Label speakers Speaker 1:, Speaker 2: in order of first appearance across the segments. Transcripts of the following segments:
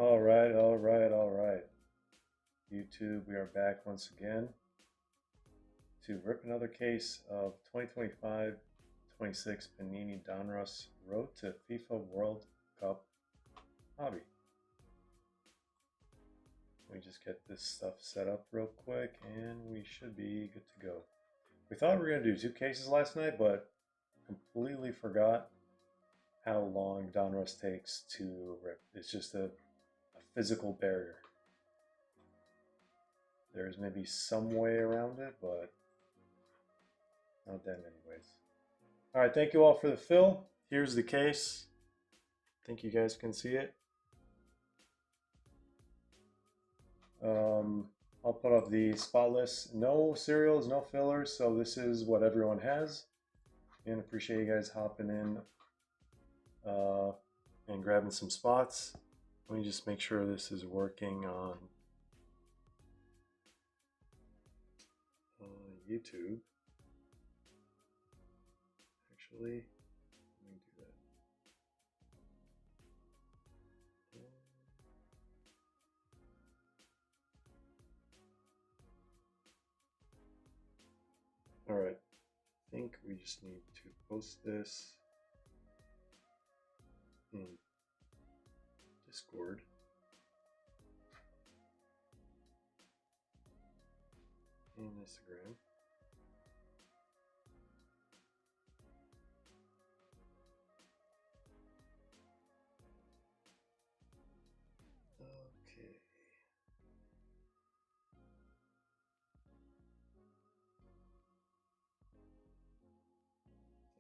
Speaker 1: All right, all right, all right. YouTube, we are back once again to rip another case of 2025-26 Panini Donruss Road to FIFA World Cup Hobby. Let me just get this stuff set up real quick and we should be good to go. We thought we were going to do 2 cases last night, but completely forgot how long Donruss takes to rip. It's just a physical barrier. There's maybe some way around it, but not that anyways. All right, thank you all for the fill. Here's the case. I think you guys can see it. I'll put up the spot list. No serials, no fillers, so this is what everyone has. And appreciate you guys hopping in and grabbing some spots. Let me just make sure this is working on YouTube. Actually, let me do that. All right, I think we just need to post this in Discord. And Instagram. Okay.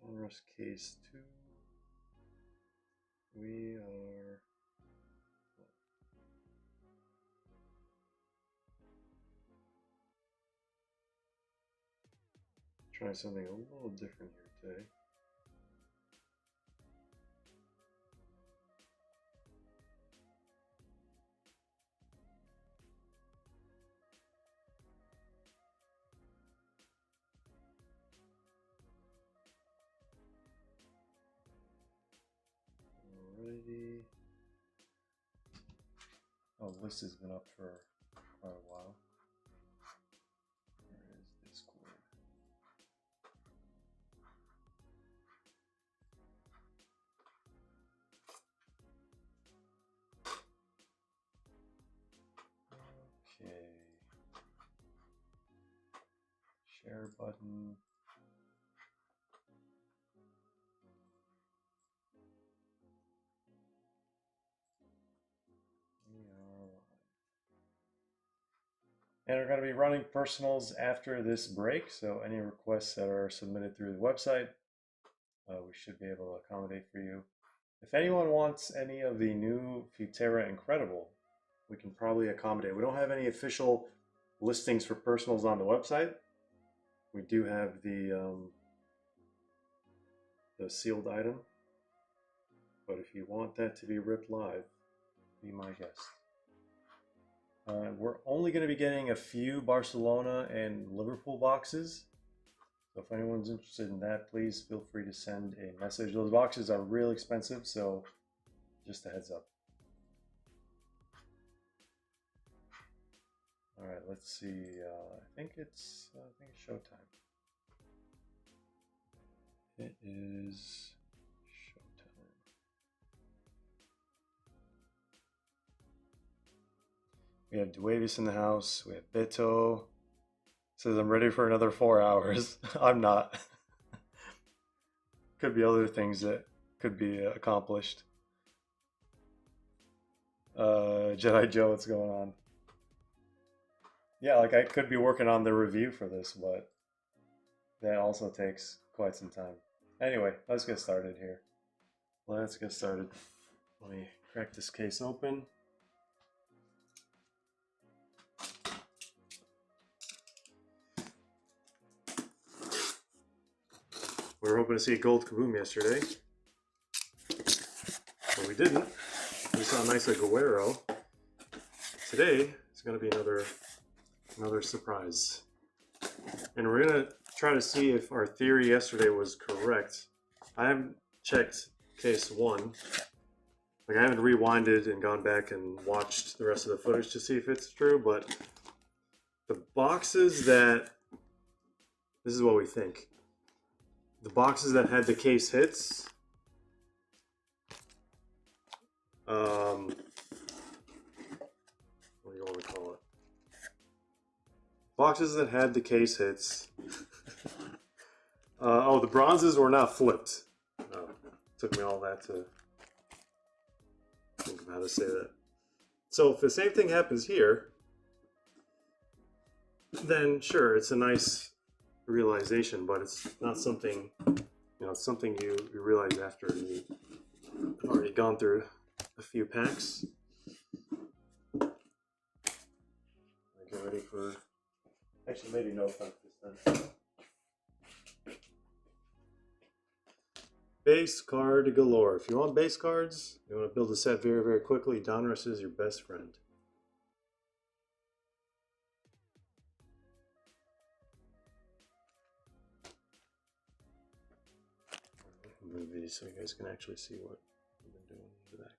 Speaker 1: Donruss case 2. We are trying something a little different here today. Alrighty. Oh, list has been up for quite a while. Where is Discord? Okay. Share button. And we're going to be running personals after this break, so any requests that are submitted through the website, we should be able to accommodate for you. If anyone wants any of the new Futera Incredible, we can probably accommodate. We don't have any official listings for personals on the website. We do have the sealed item, but if you want that to be ripped live, be my guest. We're only going to be getting a few Barcelona and Liverpool boxes. So if anyone's interested in that, please feel free to send a message. Those boxes are real expensive, so just a heads up. All right, let's see. I think it's showtime. It is showtime. We have Duavis in the house. We have Beto. Says I'm ready for another 4 hours. I'm not. Could be other things that could be accomplished. Jedi Joe, what's going on? Yeah, like I could be working on the review for this, but that also takes quite some time. Anyway, let's get started here. Let's get started. Let me crack this case open. We were hoping to see a gold Kaboom yesterday, but we didn't. We saw a nice Aguero. Today it's going to be another surprise, and we're going to try to see if our theory yesterday was correct. I haven't checked case 1. Like, I haven't rewinded and gone back and watched the rest of the footage to see if it's true, but the boxes that, this is what we think. The boxes that had the case hits, what do you want to call it? Boxes that had the case hits. Oh, the bronzes were not flipped. Oh, took me all that to think of how to say that. So if the same thing happens here, then sure, it's a nice realization, but it's not something, it's something you realize after you've already gone through a few packs. Get ready for, actually maybe no fun this time. Base card galore. If you want base cards, you want to build a set very, very quickly, Donruss is your best friend. Move these so you guys can actually see what I've been doing in the back.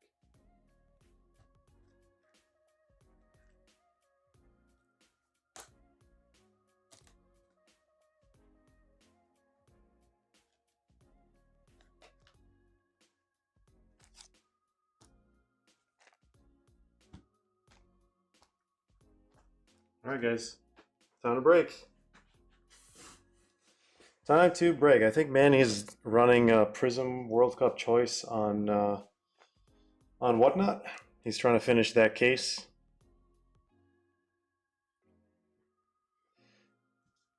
Speaker 1: All right, guys, time to break. Time to break. I think Manny's running a Prism World Cup choice on Whatnot. He's trying to finish that case.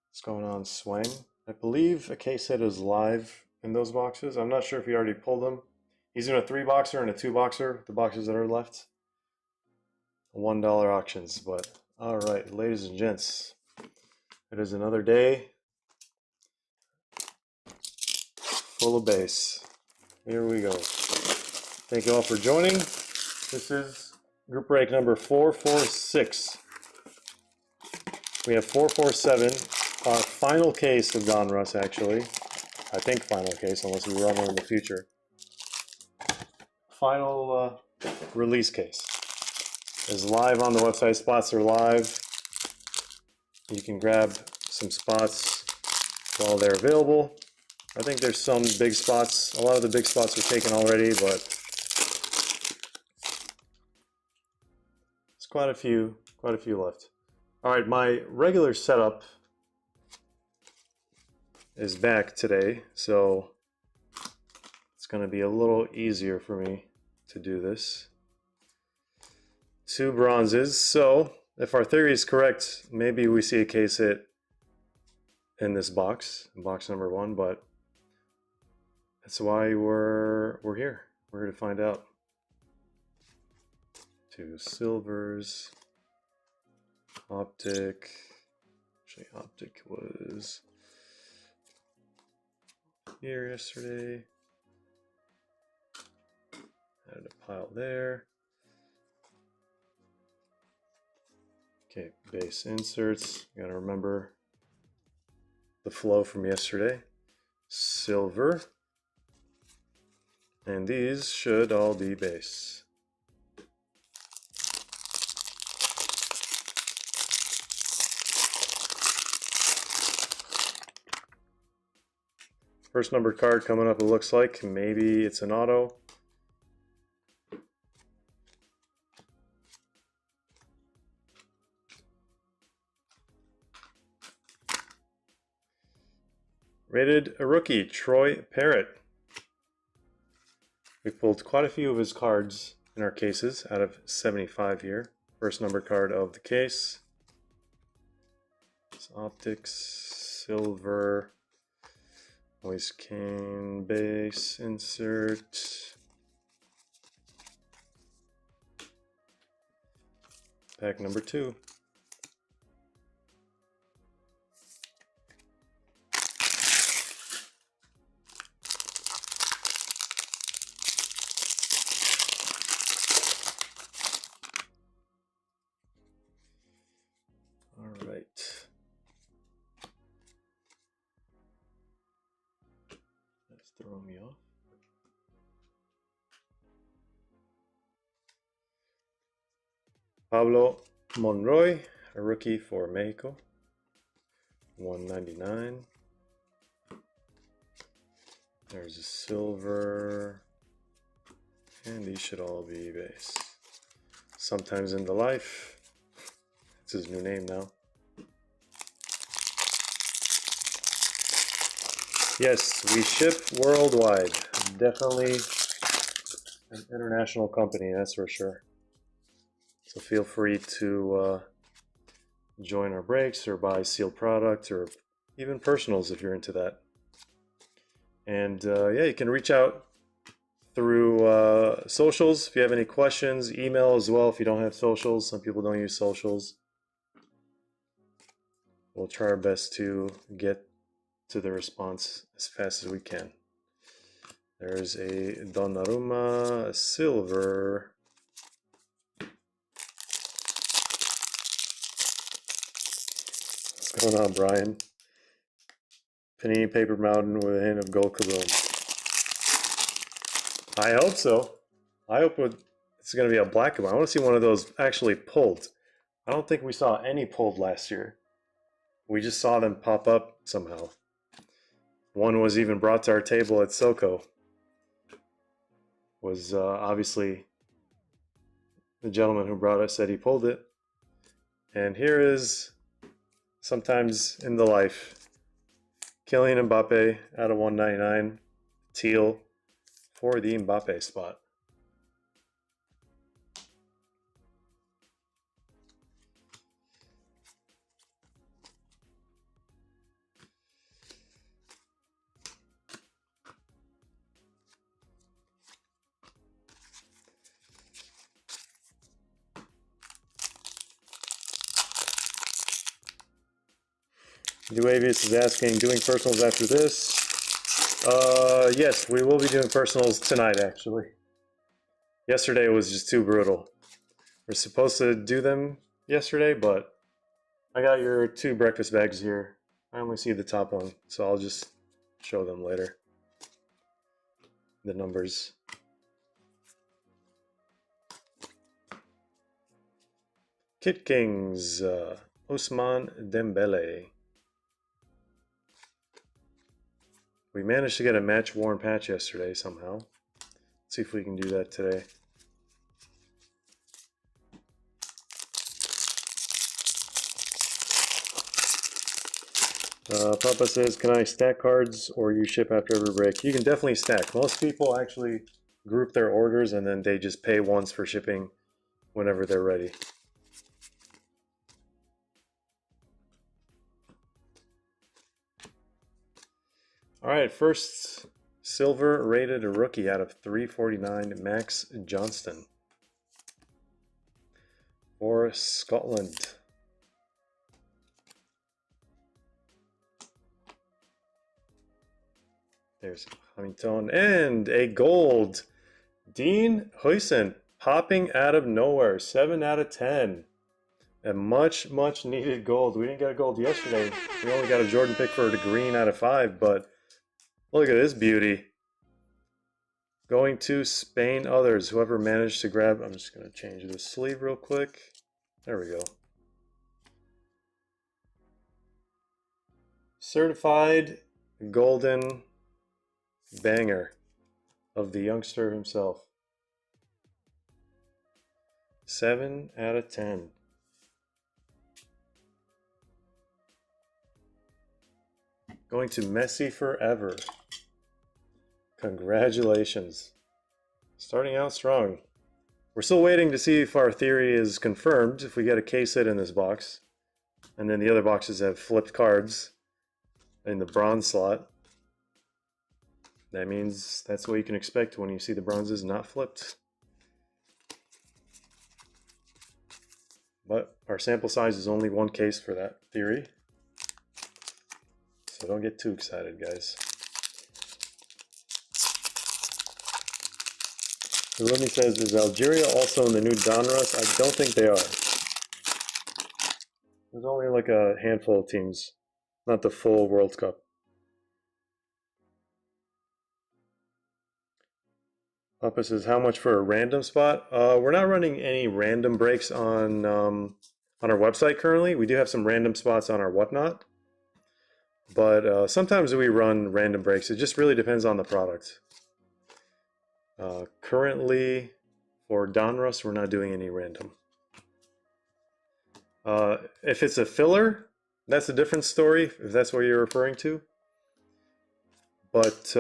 Speaker 1: What's going on, Swang? I believe a case hit is live in those boxes. I'm not sure if he already pulled them. He's in a 3-boxer and a 2-boxer, the boxes that are left. $1 auctions, but all right, ladies and gents, it is another day full of base. Here we go. Thank you all for joining. This is group break number 446. We have 447, our final case of Donruss, actually. I think final case, unless we run one in the future. Final release case is live on the website. Spots are live. You can grab some spots while they're available. I think there's some big spots. A lot of the big spots are taken already, but there's quite a few left. All right, my regular setup is back today, so it's going to be a little easier for me to do this. 2 bronzes, so if our theory is correct, maybe we see a case hit in this box, box number 1, but that's why we're here. We're here to find out. 2 silvers, optic. Actually, optic was here yesterday. Added a pile there. Okay, base inserts. You gotta remember the flow from yesterday. Silver. And these should all be base. First numbered card coming up, it looks like. Maybe it's an auto. Rated a rookie, Troy Parrott. We pulled quite a few of his cards in our cases out of 75 here. First numbered card of the case. It's optics, silver. Always cane, base, insert. Pack number 2. All right. That's throwing me off. Pablo Monroy, a rookie for Mexico. 199. There's a silver. And these should all be base. Sometimes in the life. It's his new name now. Yes, we ship worldwide. Definitely an international company, that's for sure. So feel free to join our breaks or buy sealed product or even personals if you're into that. And yeah, you can reach out through socials if you have any questions. Email as well if you don't have socials. Some people don't use socials. We'll try our best to get to the response as fast as we can. There's a Donnarumma, a silver. What's going on, Brian? Panini Paper Mountain with a hint of gold kaboom. I hope so. I hope it's going to be a black one. I want to see one of those actually pulled. I don't think we saw any pulled last year. We just saw them pop up somehow. One was even brought to our table at SoCo. Was obviously the gentleman who brought it said he pulled it. And here is sometimes in the life. Kylian Mbappe out of 199. Teal for the Mbappe spot. Duavius is asking, doing personals after this? Yes, we will be doing personals tonight, actually. Yesterday was just too brutal. We're supposed to do them yesterday, but I got your 2 breakfast bags here. I only see the top one, so I'll just show them later. The numbers. Kit Kings, Ousmane Dembele. We managed to get a match worn patch yesterday somehow. Let's see if we can do that today. Papa says, can I stack cards or you ship after every break? You can definitely stack. Most people actually group their orders and then they just pay once for shipping whenever they're ready. All right, first silver rated rookie out of 349, Max Johnston for Scotland. There's Huntington and a gold. Dean Huijsen popping out of nowhere, 7 out of 10. A much needed gold. We didn't get a gold yesterday. We only got a Jordan Pickford green out of 5, but look at this beauty. Going to Spain others. Whoever managed to grab, I'm just going to change the sleeve real quick. There we go. Certified golden banger of the youngster himself. 7 out of 10. Going to Messi forever. Congratulations. Starting out strong. We're still waiting to see if our theory is confirmed, if we get a case hit in this box. And then the other boxes have flipped cards in the bronze slot. That means that's what you can expect when you see the bronzes not flipped. But our sample size is only 1 case for that theory. So don't get too excited, guys. Rumi says, is Algeria also in the new Donruss? I don't think they are. There's only like a handful of teams, not the full World Cup. Papa says, how much for a random spot? We're not running any random breaks on our website currently. We do have some random spots on our whatnot, but sometimes we run random breaks. It just really depends on the product. Currently, for Donruss, we're not doing any random. If it's a filler, that's a different story, if that's what you're referring to. But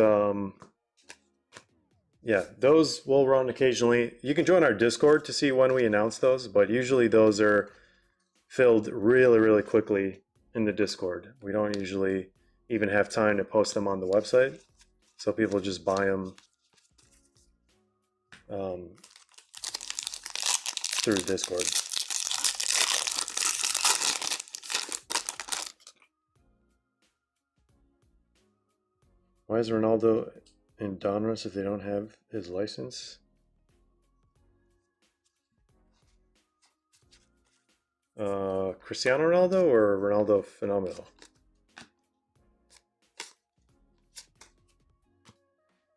Speaker 1: yeah, those will run occasionally. You can join our Discord to see when we announce those, but usually those are filled really, really quickly in the Discord. We don't usually even have time to post them on the website, so people just buy them through Discord. Why is Ronaldo in Donruss if they don't have his license? Cristiano Ronaldo or Ronaldo Phenomenal?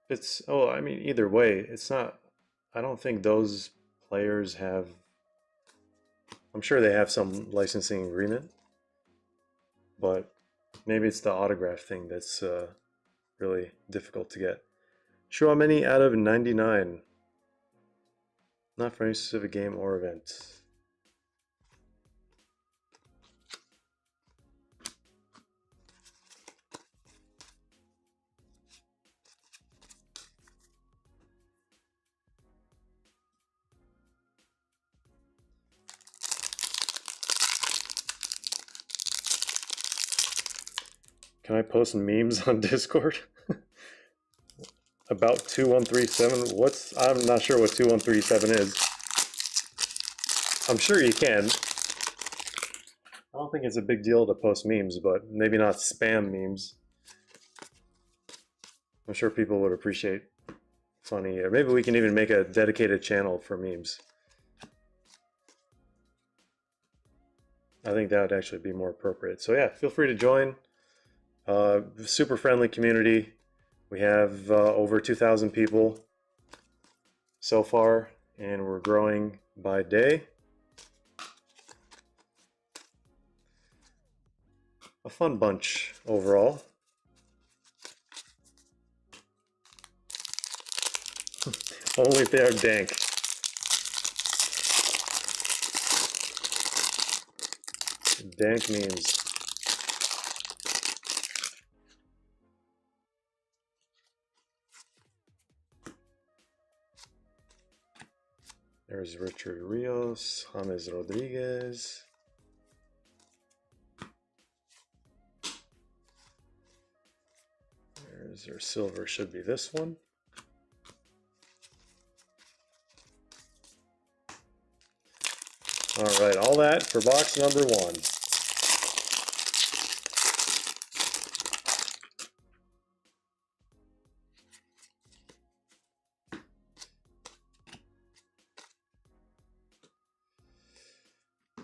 Speaker 1: It's, oh, I mean, either way, it's not, I don't think those players have, I'm sure they have some licensing agreement, but maybe it's the autograph thing that's really difficult to get. Show how many out of 99. Not for any specific game or event. Can I post memes on Discord? About 2137? I'm not sure what 2137 is. I'm sure you can. I don't think it's a big deal to post memes, but maybe not spam memes. I'm sure people would appreciate funny, or maybe we can even make a dedicated channel for memes. I think that would actually be more appropriate. So yeah, feel free to join. Super friendly community. We have over 2,000 people so far, and we're growing by day. A fun bunch overall. Only if they are dank. Dank memes. There's Richard Rios, James Rodriguez. There's our silver, should be this one. All right, all that for box number 1.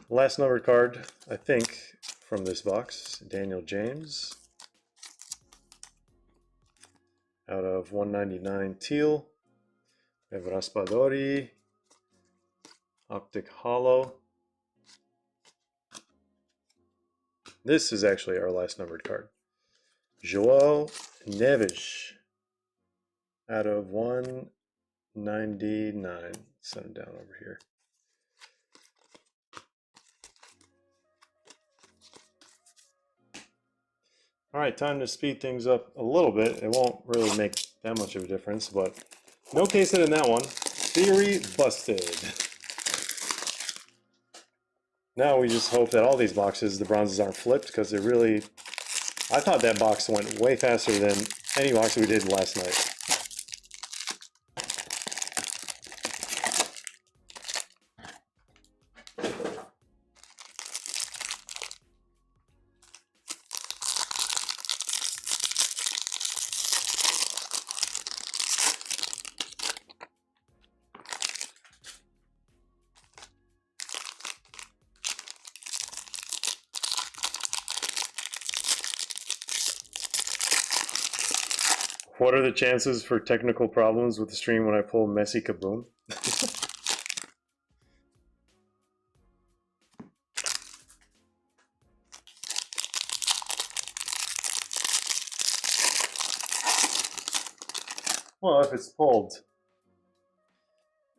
Speaker 1: Last numbered card, I think, from this box, Daniel James. Out of 199 teal. We have Raspadori, Optic Hollow. This is actually our last numbered card. João Neves. Out of 199. Set him down over here. All right, time to speed things up a little bit. It won't really make that much of a difference, but no case in that one. Theory busted. Now we just hope that all these boxes, the bronzes aren't flipped, because they really, I thought that box went way faster than any box we did last night. What are the chances for technical problems with the stream when I pull Messi Kaboom? Well, if it's pulled,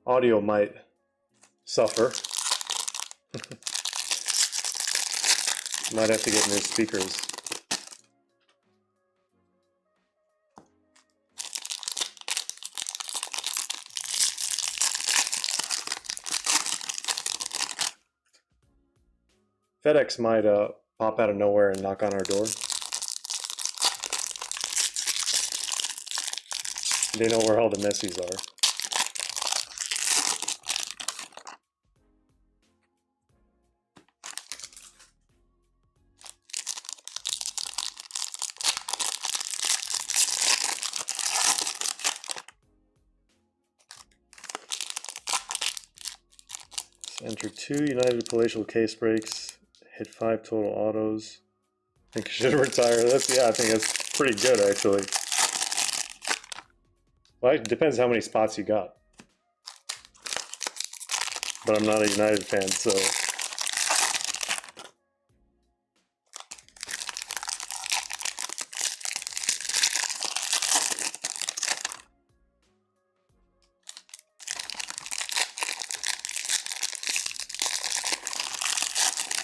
Speaker 1: audio might suffer. Might have to get new speakers. FedEx might pop out of nowhere and knock on our door. They know where all the Messis are. Enter 2 United Palatial case breaks. Hit 5 total autos. I think I should retire. Yeah, I think that's pretty good actually. Well, it depends how many spots you got. But I'm not a United fan, so.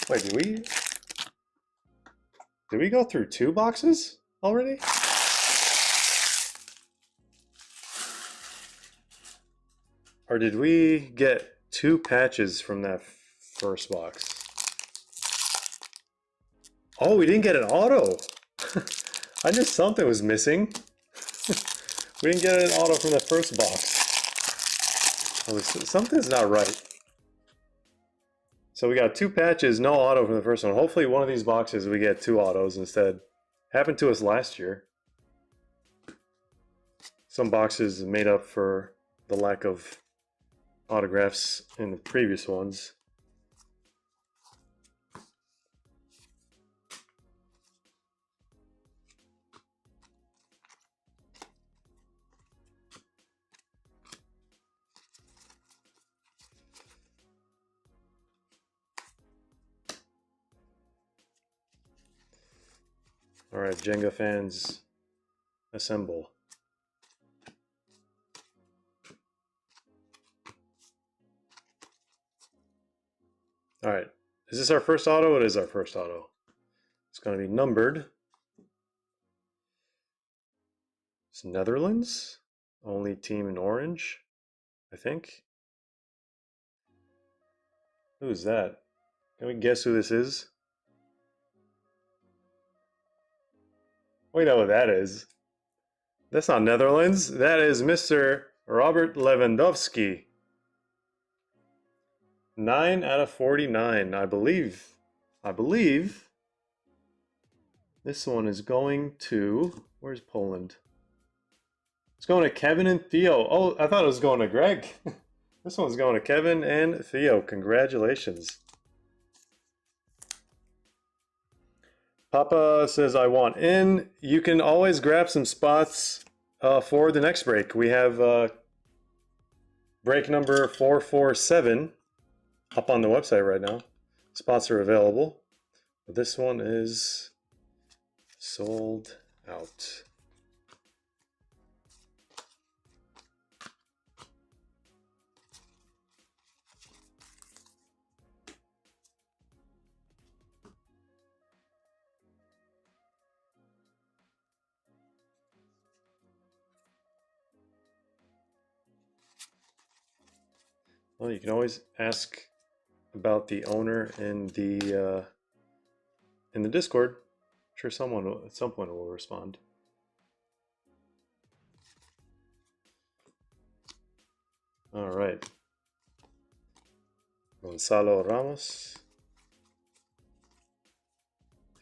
Speaker 1: Wait, did we go through 2 boxes already? Or did we get 2 patches from that first box? Oh, we didn't get an auto. I knew something was missing. We didn't get an auto from the first box. Oh, something's not right. So we got 2 patches, no auto from the first one. Hopefully one of these boxes we get 2 autos instead. Happened to us last year. Some boxes made up for the lack of autographs in the previous ones. All right, Jenga fans, assemble. All right, is this our first auto? It is our first auto. It's going to be numbered. It's Netherlands, only team in orange, I think. Who's that? Can we guess who this is? We know what that is. That's not Netherlands. That is Mr. Robert Lewandowski. 9 out of 49, I believe. This one is going to, where's Poland? It's going to Kevin and Theo. Oh, I thought it was going to Greg. This one's going to Kevin and Theo. Congratulations. Papa says, I want in. You can always grab some spots for the next break. We have break number 447 up on the website right now. Spots are available. But this one is sold out. Well, you can always ask about the owner in the Discord. I'm sure someone will, at some point will respond. All right. Gonzalo Ramos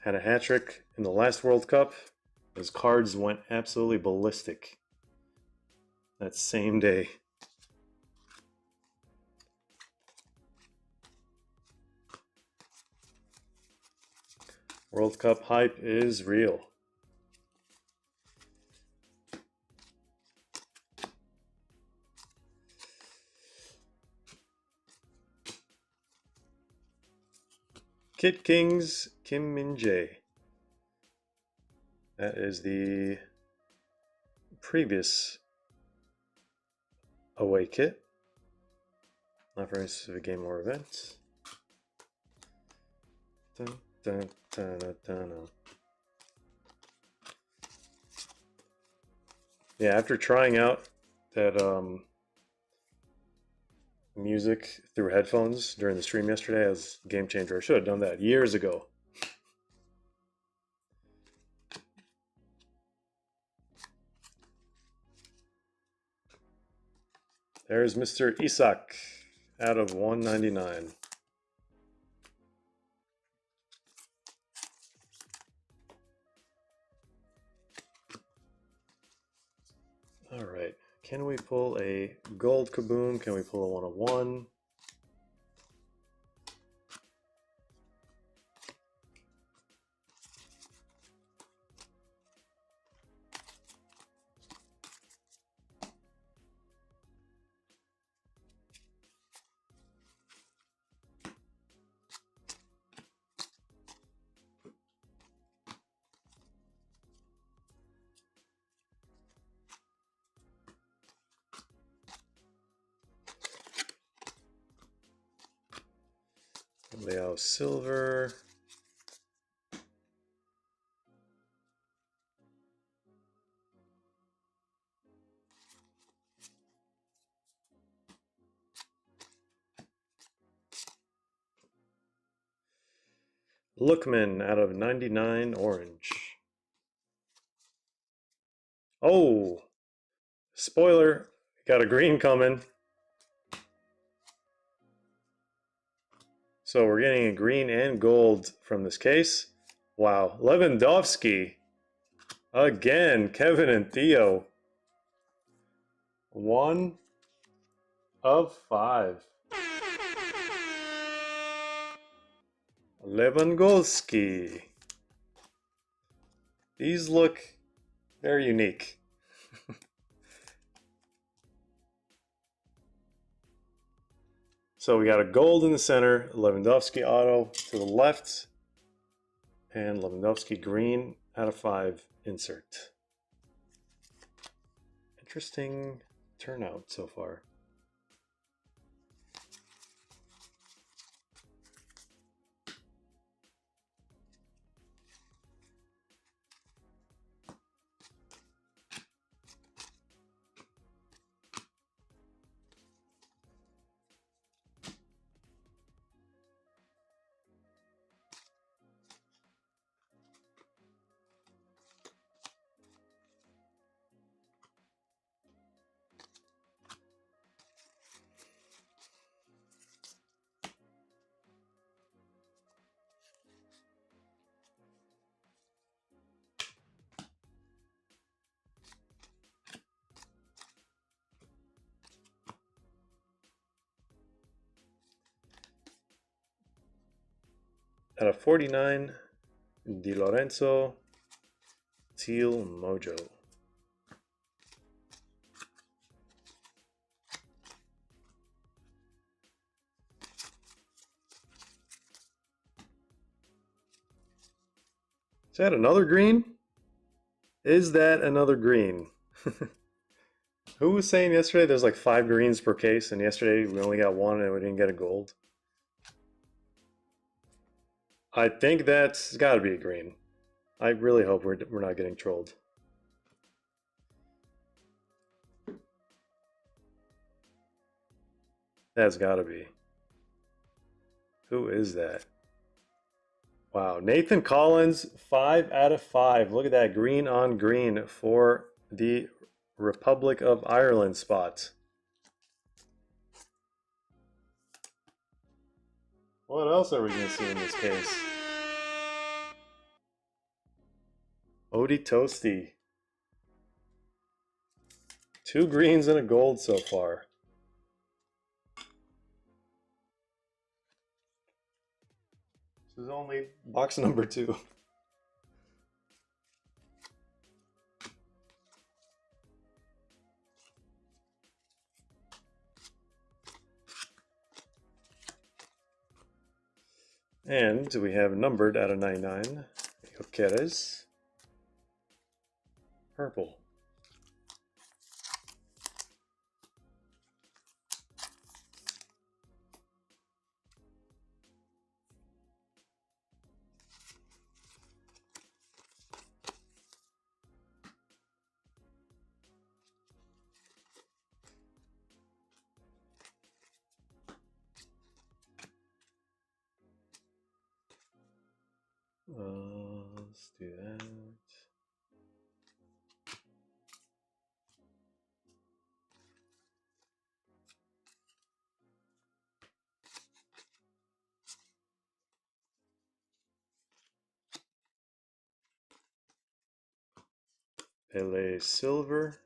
Speaker 1: had a hat trick in the last World Cup. His cards went absolutely ballistic that same day. World Cup hype is real. Kit King's Kim Min Jae. That is the previous away kit. Not for any specific game or event. Dun, dun, dun, dun, dun. Yeah, after trying out that music through headphones during the stream yesterday, it was a game changer. I should have done that years ago. There's Mr. Isak out of 199. All right. Can we pull a gold kaboom? Can we pull a 101? Leo silver. Lookman out of 99 orange. Oh, spoiler, got a green coming. So we're getting a green and gold from this case. Wow, Lewandowski. Again, Kevin and Theo. 1 of 5. Lewandowski. These look very unique. So we got a gold in the center, Lewandowski auto to the left, and Lewandowski green out of 5 insert. Interesting turnout so far. Out of 49, Di Lorenzo, Teal Mojo. Is that another green? Is that another green? Who was saying yesterday there's like 5 greens per case, and yesterday we only got 1 and we didn't get a gold? I think that's got to be a green. I really hope we're not getting trolled. That's got to be. Who is that? Wow, Nathan Collins, 5 out of 5. Look at that, green on green for the Republic of Ireland spot. What else are we going to see in this case? Odie Toasty. 2 greens and a gold so far. This is only box number 2. And we have numbered out of 99. Jokeres. Purple. Let's do that. Pele silver.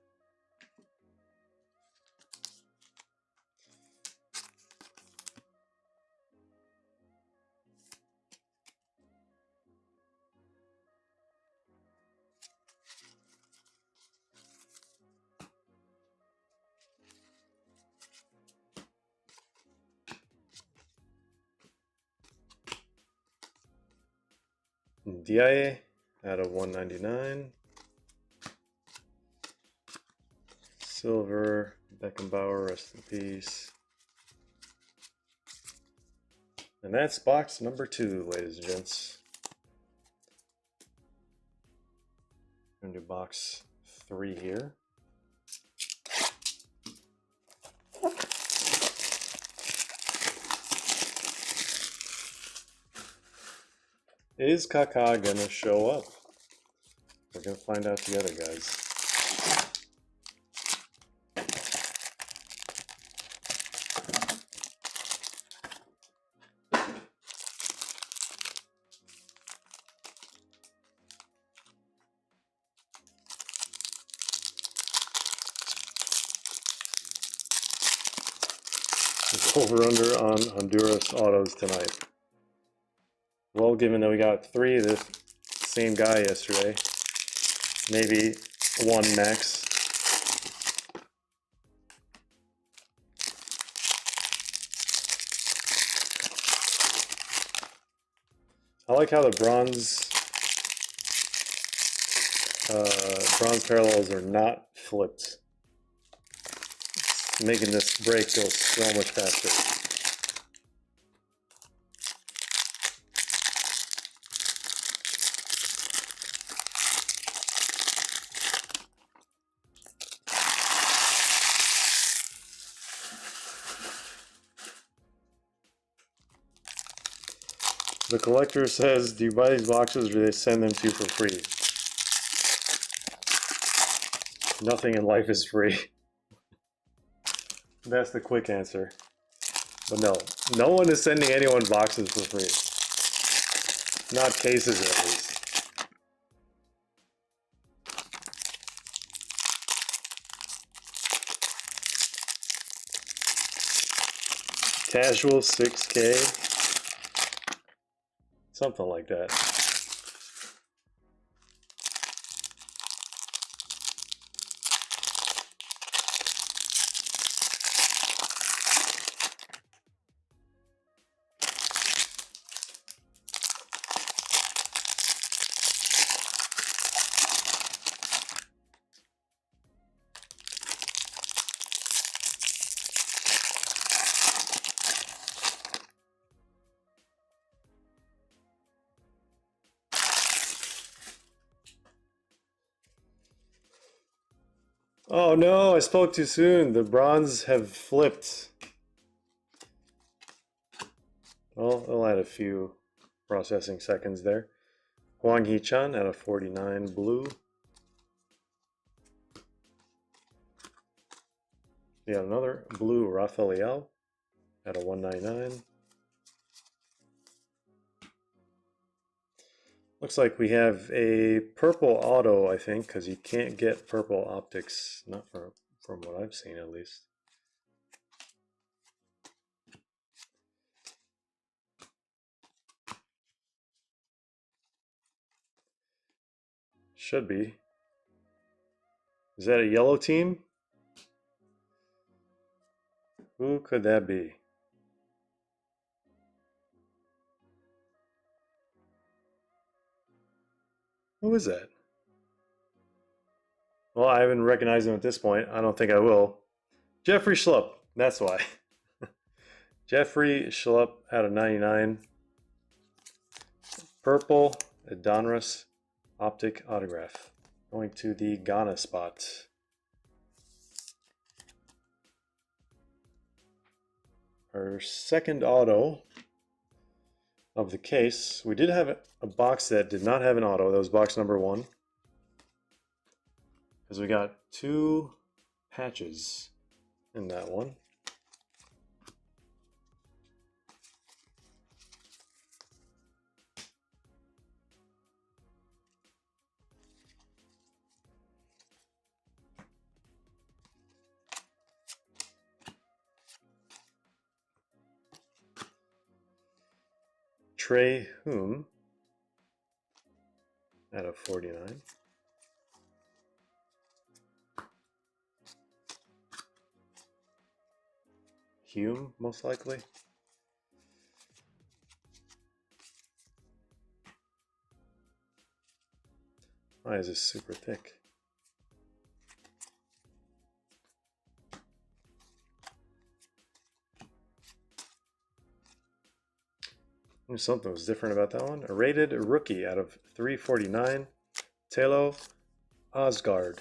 Speaker 1: DIA out of 199. Silver, Beckenbauer, rest in peace. And that's box number 2, ladies and gents. We're going to do box 3 here. Is Kaká gonna show up? We're gonna find out together, guys. Over under on Honduras autos tonight. Well, given that we got 3 of the same guy yesterday, maybe 1 max. I like how the bronze parallels are not flipped. It's making this break go so much faster. The collector says, do you buy these boxes or do they send them to you for free? Nothing in life is free. That's the quick answer. But no one is sending anyone boxes for free. Not cases, at least. Casual 6K. Something like that. Oh no, I spoke too soon. The bronze have flipped. Well, I'll add a few processing seconds there. Huang Hee-chan out of 49 blue. We have another blue Rafael out of 199. Looks like we have a purple auto, I think, because you can't get purple optics, not from what I've seen at least. Should be. Is that a yellow team? Who could that be? Who is that? Well, I haven't recognized him at this point. I don't think I will. Jeffrey Schlupp. That's why. Jeffrey Schlupp out of 99. Purple, a Donruss optic autograph. Going to the Ghana spot. Our second auto of the case. We did have a box that did not have an auto. That was box number 1. Because we got 2 patches in that one. Trey Hume out of 49. Hume, most likely. Why is this super thick? Something was different about that one. A rated rookie out of 349. Telo Osgard.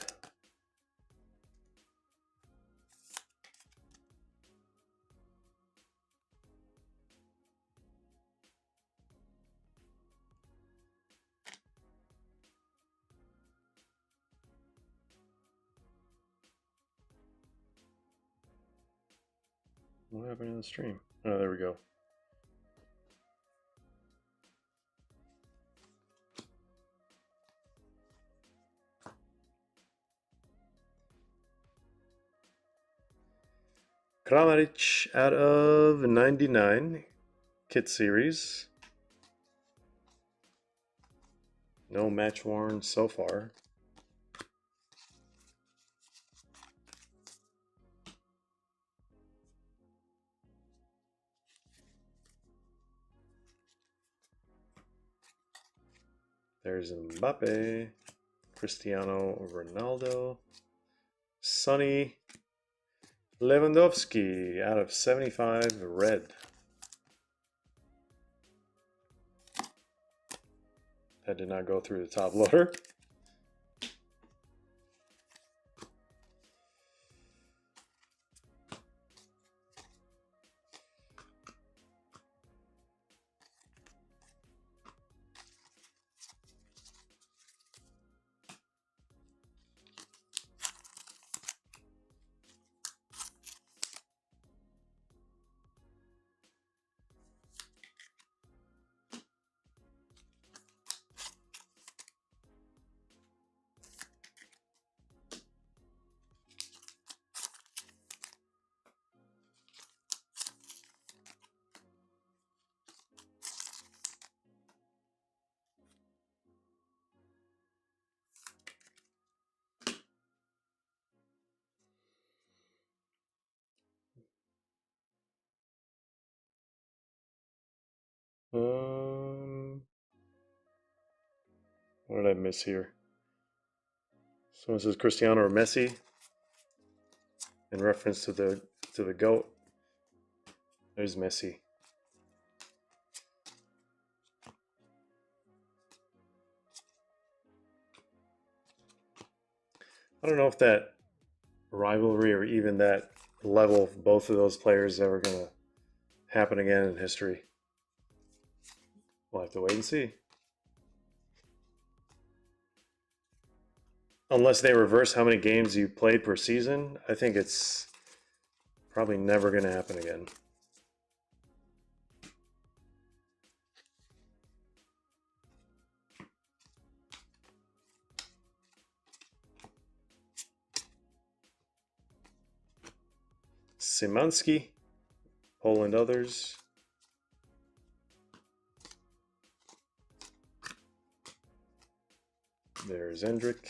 Speaker 1: What happened in the stream? Oh, there we go. Kramaric out of 99. Kit series. No match worn so far. There's Mbappe, Cristiano Ronaldo, Sonny Lewandowski out of 75, red. That did not go through the top loader. What did I miss here? Someone says Cristiano or Messi in reference to the GOAT. There's Messi. I don't know if that rivalry or even that level of both of those players is ever going to happen again in history. We'll have to wait and see. Unless they reverse how many games you played per season, I think it's probably never going to happen again. Szymanski, Poland others. There's Endrick.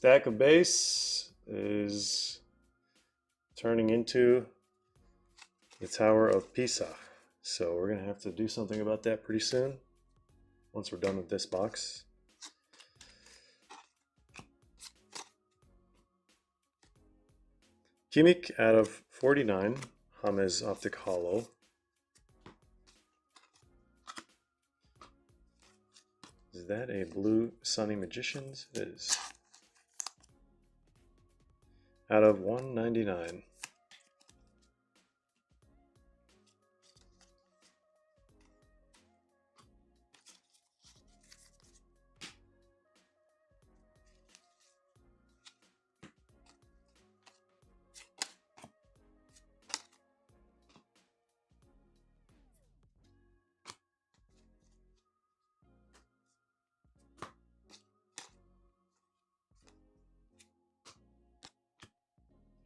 Speaker 1: stack of base is turning into the Tower of Pisa. So we're gonna have to do something about that pretty soon, once we're done with this box. Kimmich out of 49, James Optic Hollow. Is that a blue Sunny Magicians? It is. Out of 199.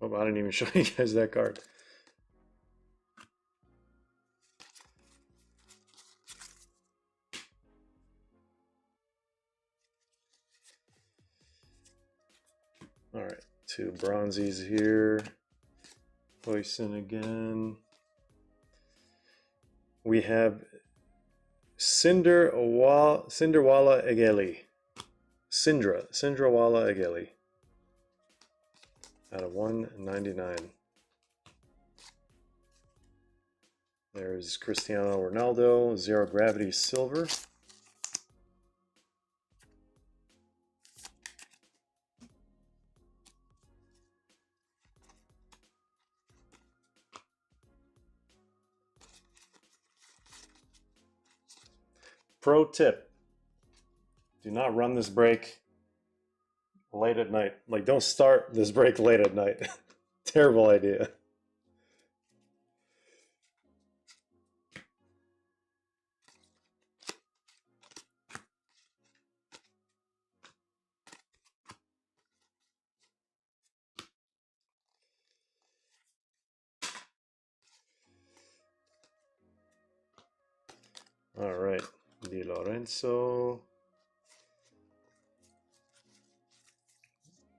Speaker 1: Oh, I didn't even show you guys that card. All right, 2 bronzies here. Poison again. We have Cinderwala Egeli. Cinderwala Egeli. Out of 199. There's Cristiano Ronaldo, Zero Gravity Silver. Pro tip: do not run this break late at night. Like, don't start this break late at night. Terrible idea. All right, Di Lorenzo.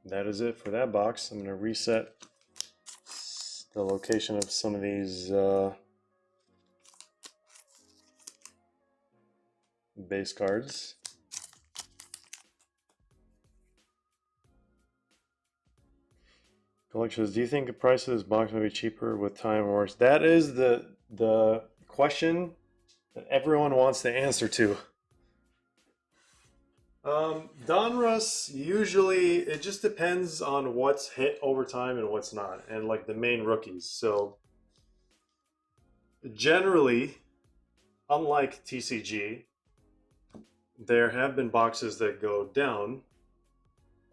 Speaker 1: That is it for that box. I'm going to reset the location of some of these base cards. Collections, do you think the price of this box may be cheaper with time or worse? That is the question that everyone wants the answer to. Donruss, usually it just depends on what's hit over time and what's not, and like the main rookies. So generally, unlike TCG, there have been boxes that go down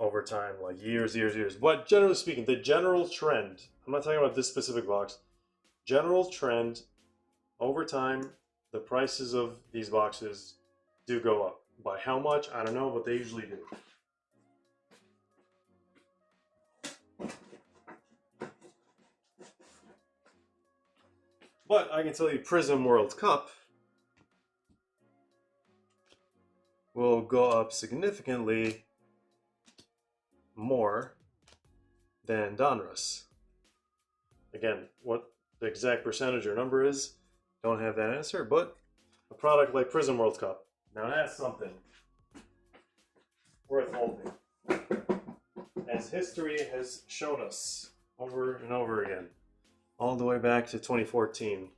Speaker 1: over time, like years. But generally speaking, the general trend, I'm not talking about this specific box, general trend over time, the prices of these boxes do go up. By how much, I don't know, but they usually do. But I can tell you Prism World Cup will go up significantly more than Donruss. Again, what the exact percentage or number is, don't have that answer, but a product like Prism World Cup, now that's something worth holding, as history has shown us over and over again, all the way back to 2014.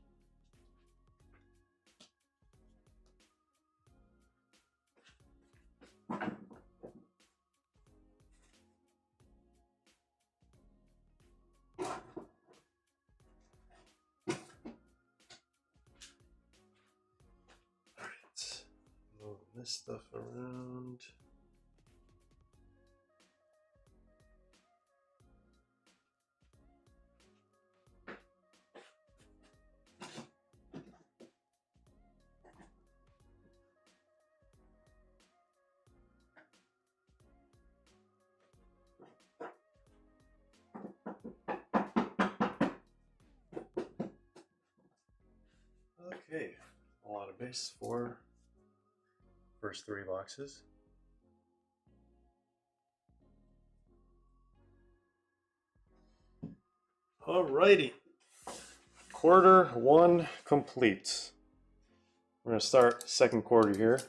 Speaker 1: Move this stuff around. Okay, a lot of base for first 3 boxes. Alrighty. Quarter one complete. We're going to start second quarter here.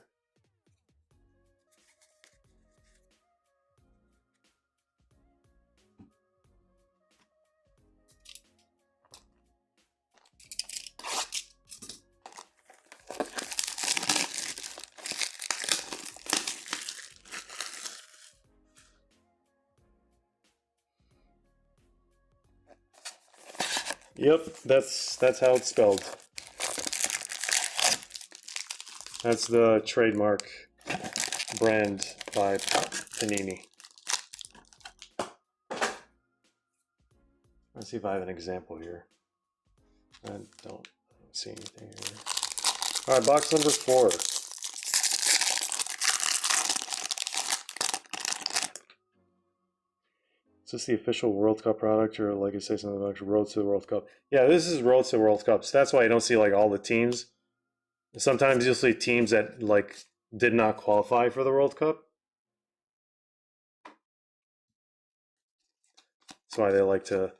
Speaker 1: Yep, that's how it's spelled. That's the trademark brand by Panini. Let's see if I have an example here. I don't see anything here. All right, box number 4. Is this the official World Cup product, or like I say something about Road to the World Cup? Yeah, this is Road to the World Cup. So that's why you don't see like all the teams. Sometimes you'll see teams that like did not qualify for the World Cup. That's why they like to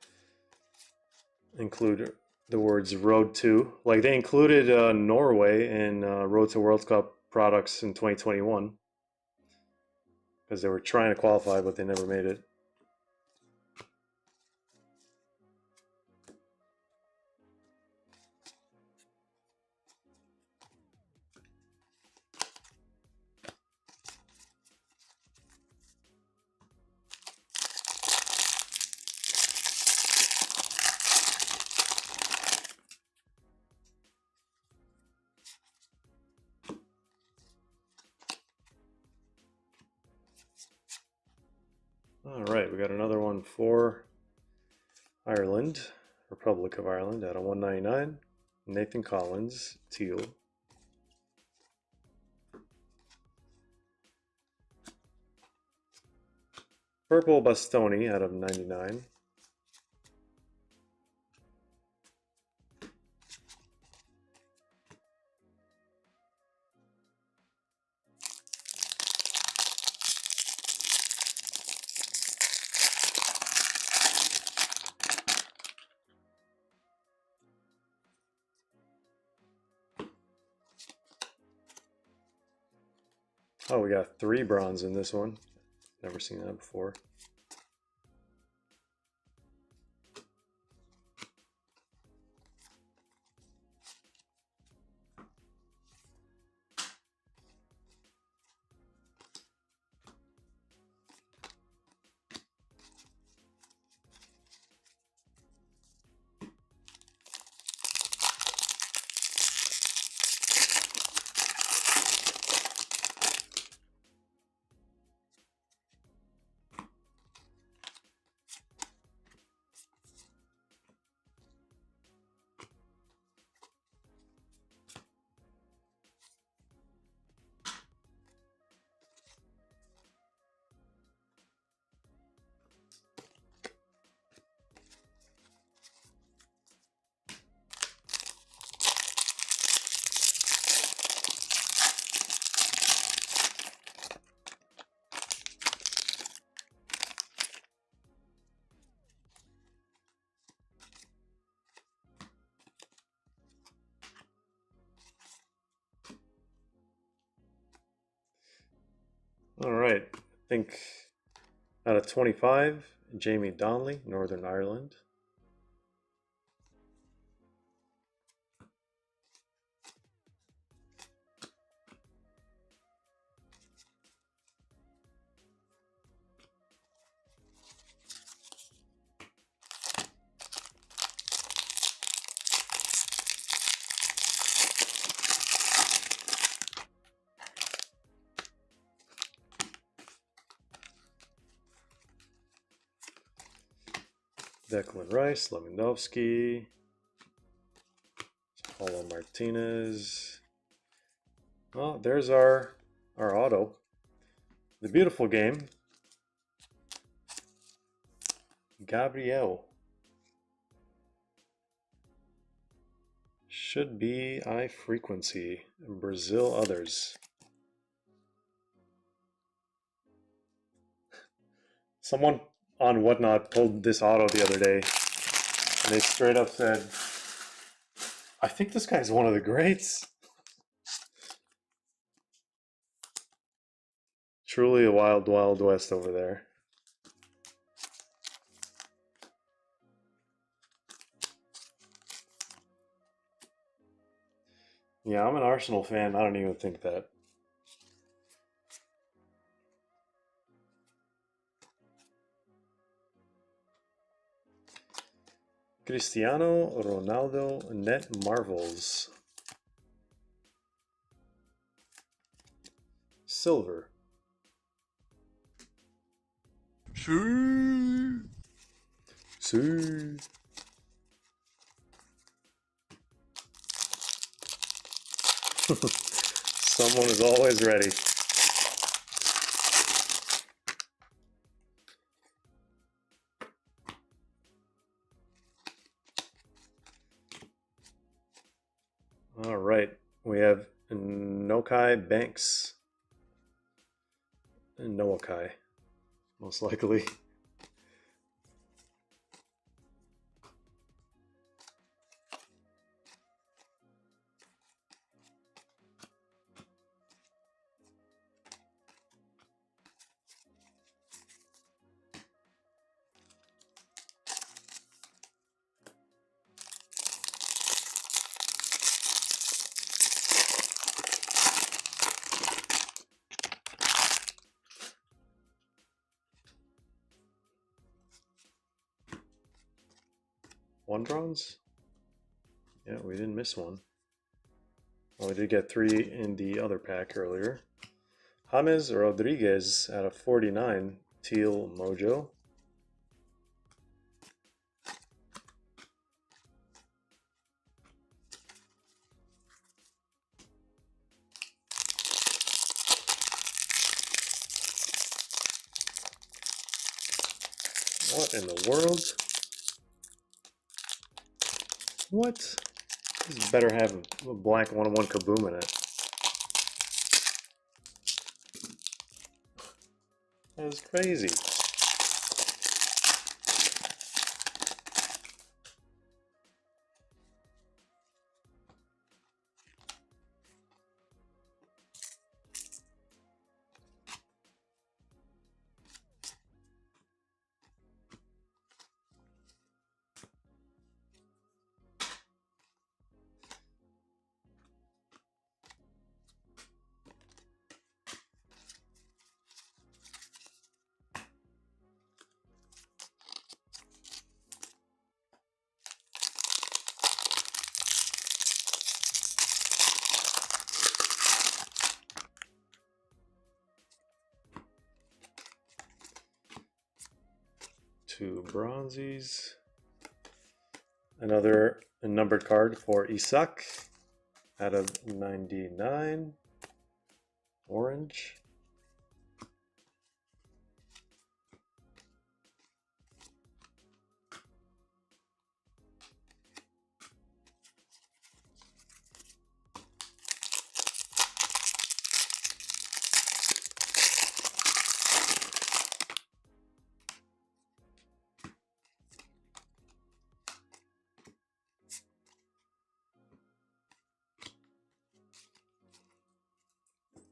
Speaker 1: include the words Road to. Like they included Norway in Road to World Cup products in 2021 because they were trying to qualify, but they never made it. All right, we got another one for Ireland, Republic of Ireland at a 199. Nathan Collins, teal. Purple Bastoni out of 99. Oh, we got 3 bronze in this one. Never seen that before. All right, I think out of 25, Jamie Donnelly, Northern Ireland. Declan Rice, Lewandowski, Paulo Martinez. Well, there's our auto. The beautiful game. Gabriel. Should be I frequency. Brazil others. Someone on Whatnot pulled this auto the other day. And they straight up said, I think this guy's one of the greats. Truly a wild, wild west over there. Yeah, I'm an Arsenal fan. I don't even think that. Cristiano Ronaldo Net Marvels. Silver. See. Someone is always ready. All right, we have Nokai Banks. And Noakai, most likely. One bronze? Yeah, we didn't miss one. Well, we did get 3 in the other pack earlier. James Rodriguez out of 49, Teal Mojo. What in the world? What? This better have a black 1-1 Kaboom in it. That was crazy. Two bronzies. Another numbered card for Isak out of 99. Orange.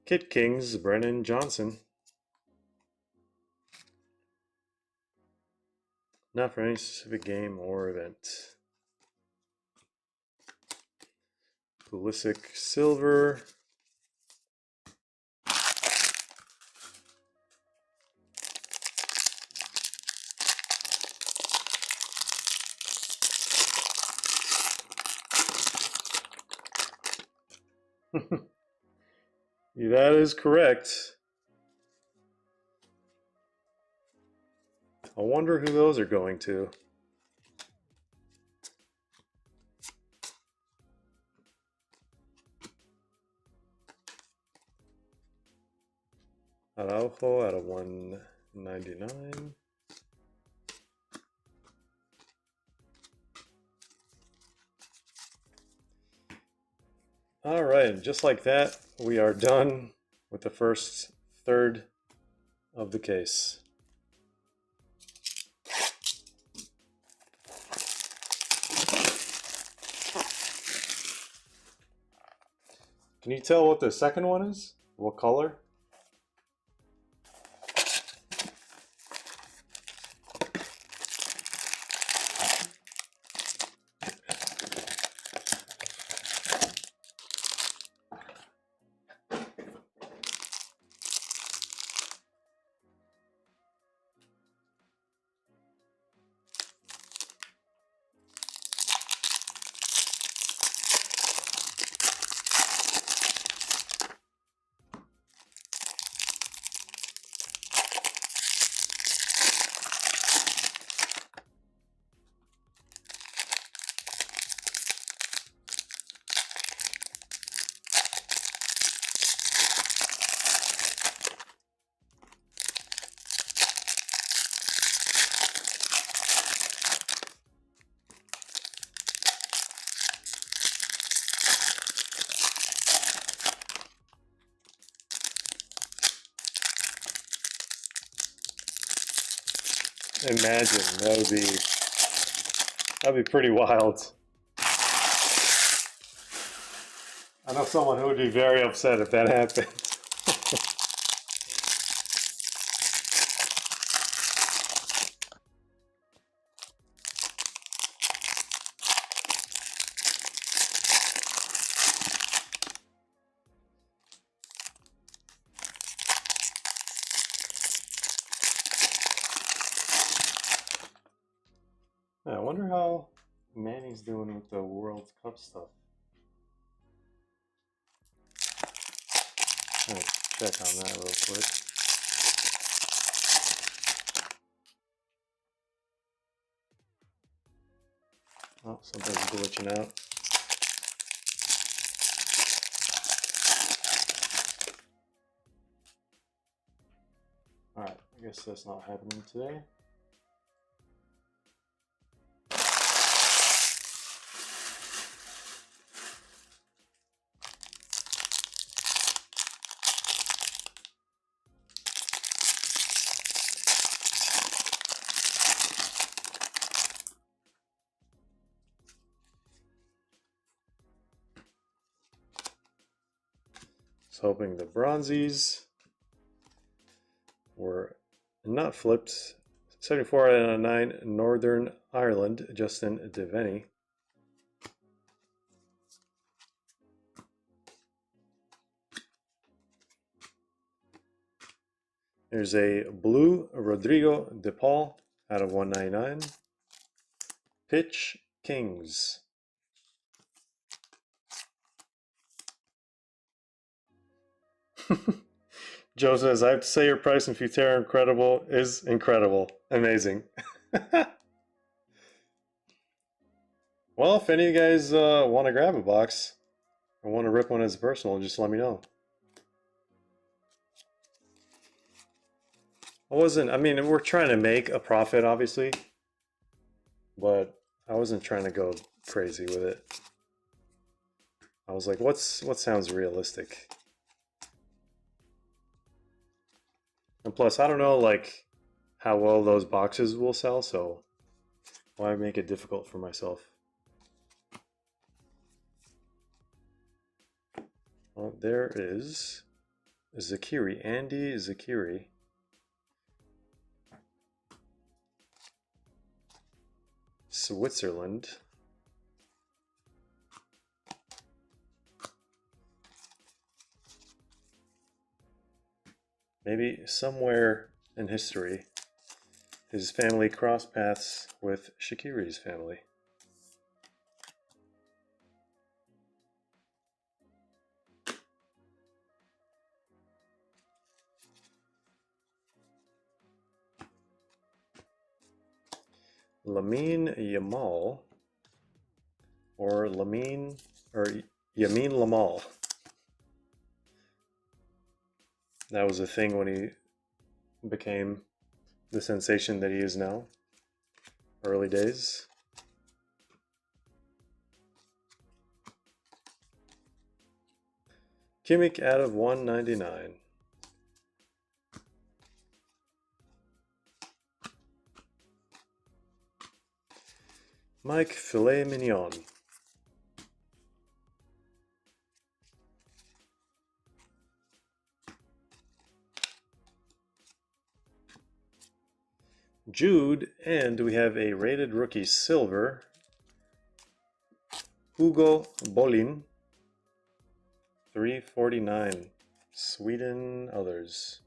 Speaker 1: Kit Kings, Brennan Johnson. Not for any specific game or event. Pulisic, silver. That is correct. I wonder who those are going to. Araujo out of 199. All right, just like that, we are done with the first third of the case. Can you tell what the second one is? What color? Imagine, that'd be pretty wild. I know someone who would be very upset if that happened. I wonder how Manny's doing with the World Cup stuff. I'll check on that real quick. Oh, something's glitching out. Alright, I guess that's not happening today. Hoping the bronzies were not flipped. 74 out of 9, Northern Ireland, Justin Devaney. There's a blue Rodrigo De Paul out of 199. Pitch Kings. Joe says, I have to say your price in Futera Incredible is incredible. Amazing. Well, if any of you guys want to grab a box or want to rip one as personal, just let me know. I mean, we're trying to make a profit, obviously, but I wasn't trying to go crazy with it. I was like, what sounds realistic? And plus, I don't know like how well those boxes will sell, so why make it difficult for myself? Well, there is Zakiri, Andy Zakiri. Switzerland. Maybe somewhere in history, his family crossed paths with Shaqiri's family. Lamine Yamal, or Yamin Lamal. That was a thing when he became the sensation that he is now. Early days. Kimmich out of 199. Mike Filet Mignon. Jude, and we have a rated rookie silver, Hugo Bolin, 349. Sweden others.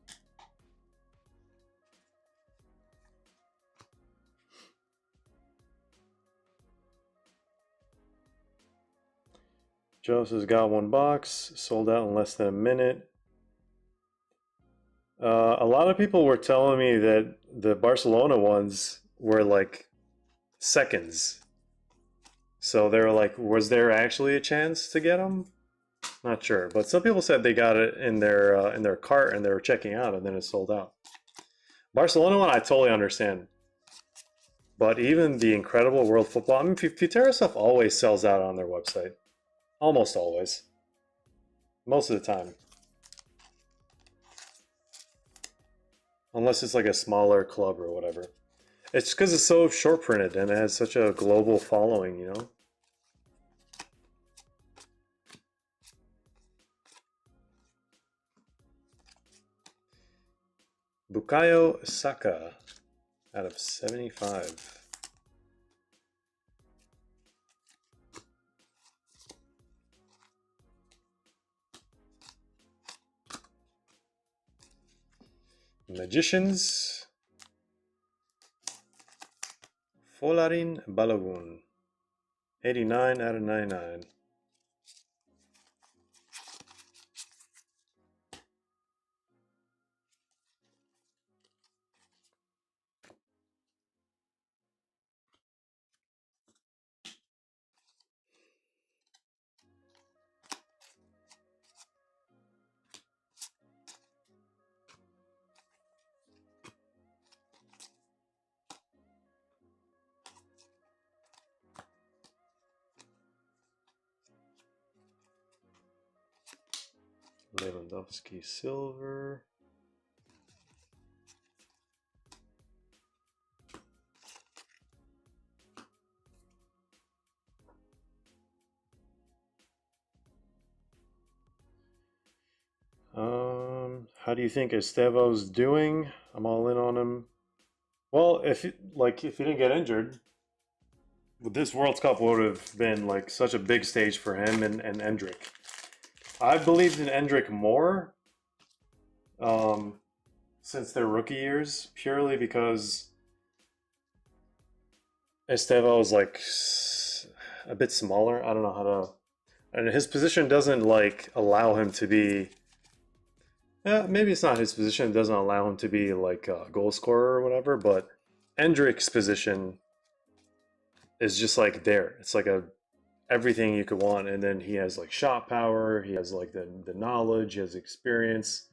Speaker 1: Joseph's got one box, sold out in less than a minute. A lot of people were telling me that the Barcelona ones were like seconds. So they were like, was there actually a chance to get them? Not sure, but some people said they got it in their cart and they were checking out, and then it sold out. Barcelona one, I totally understand. But even the incredible World Football, I mean, Futera stuff always sells out on their website. Almost always. Most of the time. Unless it's like a smaller club or whatever. It's because it's so short printed and it has such a global following, you know? Bukayo Saka out of 75. Magicians. Folarin Balogun. 89 out of 99. Lewandowski silver. How do you think Estevo's doing? I'm all in on him. Well, if he didn't get injured, this World Cup would have been like such a big stage for him and Endrick. I believed in Endrick more since their rookie years, purely because Estevo is like a bit smaller. I don't know how to, and his position doesn't like allow him to be. Yeah, maybe it's not his position. It doesn't allow him to be like a goal scorer or whatever. But Endrick's position is just like there. It's like a everything you could want, and then he has like shot power. He has like the knowledge. He has experience.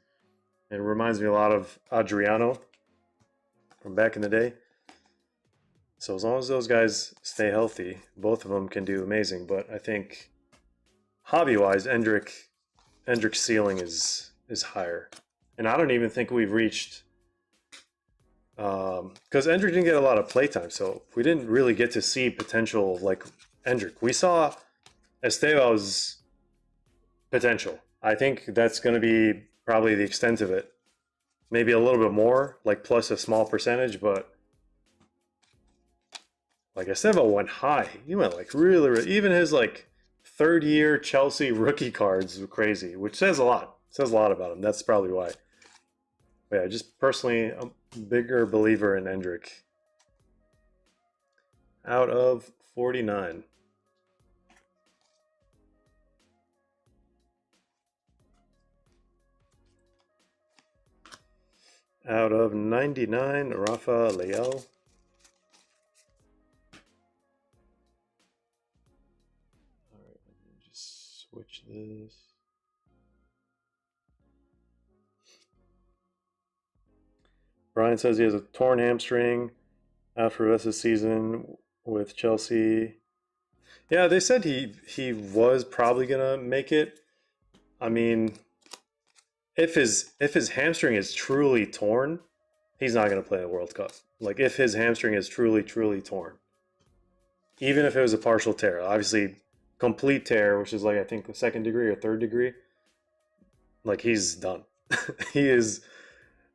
Speaker 1: It reminds me a lot of Adriano from back in the day. So as long as those guys stay healthy, both of them can do amazing. But I think hobby-wise, Endrick's ceiling is higher, and I don't even think we've reached because Endrick didn't get a lot of playtime, so we didn't really get to see potential like Endrick. We saw Estevo's potential. I think that's going to be probably the extent of it. Maybe a little bit more, like plus a small percentage, but like Estevo went high. He went like really, even his like third year Chelsea rookie cards were crazy, which says a lot. It says a lot about him. That's probably why. But yeah, just personally, a bigger believer in Endrick. Out of 49. Out of 99, Rafa Leao. Alright, let me just switch this. Brian says he has a torn hamstring out for the rest of the season with Chelsea. Yeah, they said he was probably gonna make it. I mean, if his hamstring is truly torn, he's not gonna play the World Cup. Like if his hamstring is truly torn, even if it was a partial tear, obviously complete tear, which is like I think a second degree or third degree, like he's done. He is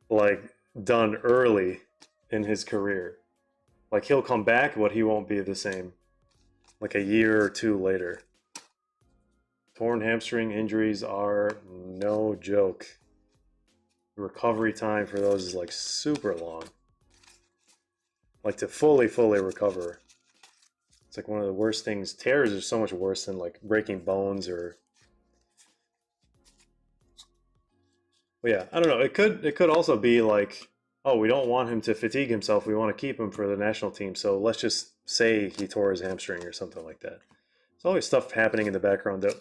Speaker 1: like done early in his career. Like, he'll come back, but he won't be the same. Like a year or two later. Torn hamstring injuries are no joke. The recovery time for those is like super long. Like to fully recover. It's like one of the worst things. Tears are so much worse than like breaking bones or. Well, yeah, I don't know. It could also be like, oh, we don't want him to fatigue himself. We want to keep him for the national team. So let's just say he tore his hamstring or something like that. There's always stuff happening in the background that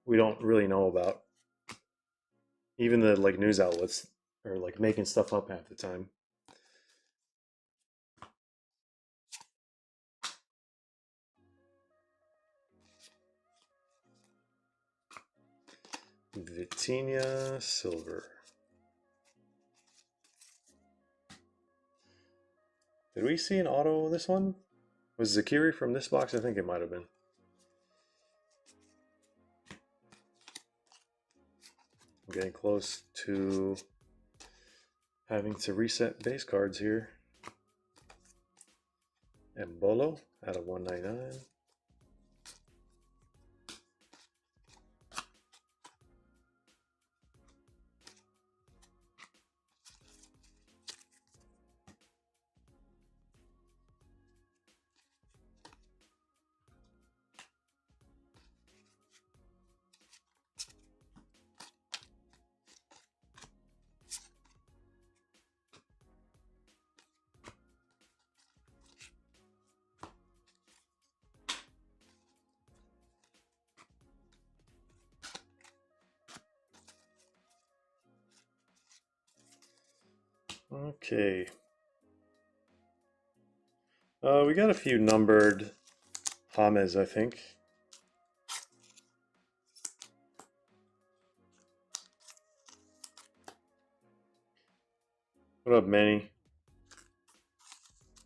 Speaker 1: we don't really know about. Even the like news outlets are like making stuff up half the time. Vitinha Silver. Did we see an auto this one? Was Zakiri from this box? I think it might have been. I'm getting close to having to reset base cards here. Embolo out of 199. Okay. We got a few numbered James, I think. What up, Manny?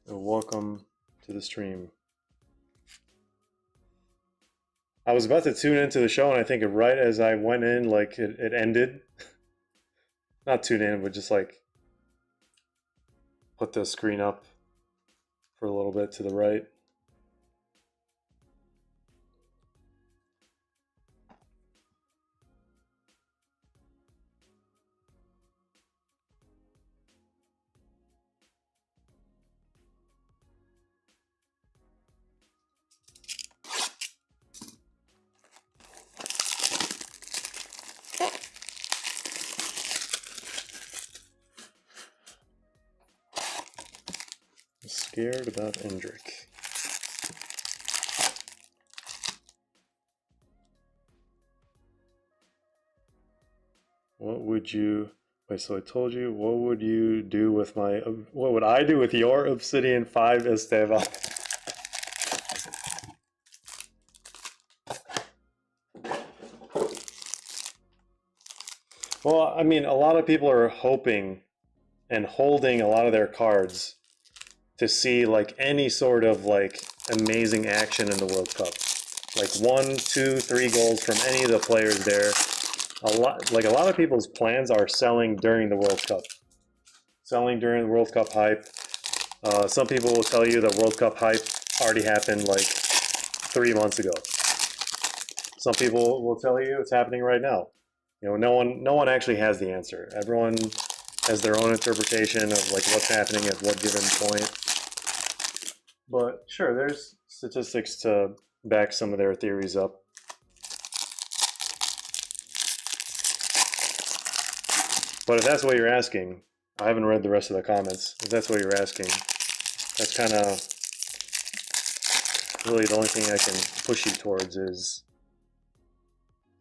Speaker 1: Welcome to the stream. I was about to tune into the show, and I think right as I went in, like it ended. Not tune in, but just like put the screen up for a little bit to the right. I'm scared about Endrick. What would you... Wait, so I told you, what would you do with my... What would I do with your Obsidian 5 Esteban? Well, I mean, a lot of people are hoping and holding a lot of their cards to see like any sort of like amazing action in the World Cup. Like 1, 2, 3 goals from any of the players there. A lot of people's plans are selling during the World Cup. Selling during the World Cup hype. Some people will tell you the World Cup hype already happened like 3 months ago. Some people will tell you it's happening right now. You know, no one actually has the answer. Everyone has their own interpretation of like what's happening at what given point. But sure, there's statistics to back some of their theories up. But if that's what you're asking, I haven't read the rest of the comments. If that's what you're asking, that's kind of really the only thing I can push you towards is.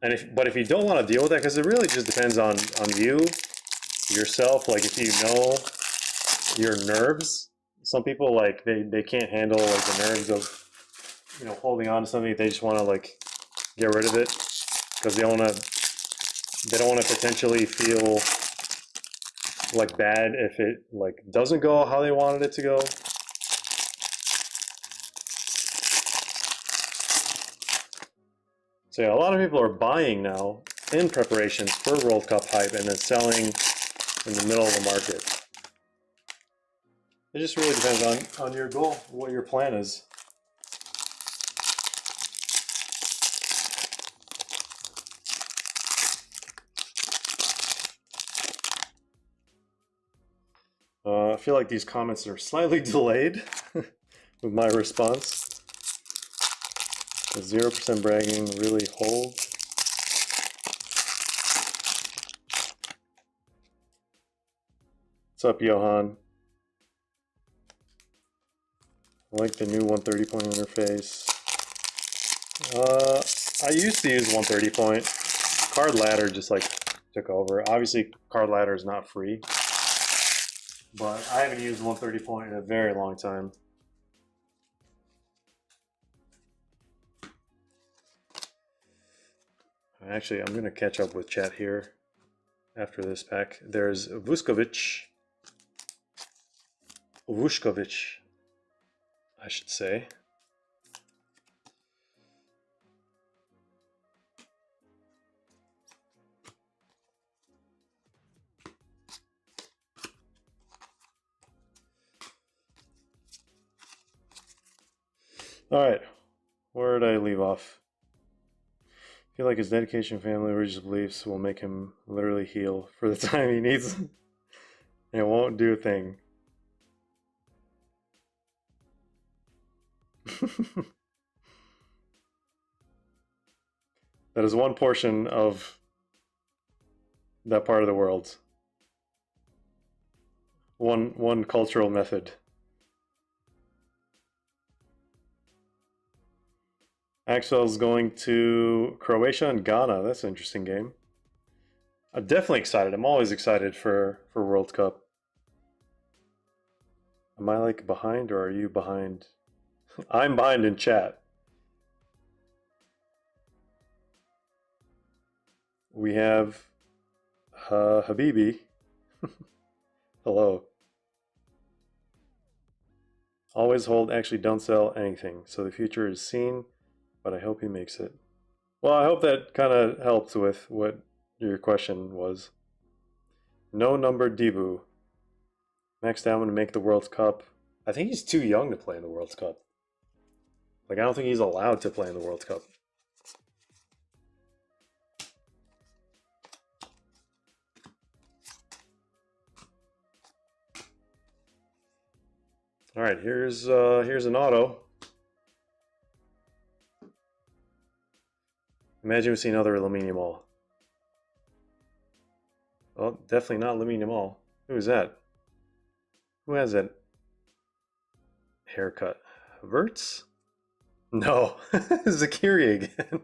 Speaker 1: But if you don't want to deal with that, because it really just depends on you, yourself. Like if you know your nerves, some people like they can't handle like the nerves of holding on to something. They just want to like get rid of it because they don't want to potentially feel like bad if it like doesn't go how they wanted it to go. So yeah, a lot of people are buying now in preparations for World Cup hype and then selling in the middle of the market. It just really depends on your goal, what your plan is. I feel like these comments are slightly delayed with my response. The 0% bragging really holds. What's up, Johan? I like the new 130 point interface. I used to use 130 point. Card ladder just like took over. Obviously, card ladder is not free, but I haven't used 130 point in a very long time. Actually, I'm gonna catch up with chat here after this pack. There's Vuskovic, I should say. All right, where did I leave off? I feel like his dedication, family, religious beliefs will make him literally heal for the time he needs, and it won't do a thing. That is one portion of that part of the world. One cultural method. Axel's going to Croatia and Ghana. That's an interesting game. I'm definitely excited. I'm always excited for World Cup. Am I like behind or are you behind? I'm behind in chat. We have Habibi. Hello. Always hold, actually don't sell anything. So the future is seen, but I hope he makes it. Well, I hope that kind of helped with what your question was. No number Dibu. Max Down to make the World Cup. I think he's too young to play in the World Cup. Like, I don't think he's allowed to play in the World Cup. All right, here's an auto. Imagine we see another Lamine Yamal. Well, definitely not Lamine Yamal. Who is that? Who has that haircut? Verts? No, Zakiri again.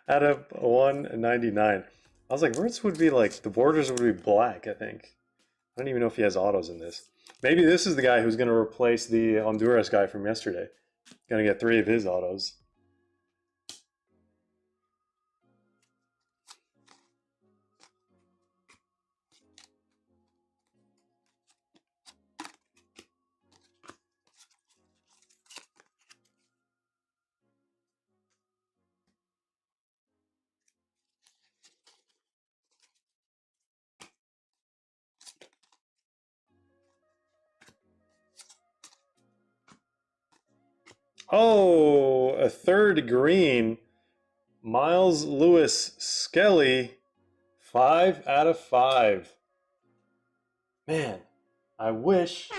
Speaker 1: Out of 199. I was like, Verts would be like, the borders would be black, I think. I don't even know if he has autos in this. Maybe this is the guy who's going to replace the Honduras guy from yesterday. Going to get 3 of his autos. Oh, a third green. Miles Lewis Skelly. 5 out of 5. Man, I wish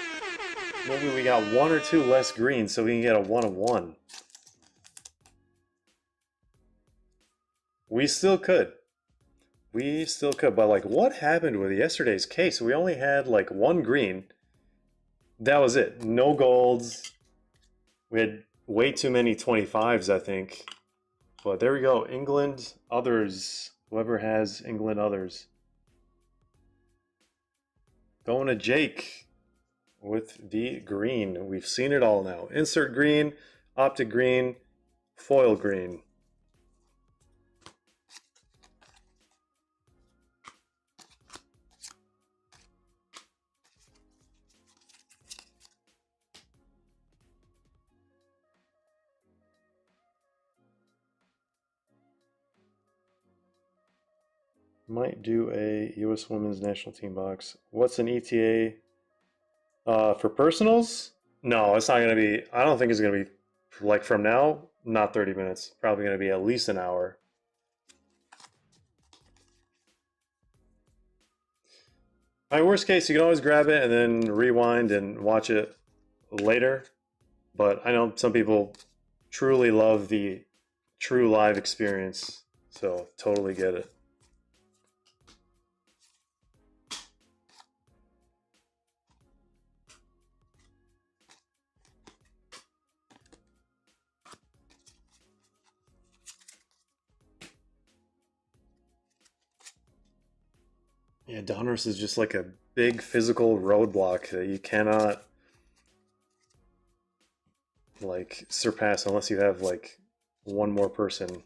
Speaker 1: maybe we got 1 or 2 less greens so we can get a 1 of 1. We still could. We still could. But like, what happened with yesterday's case? We only had like 1 green. That was it. No golds. We had way too many 25s, I think. But there we go. England others. Whoever has England others. Going to Jake with the green. We've seen it all now. Insert green, optic green, foil green. Might do a U.S. Women's National Team box. What's an ETA? For personals, no, it's not going to be, I don't think it's going to be, like from now, not 30 minutes. Probably going to be at least an hour. My worst case, you can always grab it and then rewind and watch it later. But I know some people truly love the true live experience, so totally get it. Yeah, Donruss is just like a big physical roadblock that you cannot like surpass unless you have like one more person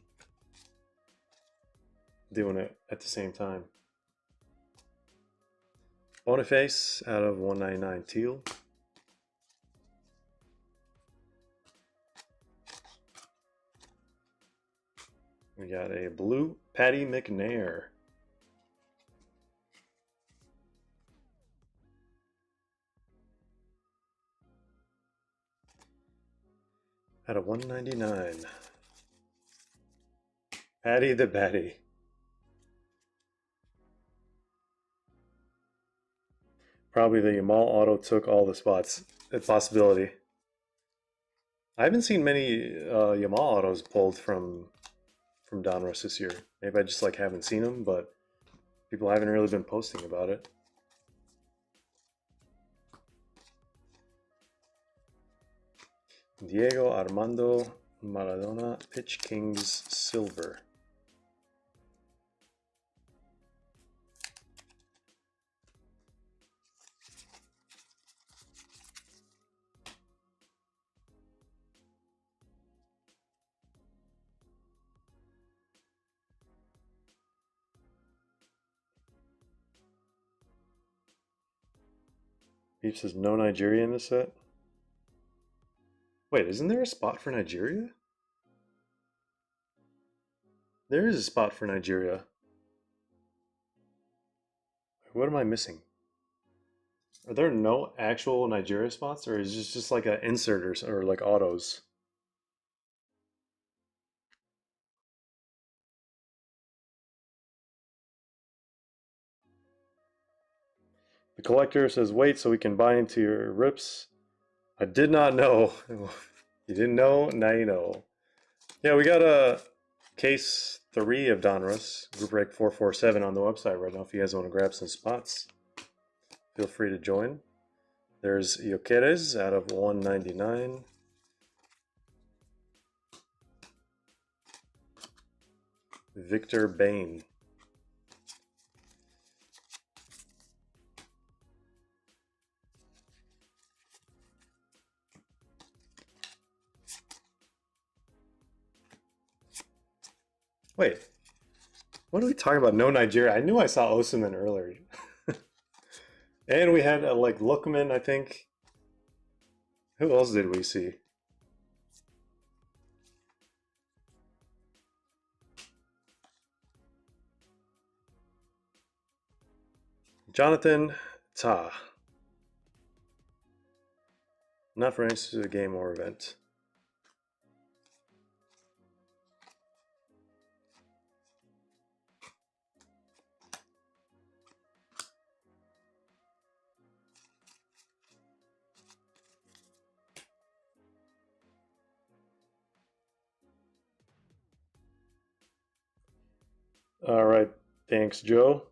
Speaker 1: doing it at the same time. Boniface out of 199 teal. We got a blue Patty McNair. Out of 199. Patty the Batty. Probably the Yamal auto took all the spots. A possibility. I haven't seen many Yamal autos pulled from Donruss this year. Maybe I just like haven't seen them, but people haven't really been posting about it. Diego Armando Maradona Pitch Kings Silver. Beef says no Nigeria in this set. Wait, isn't there a spot for Nigeria? There is a spot for Nigeria. What am I missing? Are there no actual Nigeria spots, or is this just like an insert or like autos? The collector says, wait so we can buy into your rips. I did not know. You didn't know, now you know. Yeah, we got a case 3 of Donruss, group break 447 on the website right now. If you guys want to grab some spots, feel free to join. There's Yokeres out of 199. Victor Bain. Wait, what are we talking about? No Nigeria. I knew I saw Osimhen earlier. And we had like Lookman, I think. Who else did we see? Jonathan Ta. Not for any game or event. All right, thanks, Joe.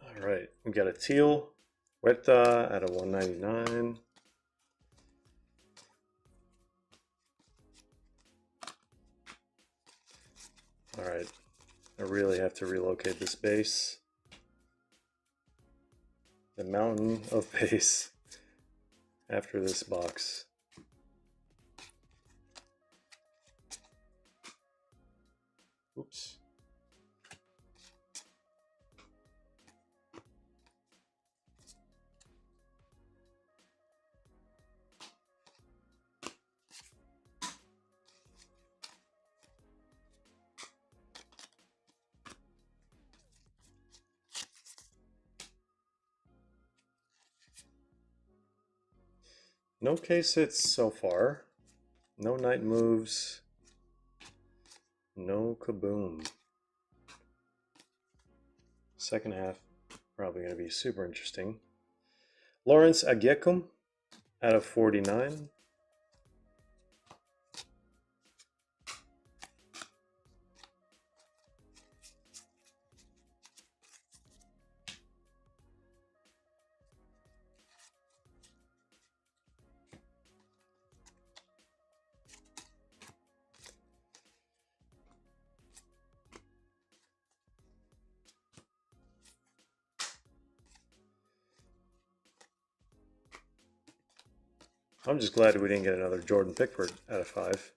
Speaker 1: All right, we got a teal, Huerta out of 199. All right, I really have to relocate this base. The mountain of base after this box. Oops. No case hits so far. No night moves. No kaboom. Second half probably going to be super interesting. Lawrence Agyekum out of 49. I'm just glad we didn't get another Jordan Pickford out of 5.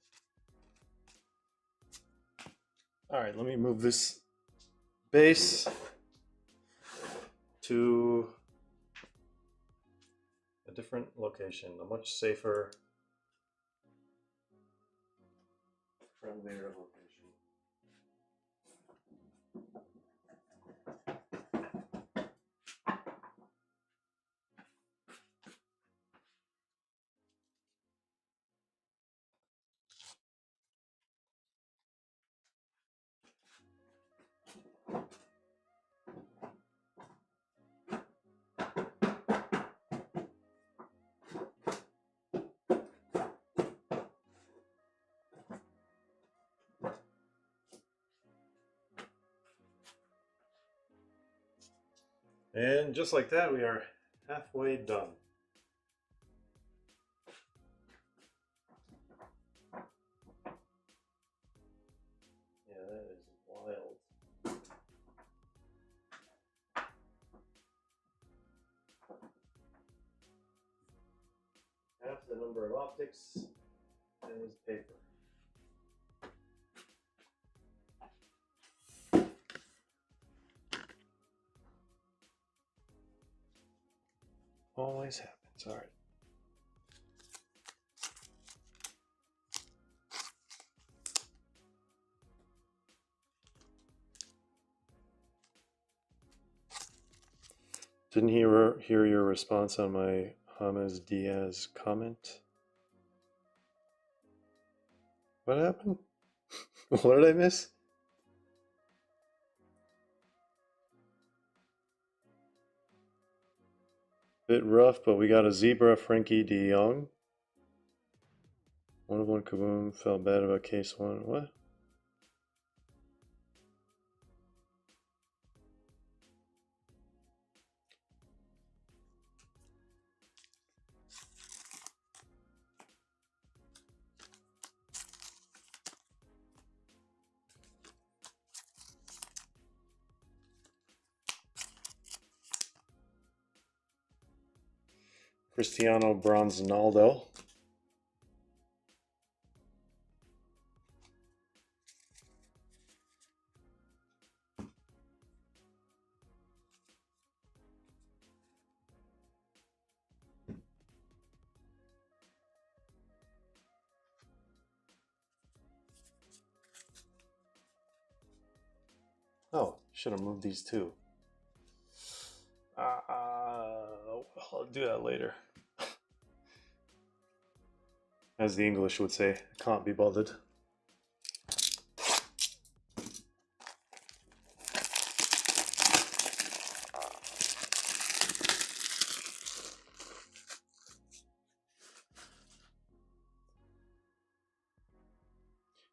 Speaker 1: All right, let me move this base to a different location, a much safer, friendlier location. And just like that, we are halfway done. Yeah, that is wild. Half the number of optics as paper. Always happens. All right. Didn't hear your response on my James Diaz comment. What happened? What did I miss? Bit rough, but we got a zebra, Frankie de Jong. 1 of 1 kaboom, felt bad about case 1. What? Cristiano Bronzonaldo. Oh, should have moved these too. I'll do that later. As the English would say, can't be bothered.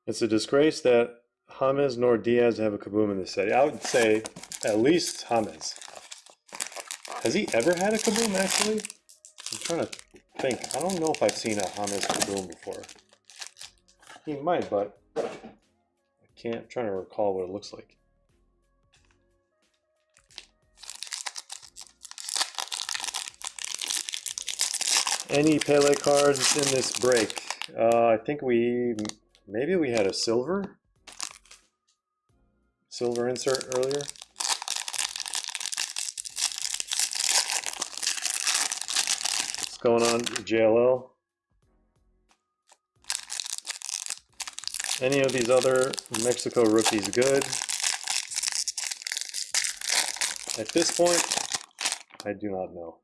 Speaker 1: It's a disgrace that James nor Diaz have a kaboom in this set. I would say at least James. Has he ever had a kaboom, actually? I'm trying to think. I don't know if I've seen a James kaboom before. He might, but I can't. I'm trying to recall what it looks like. Any Pele cards in this break? I think maybe we had a silver insert earlier. What's going on, JLL? Any of these other Mexico rookies good? At this point, I do not know.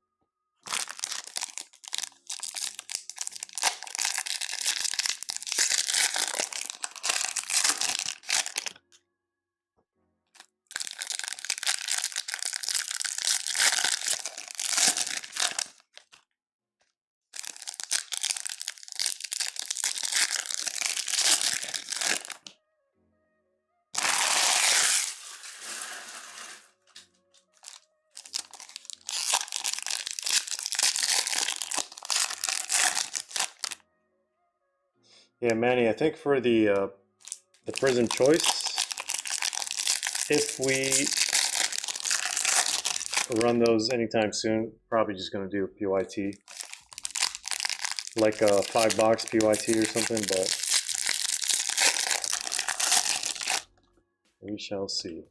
Speaker 1: Yeah, Manny, I think for the prison choice, if we run those anytime soon, probably just going to do a PYT, like a 5-box PYT or something, but we shall see.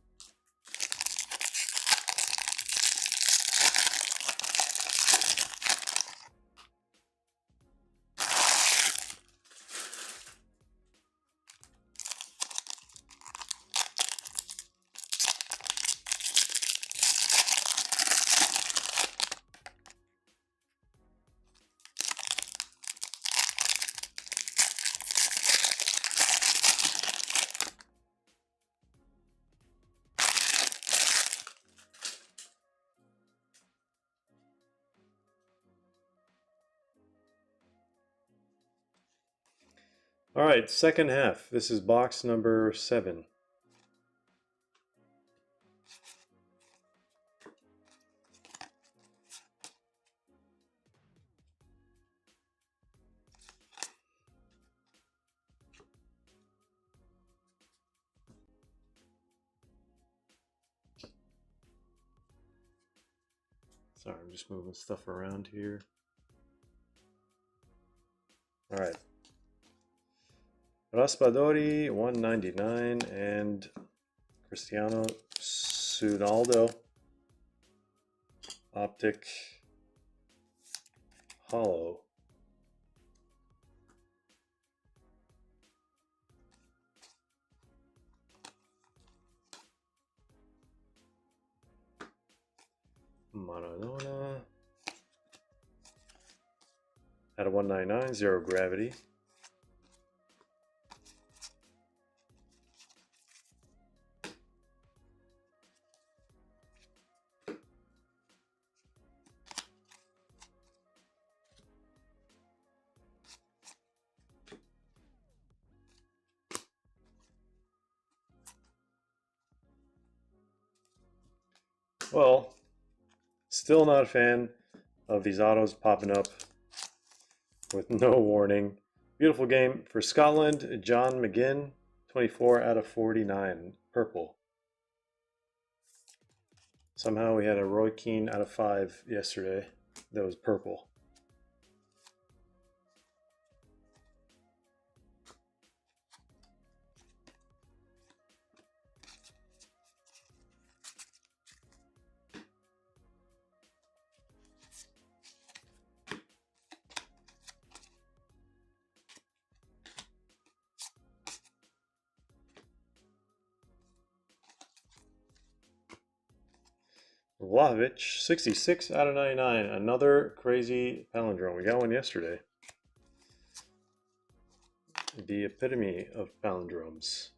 Speaker 1: All right, second half. This is box number 7. Sorry, I'm just moving stuff around here. All right. Raspadori, 199, and Cristiano Ronaldo, Optic Hollow. Maradona. At a 199, zero gravity. Well, still not a fan of these autos popping up with no warning. Beautiful game for Scotland. John McGinn, 24 out of 49, purple. Somehow we had a Roy Keane out of 5 yesterday that was purple. Vlahovic, 66 out of 99. Another crazy palindrome. We got one yesterday. The epitome of palindromes.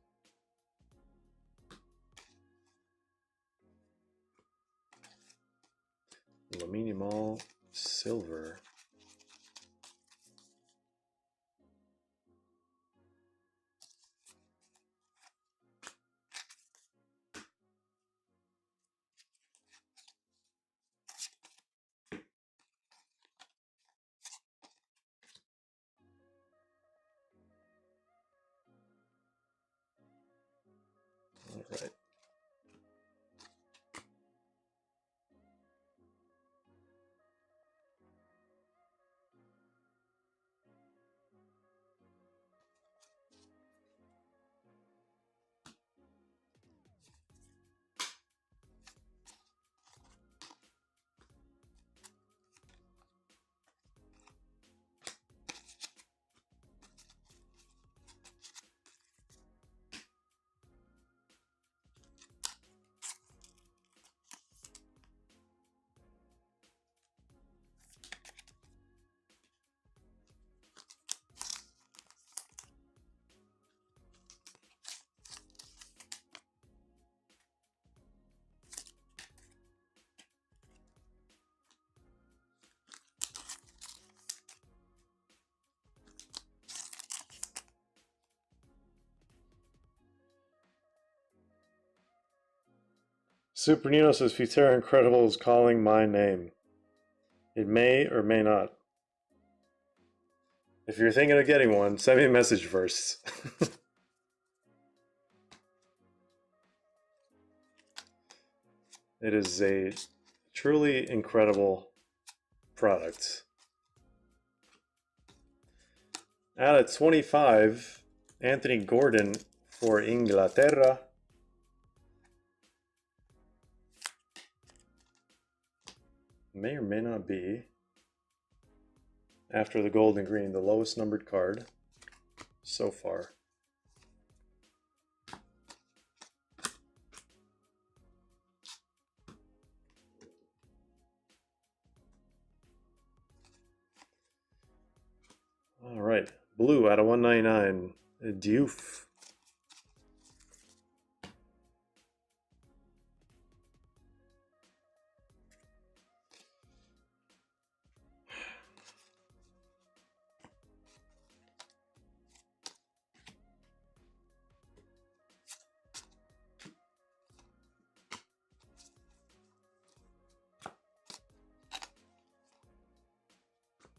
Speaker 1: Lamine Yamal, silver. All right. Super Nino says Futera Incredible is calling my name. It may or may not. If you're thinking of getting one, send me a message first. It is a truly incredible product. At 25, Anthony Gordon for Inglaterra. May or may not be, after the gold and green, the lowest numbered card so far. All right, blue out of 199, Diouf.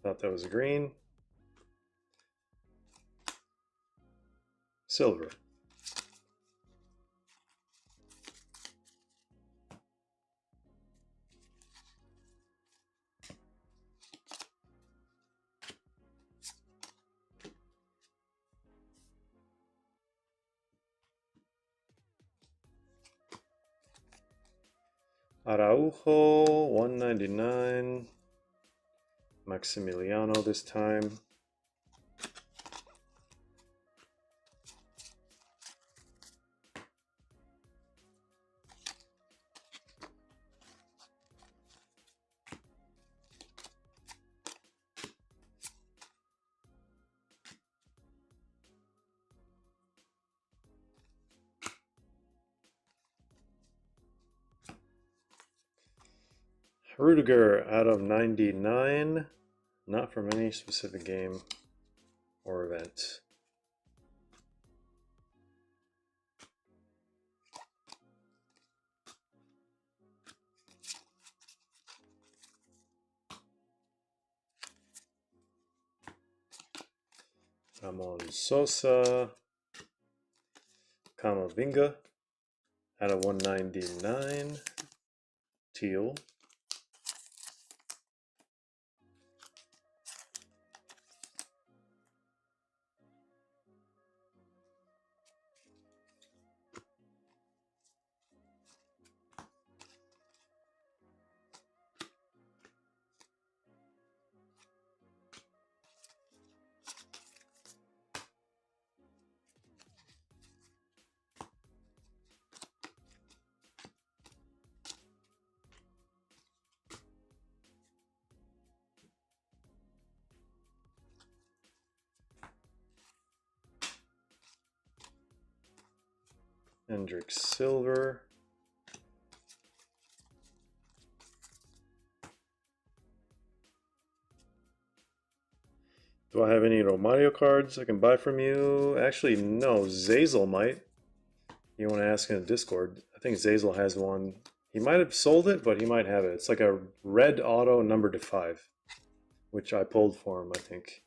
Speaker 1: Thought that was a green. Silver. Araujo, 199. Maximiliano this time. Rudiger out of 99, not from any specific game or event. Ramon Sosa, Camavinga out of 199, teal. Hendrick silver. Do I have any Romario cards I can buy from you? Actually, no. Zazel might. You want to ask in the Discord. I think Zazel has one. He might have sold it, but he might have it. It's like a red auto numbered to 5, which I pulled for him, I think.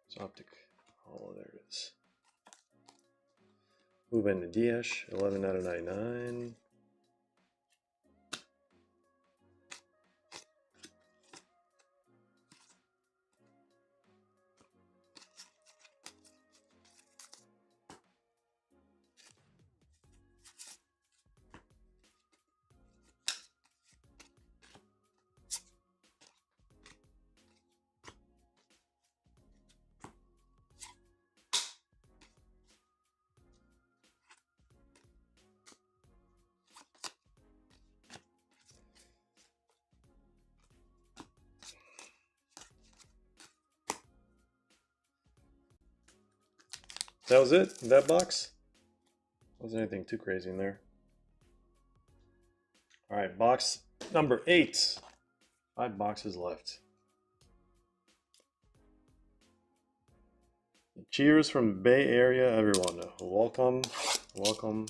Speaker 1: It's optic. Oh, there it is. Ruben Diaz, 11 out of 99. That was it? That box? Wasn't anything too crazy in there. All right, box number 8. 5 boxes left. Cheers from Bay Area, everyone. Welcome, welcome,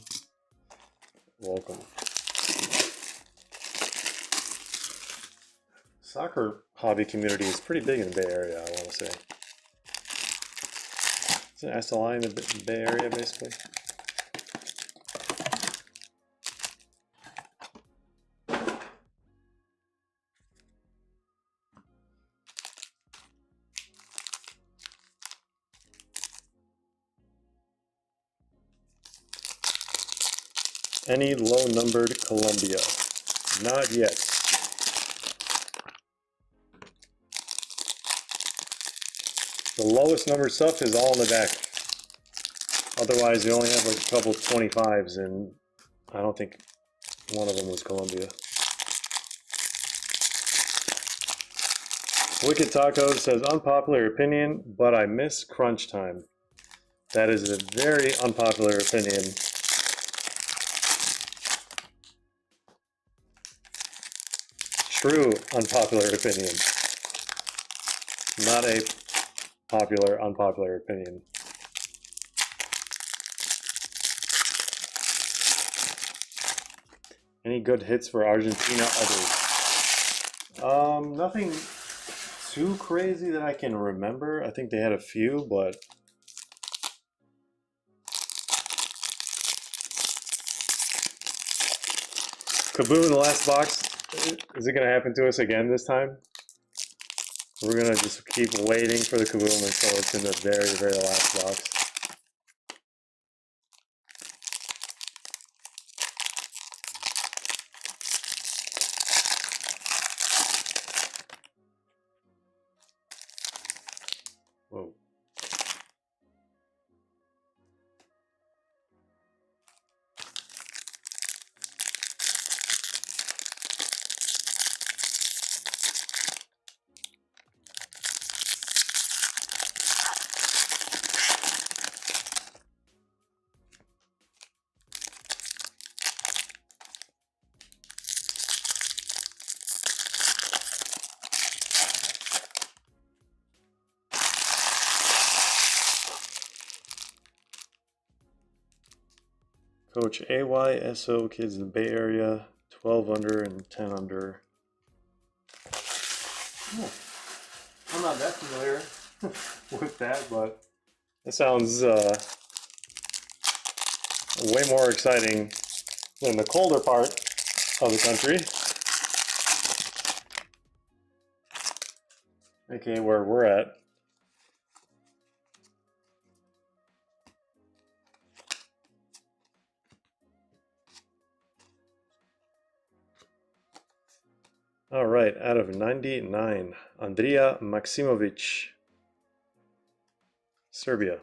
Speaker 1: welcome. Soccer hobby community is pretty big in the Bay Area, I want to say. Isn't SLI in the Bay Area, basically? Any low-numbered Columbia? Not yet. The lowest numbered stuff is all in the deck. Otherwise, you only have like a couple 25s, and I don't think one of them was Columbia. Wicked Taco says, unpopular opinion, but I miss crunch time. That is a very unpopular opinion. True unpopular opinion. Not a popular, unpopular opinion. Any good hits for Argentina others? Nothing too crazy that I can remember. I think they had a few, but Kaboom in the last box. Is it going to happen to us again this time? We're going to just keep waiting for the Kaboom until it's in the very, very last box. Whoa. Coach AYSO kids in the Bay Area, 12 under and 10 under. Oh, I'm not that familiar with that, but it sounds way more exciting than the colder part of the country. Okay, where we're at. All right, out of 99, Andrija Maksimovic, Serbia.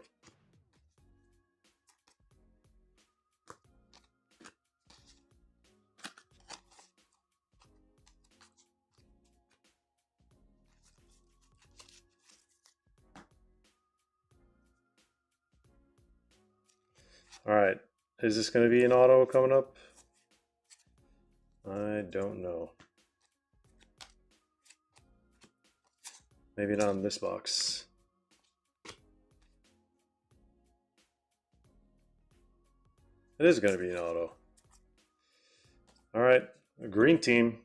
Speaker 1: All right, is this going to be an auto coming up? I don't know. Maybe not in this box. It is going to be an auto. All right, a green team.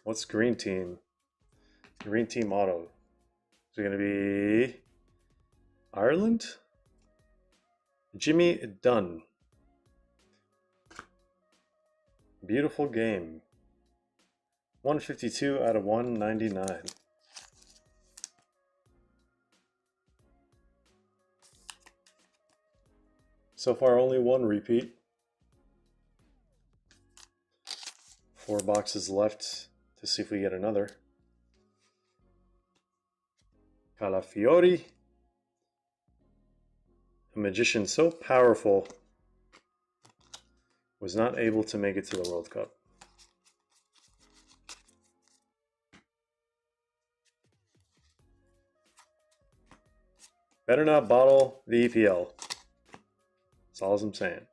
Speaker 1: What's green team? Green team auto. Is it going to be Ireland? Jimmy Dunn. Beautiful game. 152 out of 199. So far, only one repeat. 4 boxes left to see if we get another. Calafiori. A magician so powerful was not able to make it to the World Cup. Better not bottle the EPL. That's all I'm saying.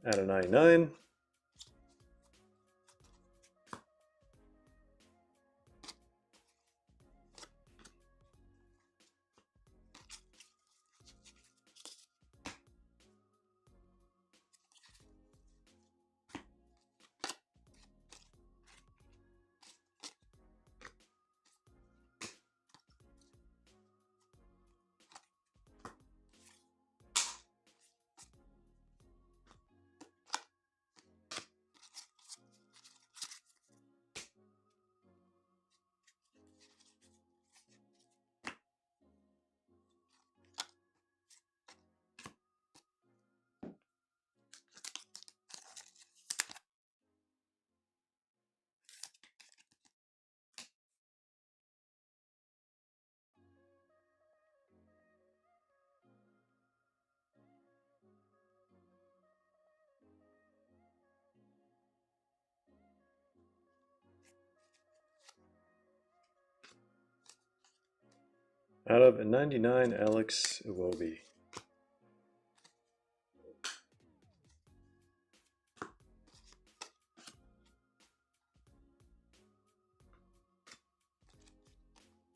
Speaker 1: Out of 99. Out of 99, Alex Iwobi. I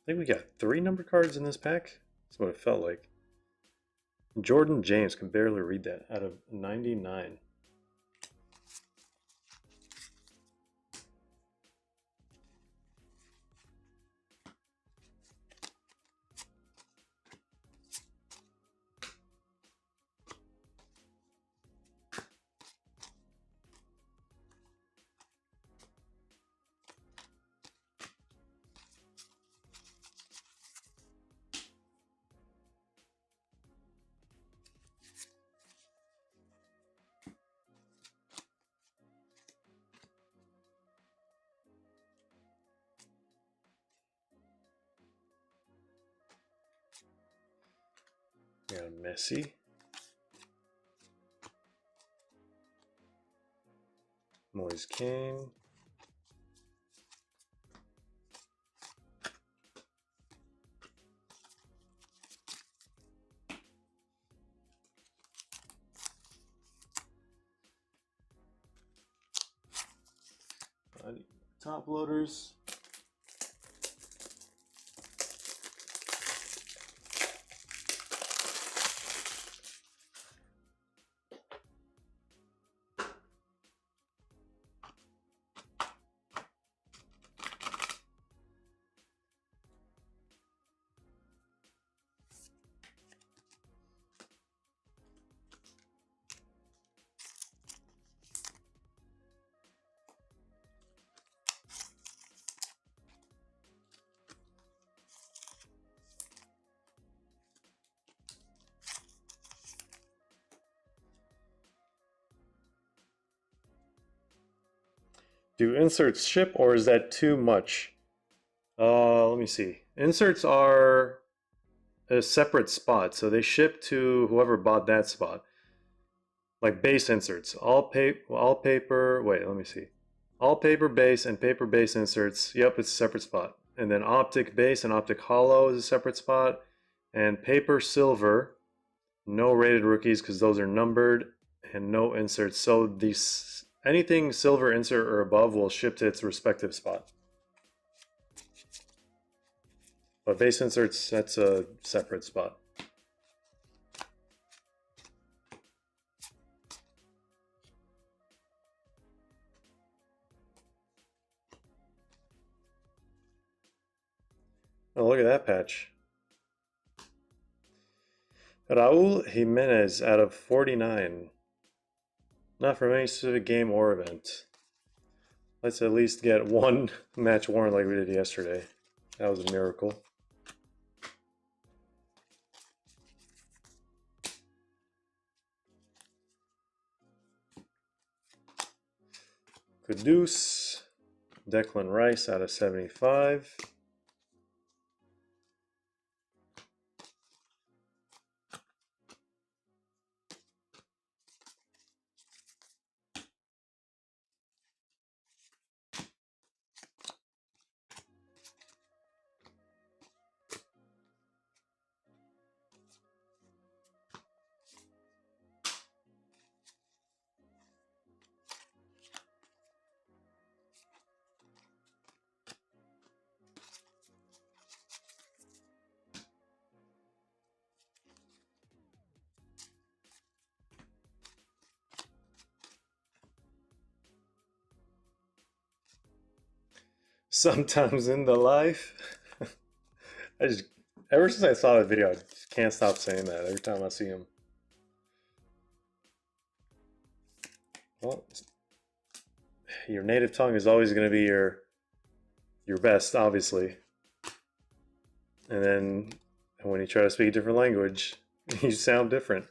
Speaker 1: think we got 3 number cards in this pack. That's what it felt like. Jordan James, can barely read that. Out of 99. We got Messi. Moise Kane. Top loaders. Do inserts ship, or is that too much? Let me see. Inserts are a separate spot, so they ship to whoever bought that spot. Like base inserts, all paper. Wait, let me see. All paper base and paper base inserts. Yep, it's a separate spot. And then optic base and optic hollow is a separate spot. And paper silver, no rated rookies because those are numbered, and no inserts. So these anything silver insert or above will ship to its respective spot. But base inserts, that's a separate spot. Oh, look at that patch. Raul Jimenez out of 49. Not from any specific game or event. Let's at least get one match worn like we did yesterday. That was a miracle. Kudus, Declan Rice out of 75. Sometimes in the life. I just, ever since I saw that video, I just can't stop saying that every time I see him. Well, your native tongue is always going to be your best, obviously. And then when you try to speak a different language, you sound different.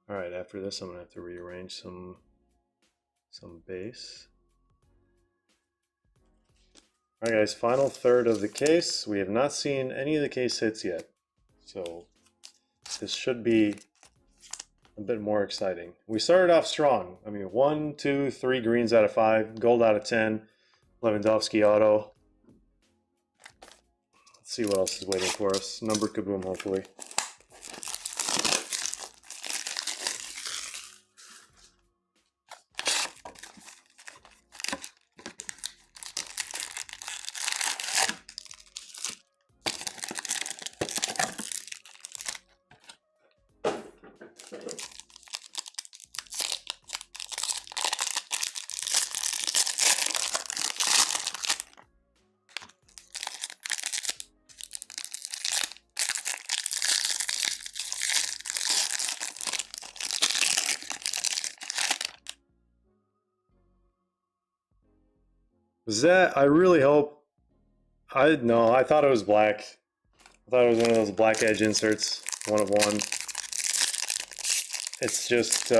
Speaker 1: All right, after this, I'm gonna have to rearrange some base. All right, guys, final third of the case. We have not seen any of the case hits yet, so this should be a bit more exciting. We started off strong. I mean, 1, 2, 3 greens out of 5, gold out of 10, Lewandowski auto. Let's see what else is waiting for us. Numbered kaboom, hopefully. Was that? I really hope. No, I thought it was black. I thought it was one of those black edge inserts, 1 of 1. It's just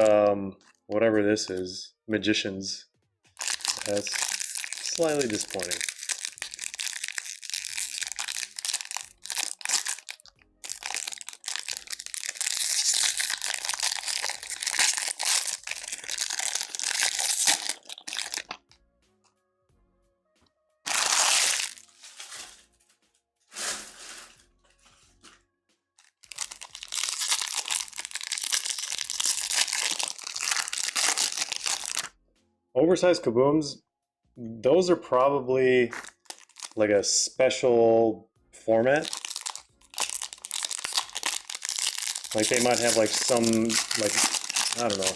Speaker 1: whatever this is, Magicians. That's slightly disappointing. Oversized kabooms, those are probably like a special format. Like they might have like some, like, I don't know,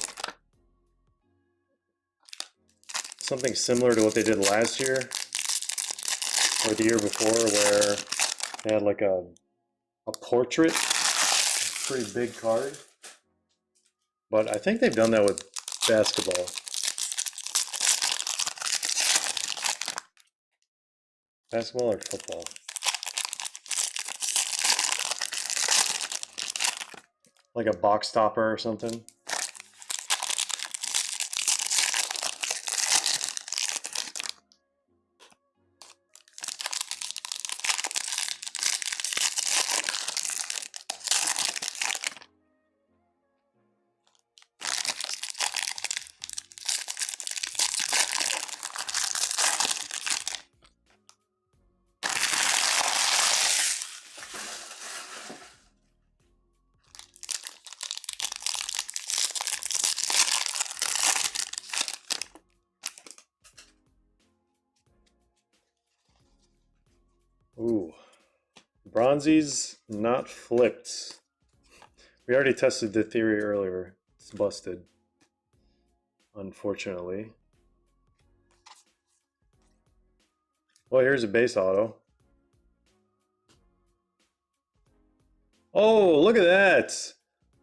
Speaker 1: something similar to what they did last year or the year before, where they had like a portrait, pretty big card. But I think they've done that with basketball. Basketball or football? Like a box topper or something? Ooh, bronzies not flipped. We already tested the theory earlier. It's busted, unfortunately. Well, here's a base auto. Oh, look at that!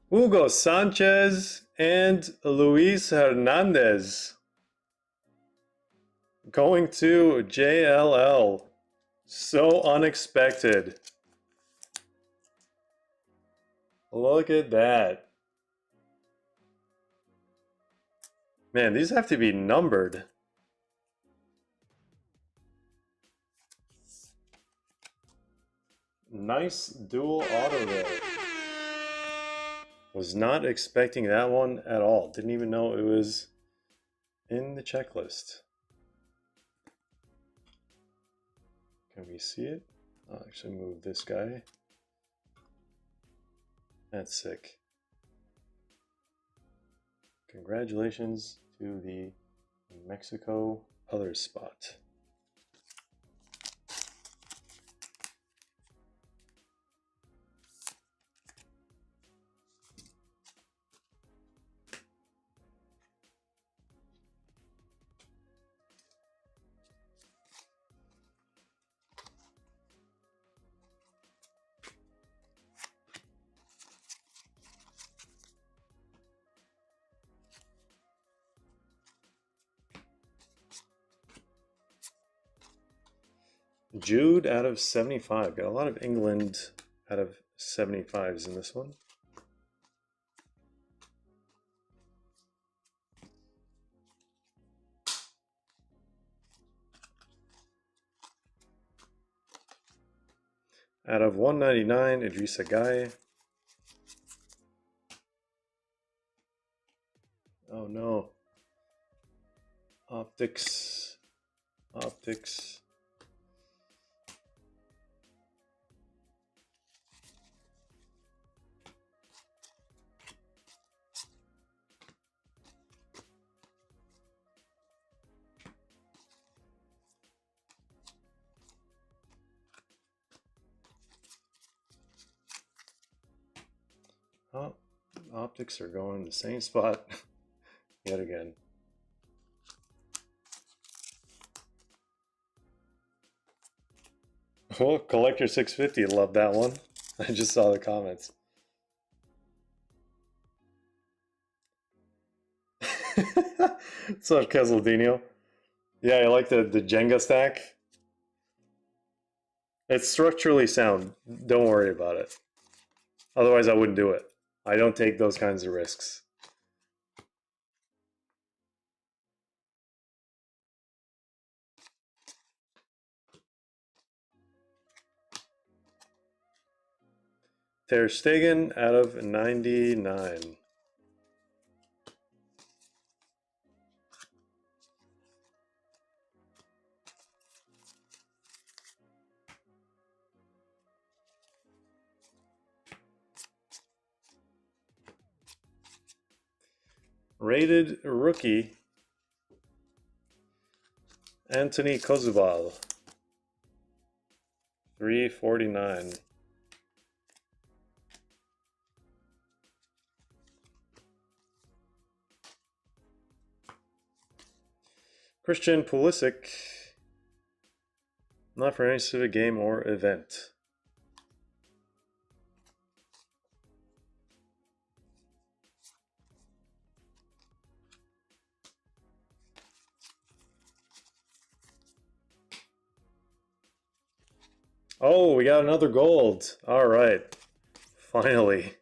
Speaker 1: Hugo Sanchez and Luis Hernandez going to JLL. So unexpected. Look at that. Man, these have to be numbered. Nice dual auto there. Was not expecting that one at all. Didn't even know it was in the checklist. Can we see it? I'll actually move this guy. That's sick. Congratulations to the Mexico other spot. Jude out of 75. Got a lot of England out of 75s in this one. Out of 199, Idrissa Gueye. Oh no. Optics. Optics. Oh, optics are going the same spot yet again. Well, Collector 650 loved that one. I just saw the comments. What's up, Kesaldino? Yeah, I like the Jenga stack. It's structurally sound. Don't worry about it. Otherwise, I wouldn't do it. I don't take those kinds of risks. Ter Stegen out of 99. Rated rookie, Anthony Kozubal, 349. Christian Pulisic, not for any specific game or event. Oh, we got another gold. All right. Finally.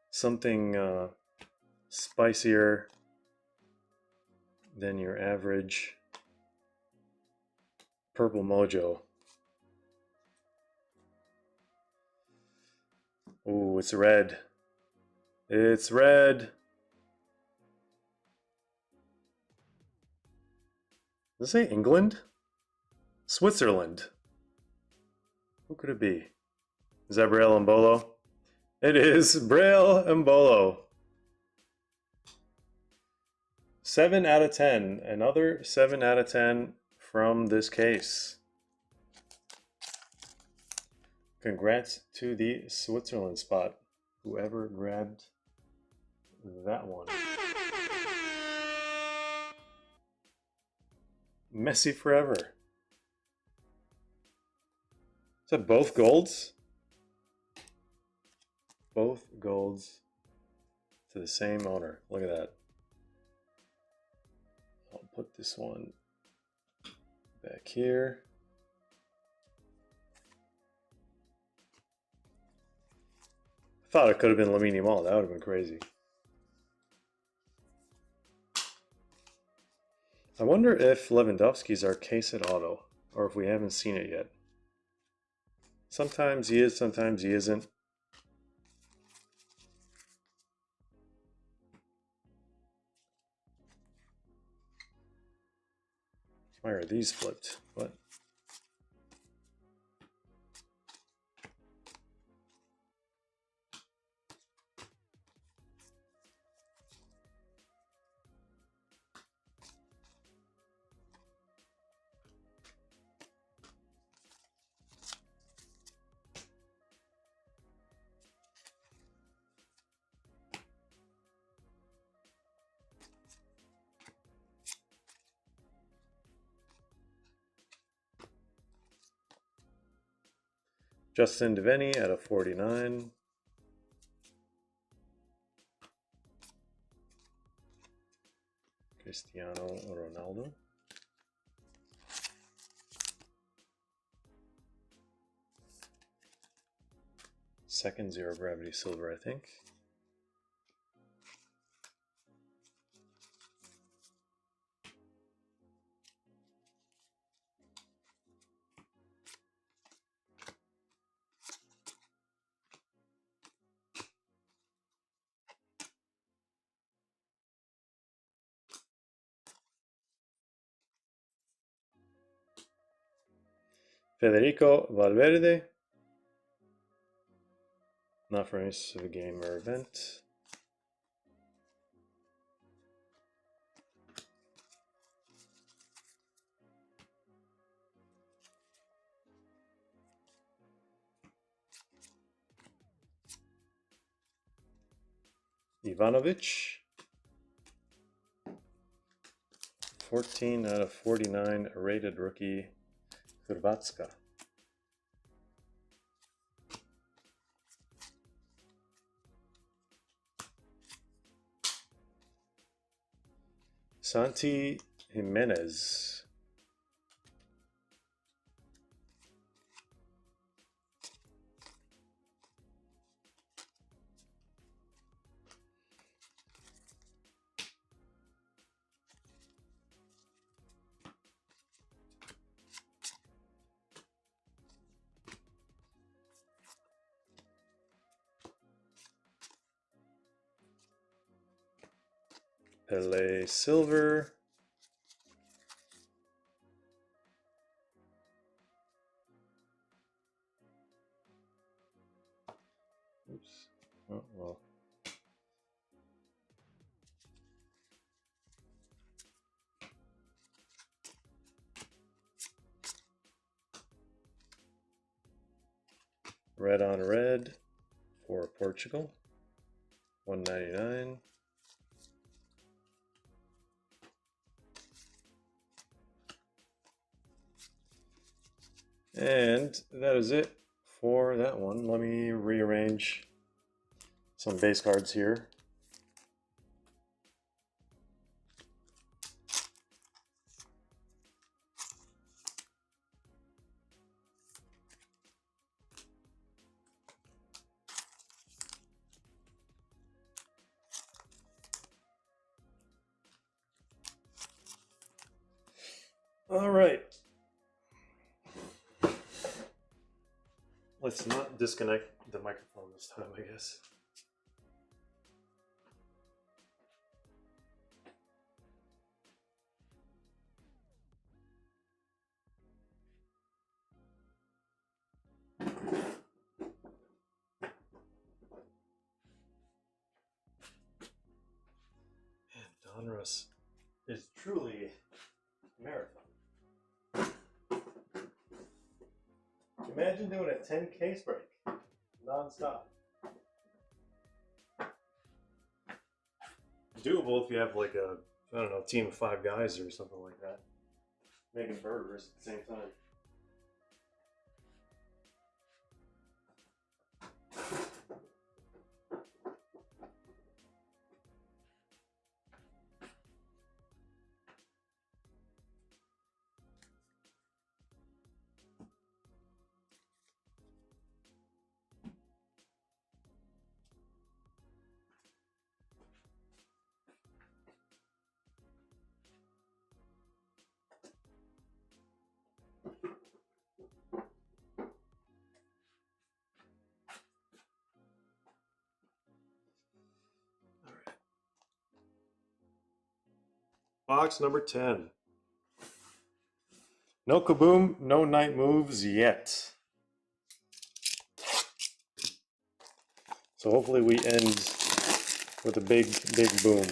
Speaker 1: Something spicier than your average purple mojo. Ooh, it's red. It's red. Does it say England? Switzerland. Who could it be? Is that Braille Mbolo? It is Braille Mbolo. 7 out of 10. Another 7 out of 10 from this case. Congrats to the Switzerland spot. Whoever grabbed that one. Messi forever. Is that both golds? Both golds to the same owner. Look at that. I'll put this one back here. I thought it could have been Lamine Yamal. That would have been crazy. I wonder if Lewandowski's our case at auto, or if we haven't seen it yet. Sometimes he is, sometimes he isn't. Why are these flipped? What? Justin Devaney at a 49. Cristiano Ronaldo. Second zero gravity silver, I think. Federico Valverde. Not for any specific game or event. Ivanovic. 14 out of 49 rated rookie, Hrvatska. Santi Jimenez. Pele Silver. Oops. Oh, well. Red on red for Portugal. 199. And that is it for that one. Let me rearrange some base cards here. All right. Let's not disconnect the microphone this time, I guess. And Donruss is truly a marathon. Imagine doing a 10 case break non-stop. Doable if you have like a, I don't know, team of 5 guys or something like that, making burgers at the same time. Box number 10. No kaboom, no night moves yet. So hopefully we end with a big, big boom.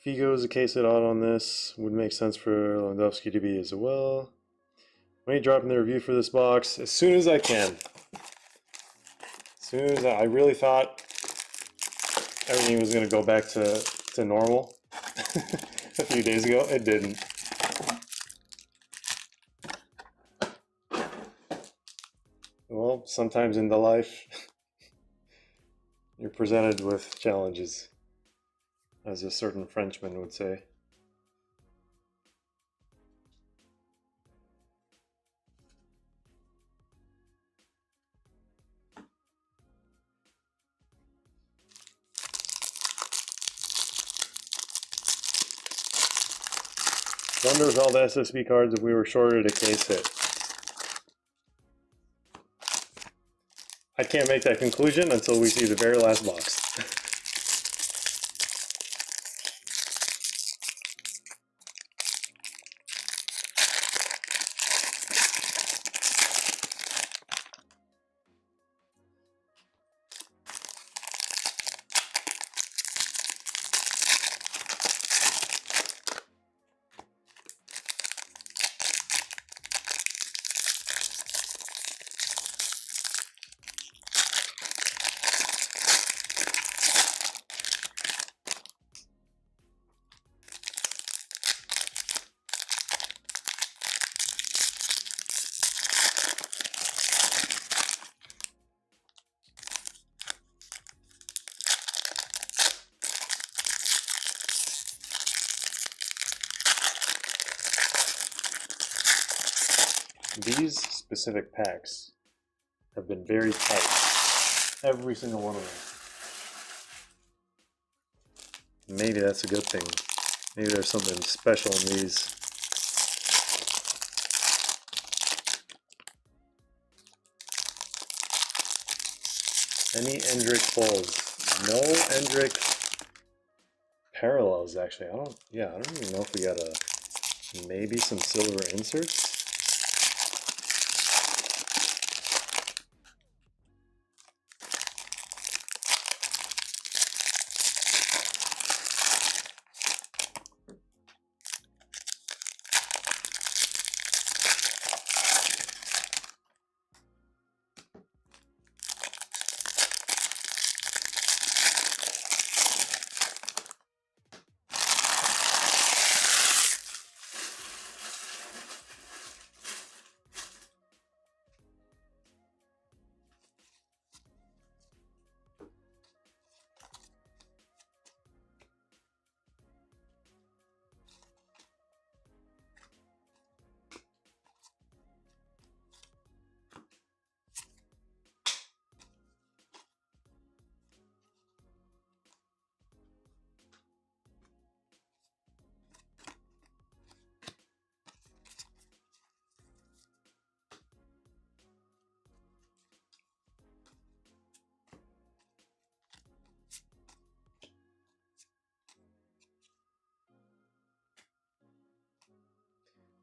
Speaker 1: Figo is a case at auto on this. Would make sense for Lewandowski to be as well. Let me drop in the review for this box as soon as I can. As soon as I really thought everything was going to go back to normal a few days ago, it didn't. Well, sometimes in the life, you're presented with challenges, as a certain Frenchman would say. Wonder with all the SSB cards if we were shorted a case hit. I can't make that conclusion until we see the very last box. these specific packs have been very tight. Every single one of them. Maybe that's a good thing. Maybe there's something special in these. Any Endrick pulls. No Endrick parallels, actually. I don't even know if we got maybe some silver inserts.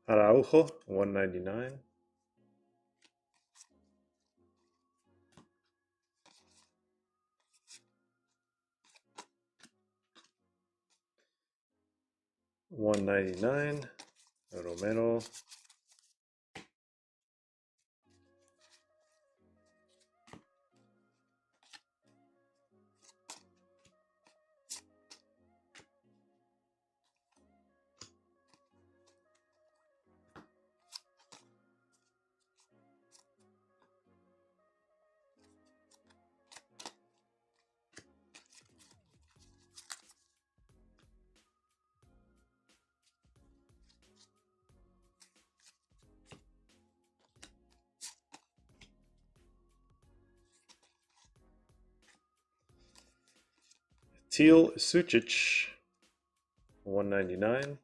Speaker 1: Araujo, 199. $199. Romero. Teal Sucic, 199.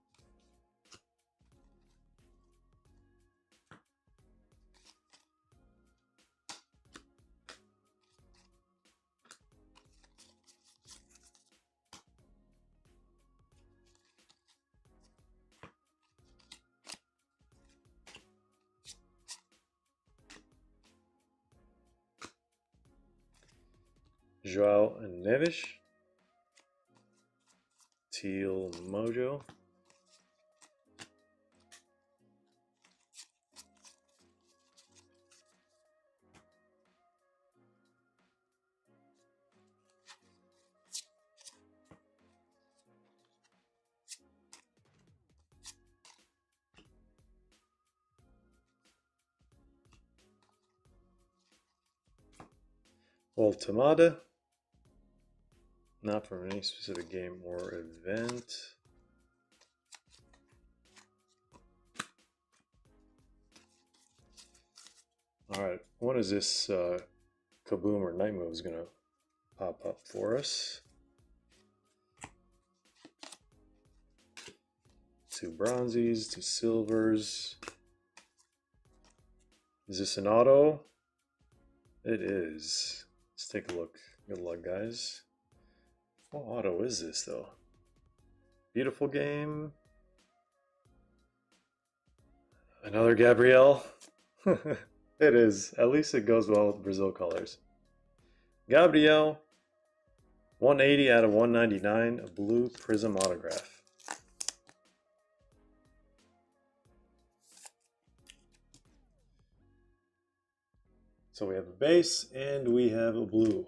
Speaker 1: João Neves, Teal Mojo. Ultimata, not from any specific game or event. Alright, when is this Kaboom or Night Move is going to pop up for us? 2 bronzies, 2 silvers. Is this an auto? It is. Let's take a look. Good luck, guys. What auto is this, though? Beautiful game. Another Gabrielle. It is. At least it goes well with Brazil colors. Gabrielle. 180 out of 199. A blue Prism autograph. So we have a base and we have a blue.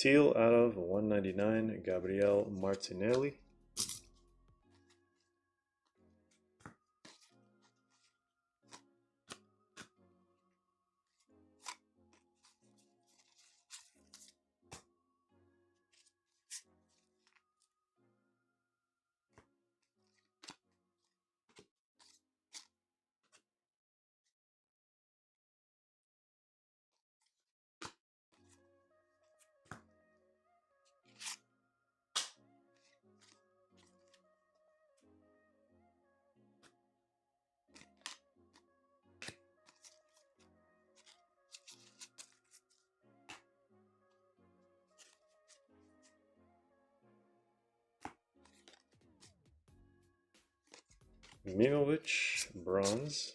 Speaker 1: Teal out of 199, Gabriel Martinelli. Mimovic, bronze.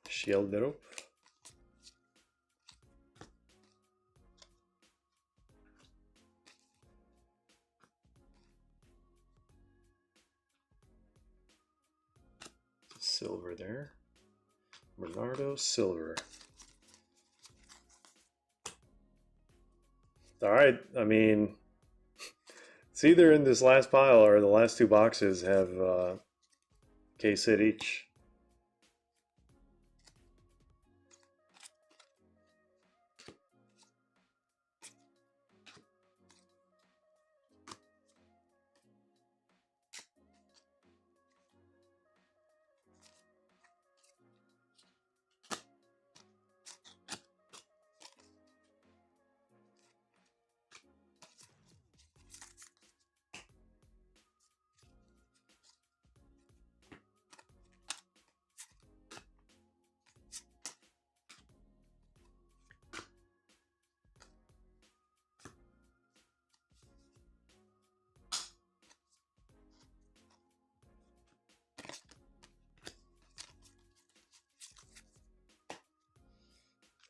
Speaker 1: Schjelderup. Silver there. Bernardo Silver. All right, I mean, it's either in this last pile or the last two boxes have case hit each.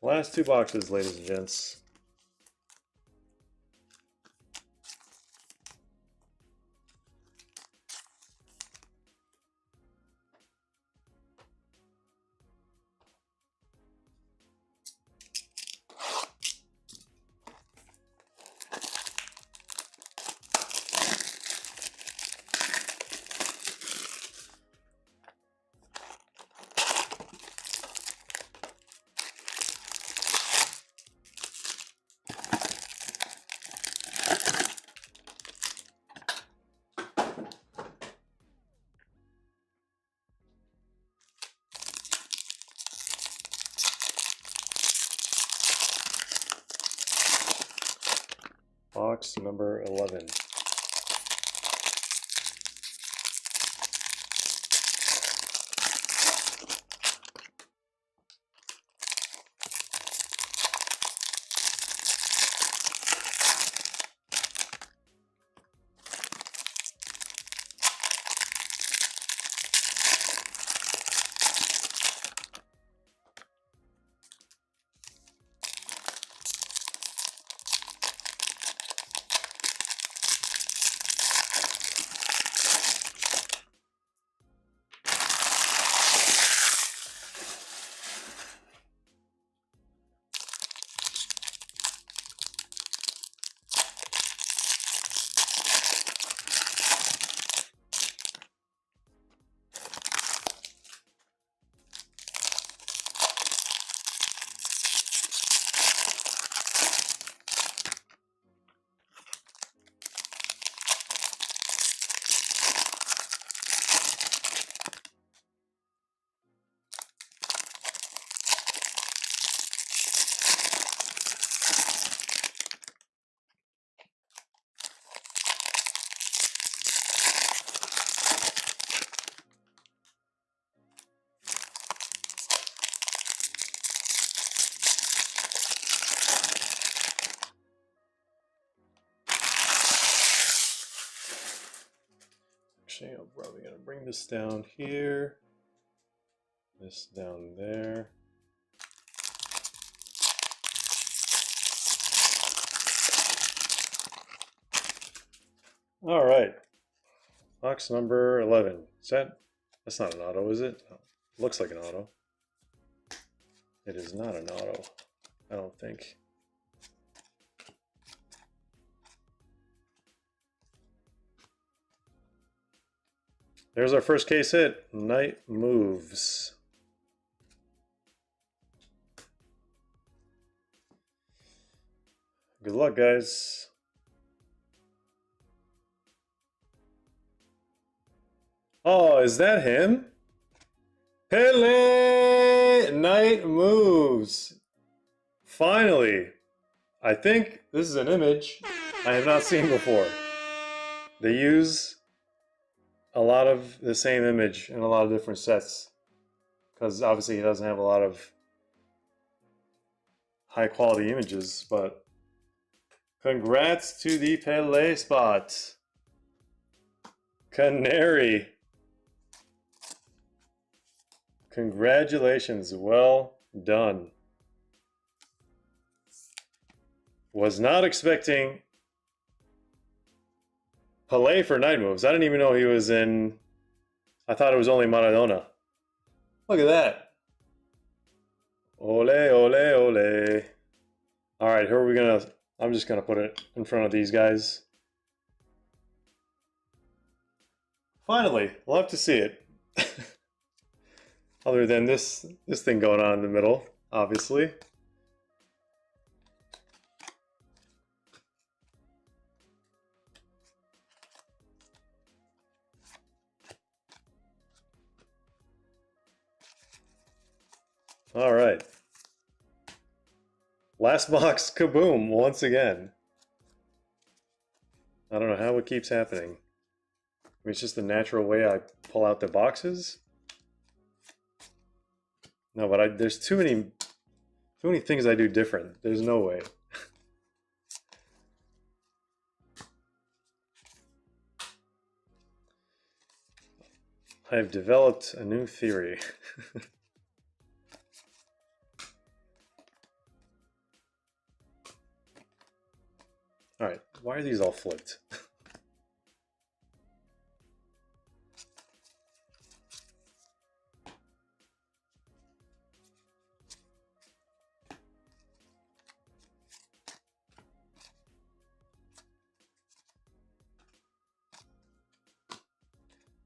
Speaker 1: Last two boxes, ladies and gents. Box number 11. Actually, I'm probably going to bring this down here, this down there. All right, box number 11. Is that, that's not an auto, is it? Oh, Looks like an auto. It is not an auto, I don't think. There's our first case hit. Knight moves. Good luck, guys. Oh, is that him? Pele! Knight moves. Finally. I think this is an image I have not seen before. They use a lot of the same image in a lot of different sets, because obviously he doesn't have a lot of high quality images, but congrats to the Pele spot. Canary. Congratulations, well done. Was not expecting Pele for night moves. I didn't even know he was in. I thought it was only Maradona. Look at that. Ole, ole, ole. All right, who are we gonna? I'm just gonna put it in front of these guys. Finally, love to see it. Other than this thing going on in the middle, obviously. All right. Last box, kaboom, once again. I don't know how it keeps happening. I mean, it's just the natural way I pull out the boxes. No, but there's too many things I do different. There's no way. I've developed a new theory. All right, why are these all flipped?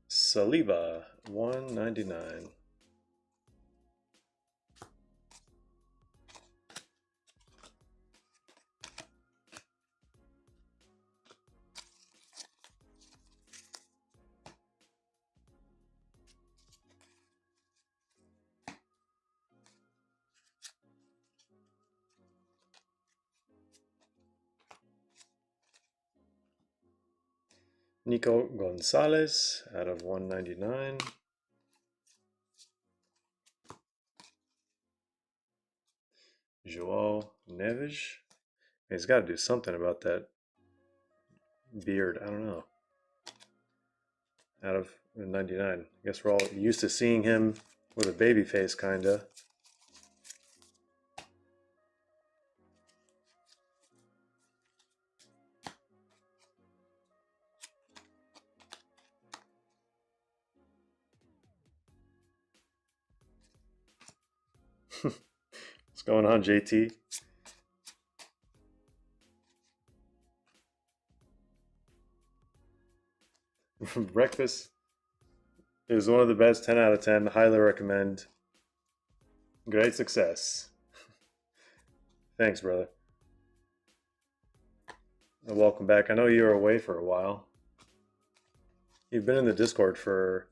Speaker 1: Saliba, 199. Nico Gonzalez out of 199. João Neves. He's got to do something about that beard. I don't know. Out of 99. I guess we're all used to seeing him with a baby face, kinda. What's going on, JT? Breakfast is one of the best. 10 out of 10. Highly recommend. Great success. Thanks, brother. And welcome back. I know you were away for a while. You've been in the Discord for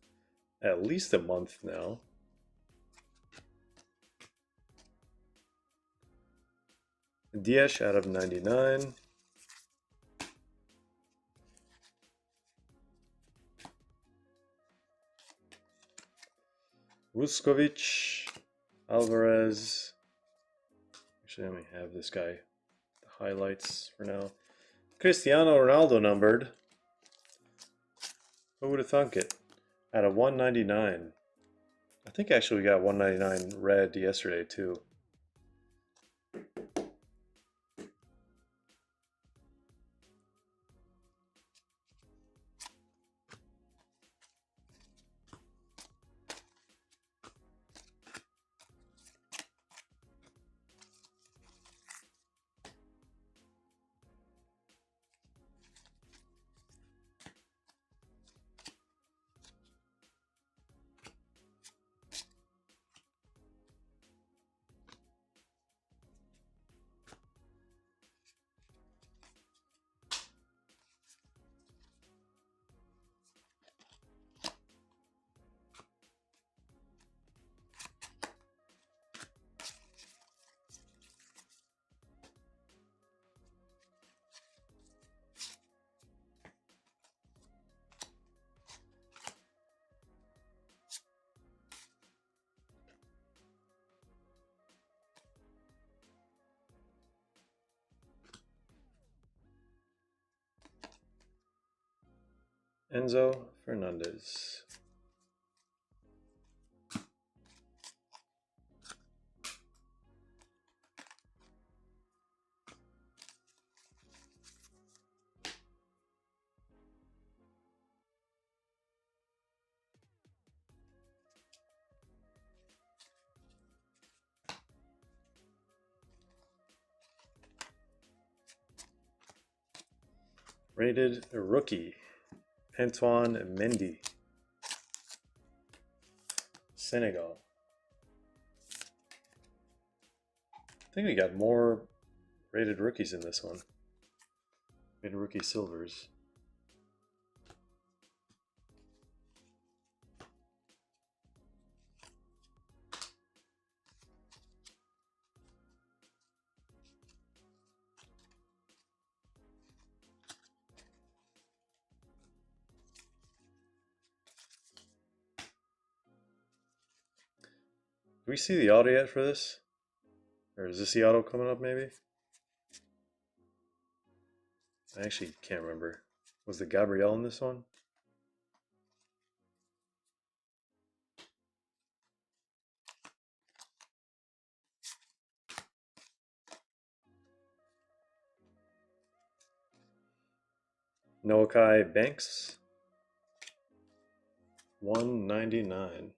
Speaker 1: at least a month now. Diaz out of 99. Vuskovic, Alvarez. Actually, let me have this guy. The highlights for now. Cristiano Ronaldo numbered. Who would have thunk it? Out of 199. I think actually we got 199 red yesterday too. Enzo Fernandez. Rated rookie, Antoine Mendy, Senegal. I think we got more rated rookies in this one. Rated rookie silvers. Do we see the auto yet for this? Or is this the auto coming up maybe? I actually can't remember. Was the Gabrielle in this one? Noakai Banks, 199.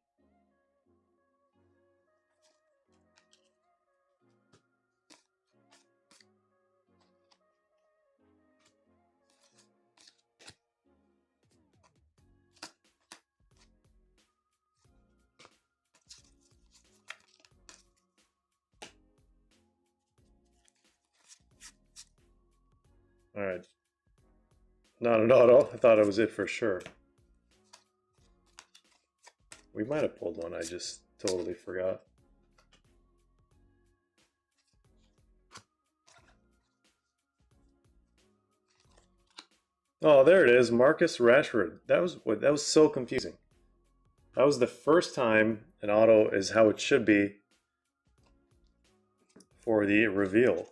Speaker 1: All right. Not an auto. I thought it was it for sure. We might have pulled one. I just totally forgot. Oh, there it is. Marcus Rashford. That was so confusing. That was the first time an auto is how it should be for the reveal.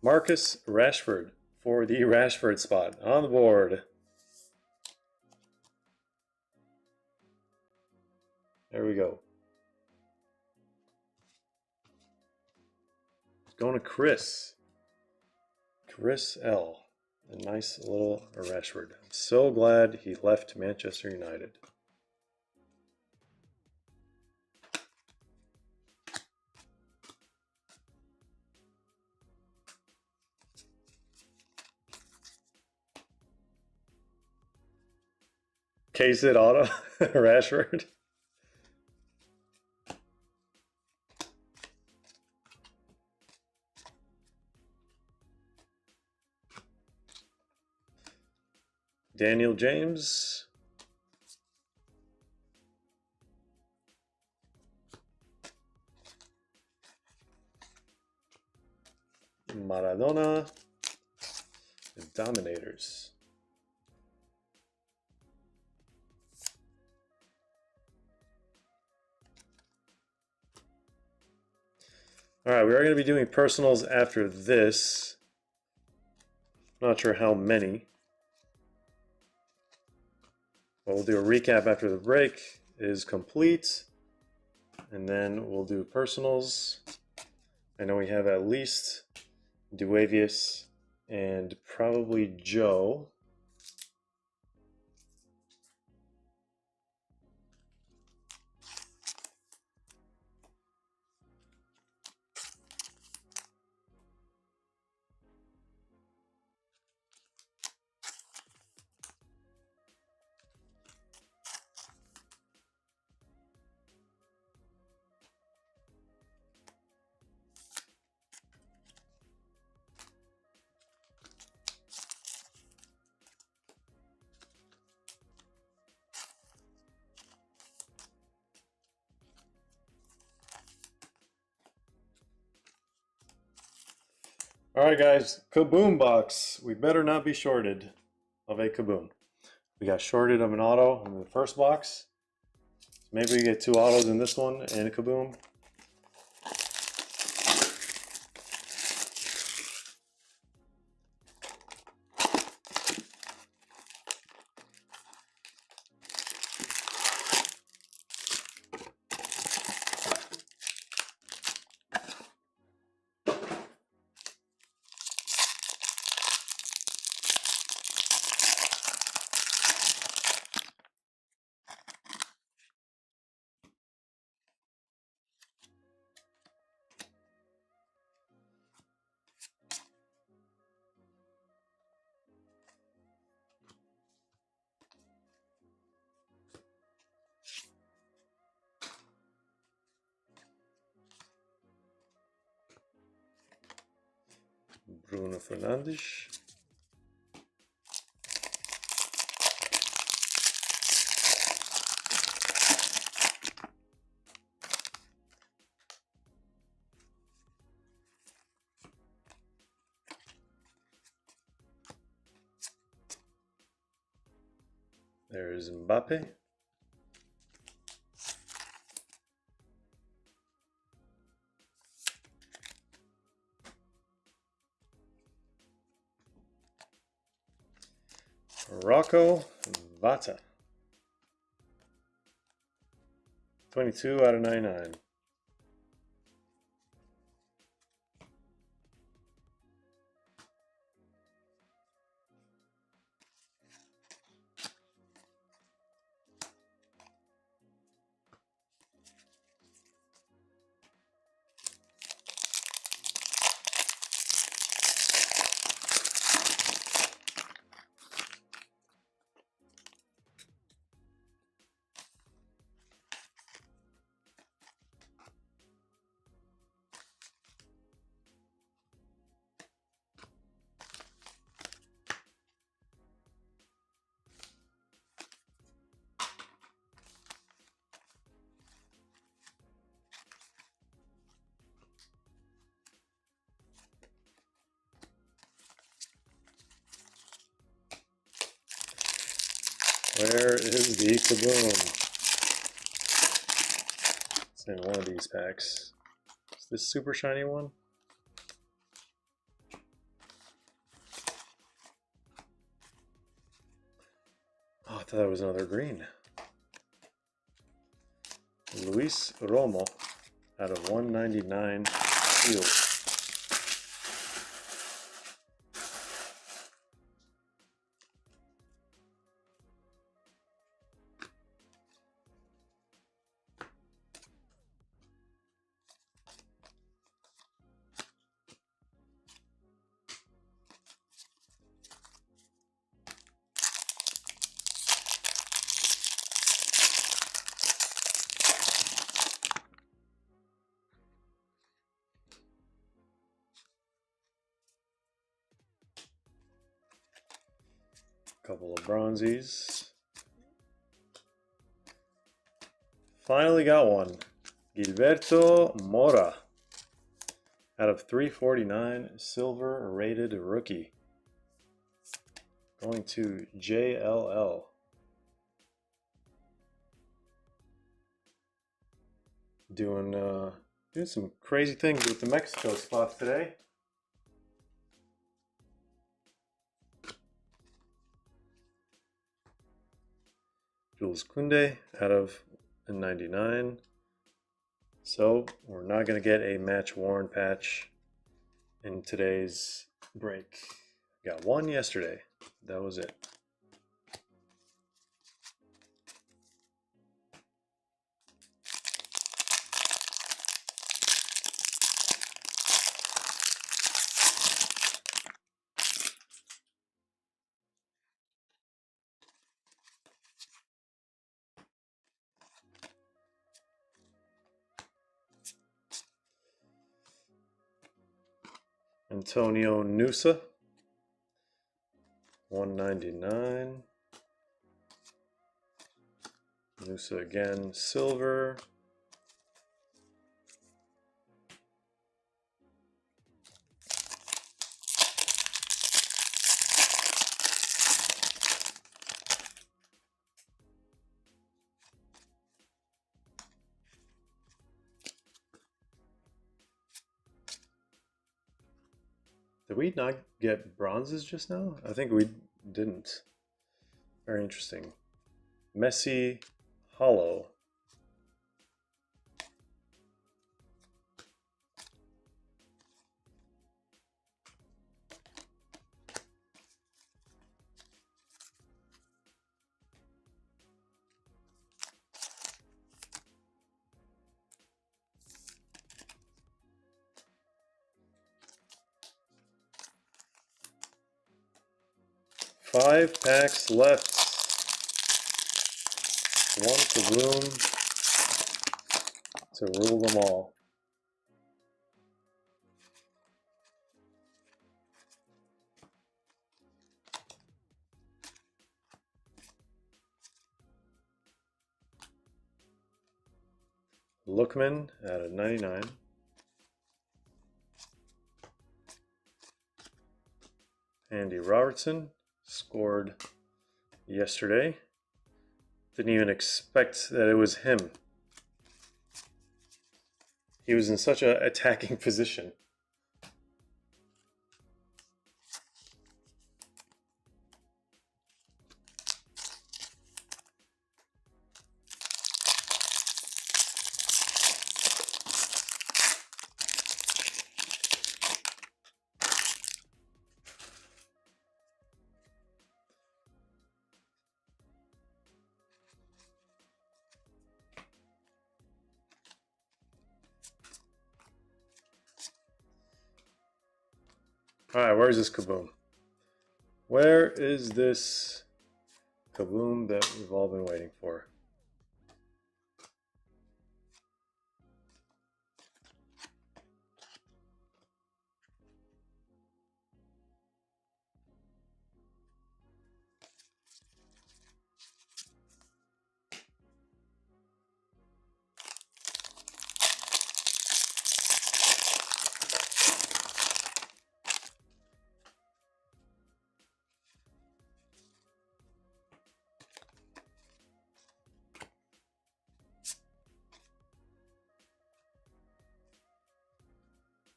Speaker 1: Marcus Rashford for the Rashford spot on the board. There we go. Going to Chris. Chris L. A nice little Rashford. I'm so glad he left Manchester United. Case it auto, Rashford. Daniel James. Maradona. The Dominators. All right, we are going to be doing personals after this. Not sure how many. But we'll do a recap after the break is complete. And then we'll do personals. I know we have at least Duavius and probably Joe. All right, guys, Kaboom box. We better not be shorted of a Kaboom. We got shorted of an auto in the first box. Maybe we get two autos in this one and a Kaboom. Bruno Fernandes. There's Mbappe. Rocco Vata. 22 out of 99. Where is the Kaboom? It's in one of these packs. Is this super shiny one? Oh, I thought that was another green. Luis Romo out of 199 Shield. Couple of bronzies. Finally got one. Gilberto Mora out of 349, silver rated rookie. Going to JLL. Doing some crazy things with the Mexico spots today. Jules Koundé out of 99. So we're not going to get a match worn patch in today's break. Got one yesterday. That was it. Antonio Nusa, 199. Nusa again, silver. Did we not get bronzes just now? I think we didn't. Very interesting. Messi, hollow. Five packs left. One to bloom to rule them all. Lookman at a 99. Andy Robertson scored yesterday. Didn't even expect that it was him. He was in such an attacking position. Alright, where's this kaboom? Where is this kaboom that we've all been waiting for?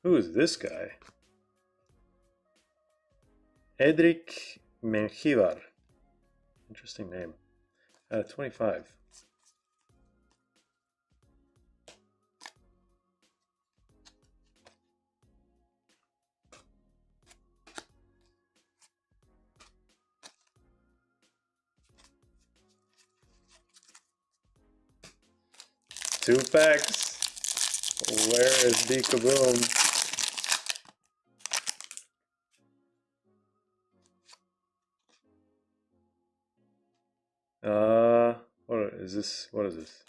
Speaker 1: Who is this guy? Edric Menjivar. Interesting name. 25. Two packs. Where is the kaboom? What is this? What is this?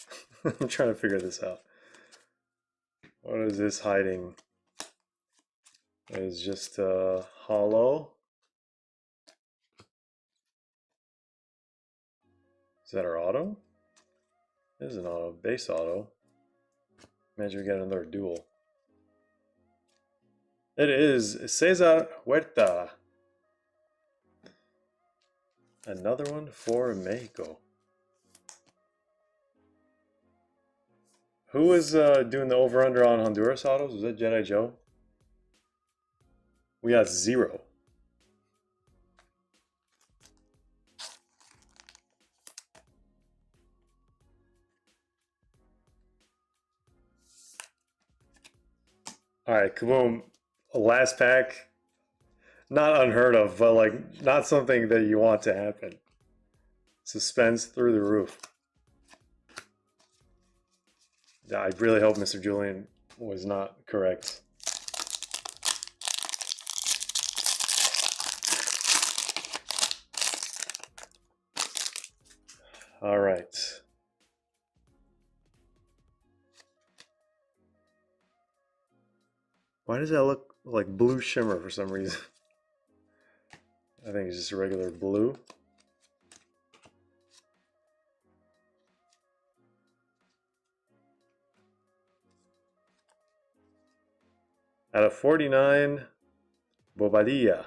Speaker 1: I'm trying to figure this out. What is this hiding? It's just hollow. Is that our auto? This is an auto, base auto. Imagine we get another duel. It is Cesar Huerta. Another one for Mexico. Who was doing the over-under on Honduras autos? Was that Jedi Joe? We got 0. Alright, kaboom. Last pack. Not unheard of, but like not something that you want to happen. Suspense through the roof. I really hope Mr. Julian was not correct. All right. Why does that look like blue shimmer for some reason? I think it's just regular blue. Out of 49, Bobadilla.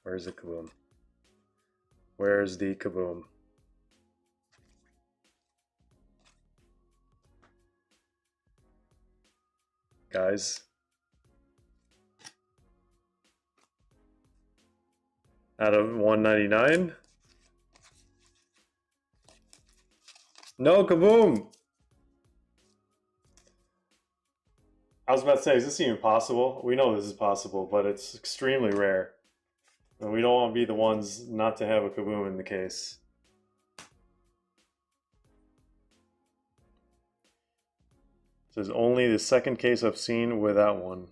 Speaker 1: Where's the kaboom? Where's the kaboom? Guys. Out of 199. No kaboom! I was about to say, is this even possible? We know this is possible, but it's extremely rare. And we don't want to be the ones not to have a kaboom in the case. This is only the second case I've seen without one.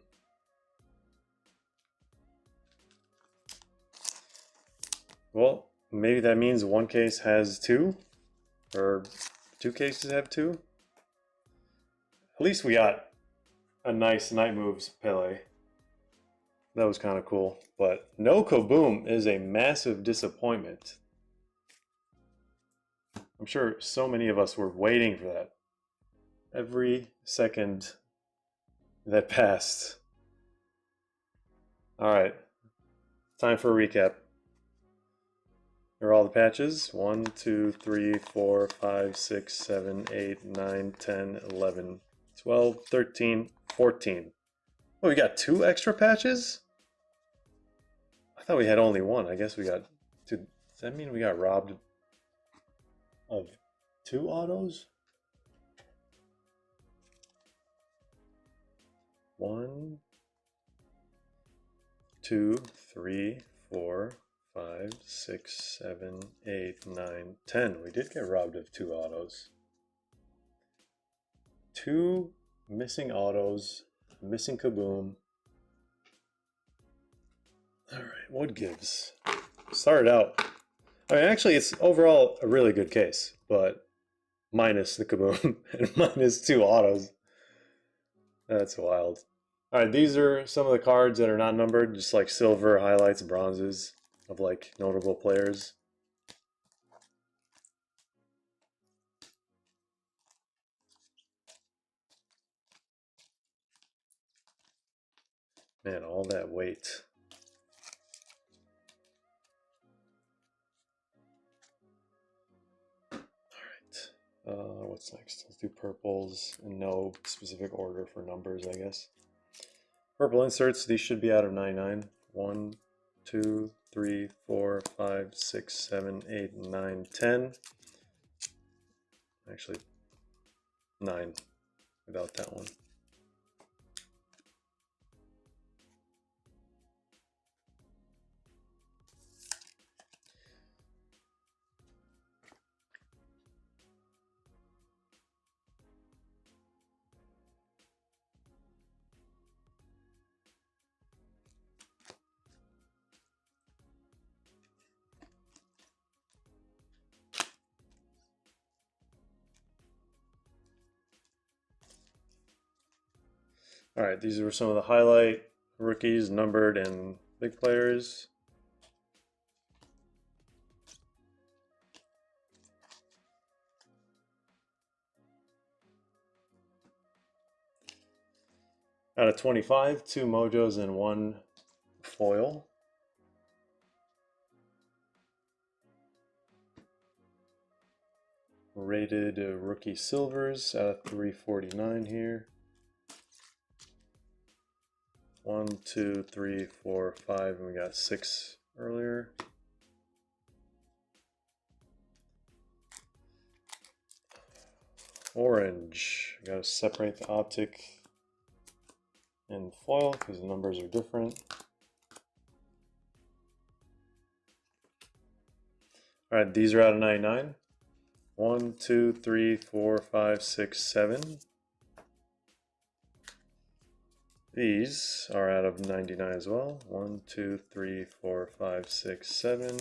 Speaker 1: Well, maybe that means one case has 2, or 2 cases have 2. At least we got a nice Night Moves Pele. That was kind of cool. But no kaboom is a massive disappointment. I'm sure so many of us were waiting for that. Every second that passed. All right, time for a recap. Here are all the patches. 1, 2, 3, 4, 5, 6, 7, 8, 9, 10, 11, 12, 13, 14. Oh, we got 2 extra patches? I thought we had only 1. I guess we got 2. Does that mean we got robbed of 2 autos? 1, 2, 3, 4, 5, 6, 7, 8, 9, 10. We did get robbed of 2 autos. 2 missing autos, missing Kaboom. All right, what gives? Started out. I mean, actually, it's overall a really good case, but minus the Kaboom and minus 2 autos. That's wild. All right, these are some of the cards that are not numbered, just like silver, highlights, bronzes of like notable players. Man, all that weight. All right, what's next? Let's do purples in no specific order for numbers, I guess. Purple inserts, these should be out of 99. 1, 2, 3, 4, 5, 6, 7, 8, 9, 10. Actually, 9 without that one. All right, these are some of the highlight rookies, numbered and big players. Out of 25, 2 mojos and 1 foil. Rated rookie silvers out of 349 here. 1, 2, 3, 4, 5, and we got 6 earlier. Orange. We gotta separate the optic and foil because the numbers are different. All right, these are out of 99. 1, 2, 3, 4, 5, 6, 7. These are out of 99 as well. 1, 2, 3, 4, 5, 6, 7.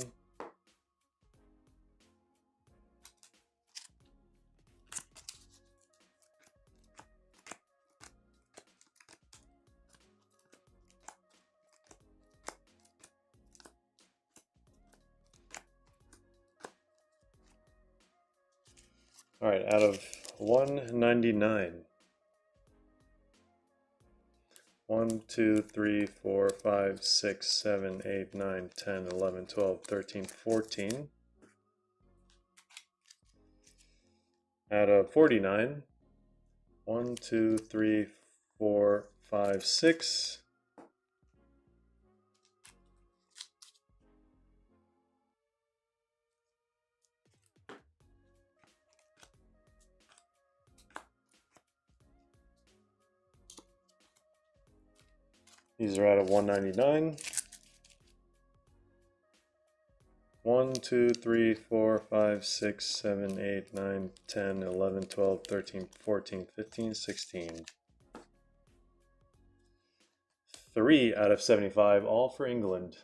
Speaker 1: All right, out of 199. 1, 2, 3, 4, 5, 6, 7, 8, 9, 10, 11, 12, 13, 14. Out of 49. 1, 2, 3, 4, 5, 6. These are out of 199. 1, 2, 3, 4, 5, 6, 7, 8, 9, 10, 11, 12, 13, 14, 15, 16. 3 out of 75, all for England.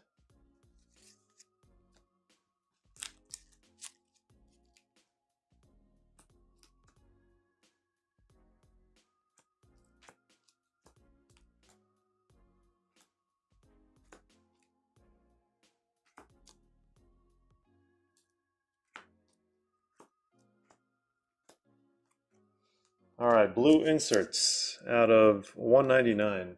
Speaker 1: All right, blue inserts out of 199.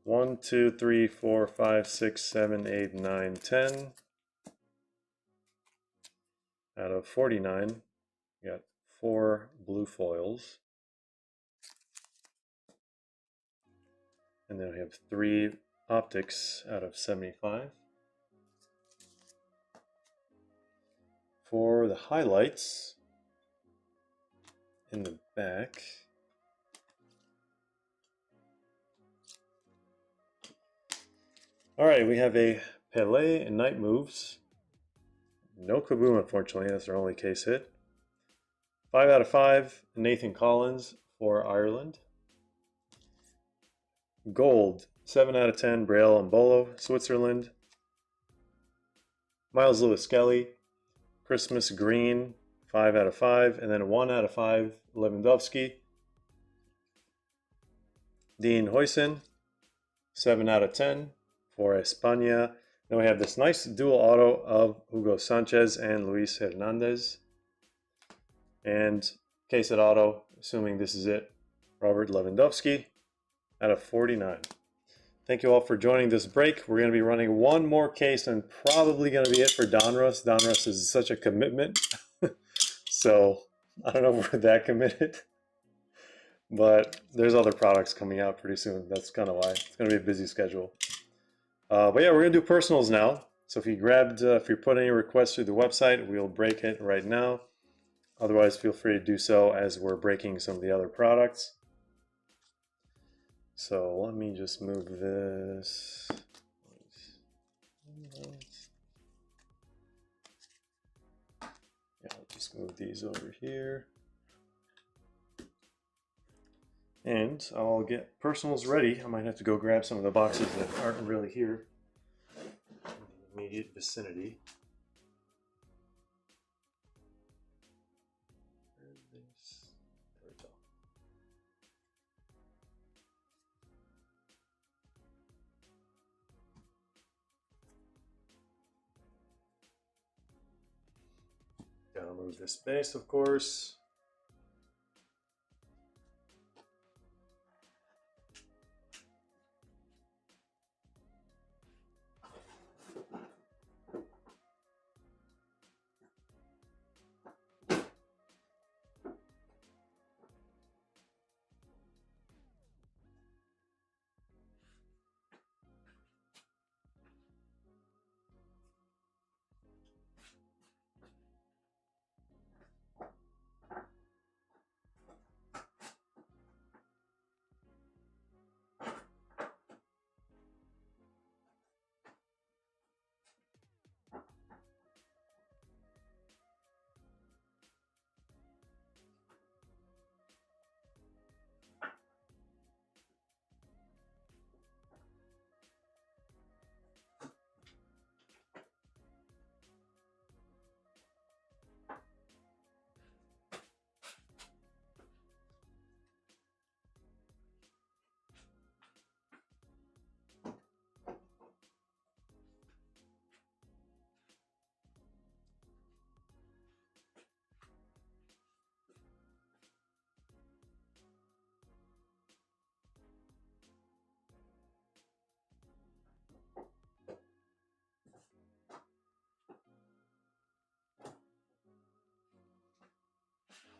Speaker 1: 1, 2, 3, 4, 5, 6, 7, 8, 9, 10. Out of 49, we got 4 blue foils. And then we have 3 optics out of 75. For the highlights in the back, all right, we have a Pele and Night Moves. No Kaboom, unfortunately. That's our only case hit. 5 out of 5, Nathan Collins for Ireland. Gold, 7 out of 10, Braille Mbolo, Switzerland. Miles Lewis Kelly, Christmas Green, 5 out of 5, and then 1 out of 5, Lewandowski. Dean Huijsen, 7 out of 10 for España. Then we have this nice dual auto of Hugo Sanchez and Luis Hernandez. And case at auto, assuming this is it, Robert Lewandowski out of 49. Thank you all for joining this break. We're going to be running one more case and probably going to be it for Donruss. Donruss is such a commitment. So I don't know if we're that committed. But there's other products coming out pretty soon. That's kind of why. It's going to be a busy schedule. But yeah, we're going to do personals now. So if you put any requests through the website, we'll break it right now. Otherwise, feel free to do so as we're breaking some of the other products. So let me just move this. Yeah, I'll just move these over here. And I'll get personals ready. I might have to go grab some of the boxes that aren't really here in the immediate vicinity. There we go. Gotta move this base, of course.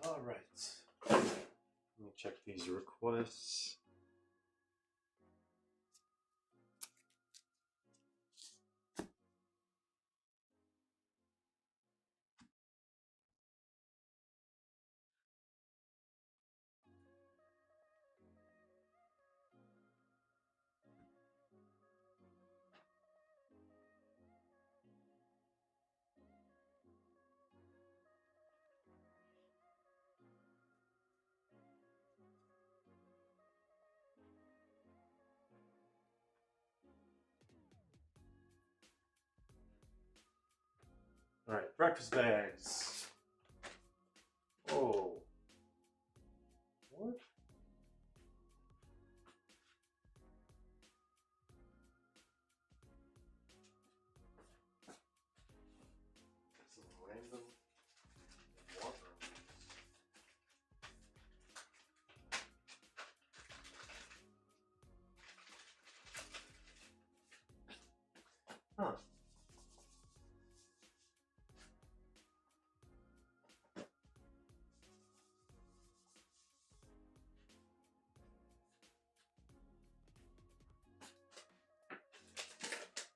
Speaker 1: All right. Let me check these requests. All right, breakfast bags. Oh. What? Some random water. Huh.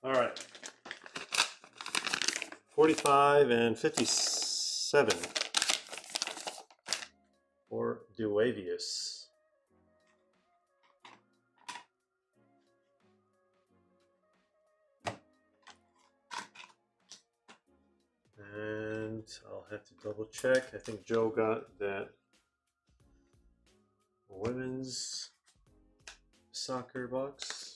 Speaker 1: All right. 45 and 57 for Duavius. And I'll have to double check. I think Joe got that women's soccer box.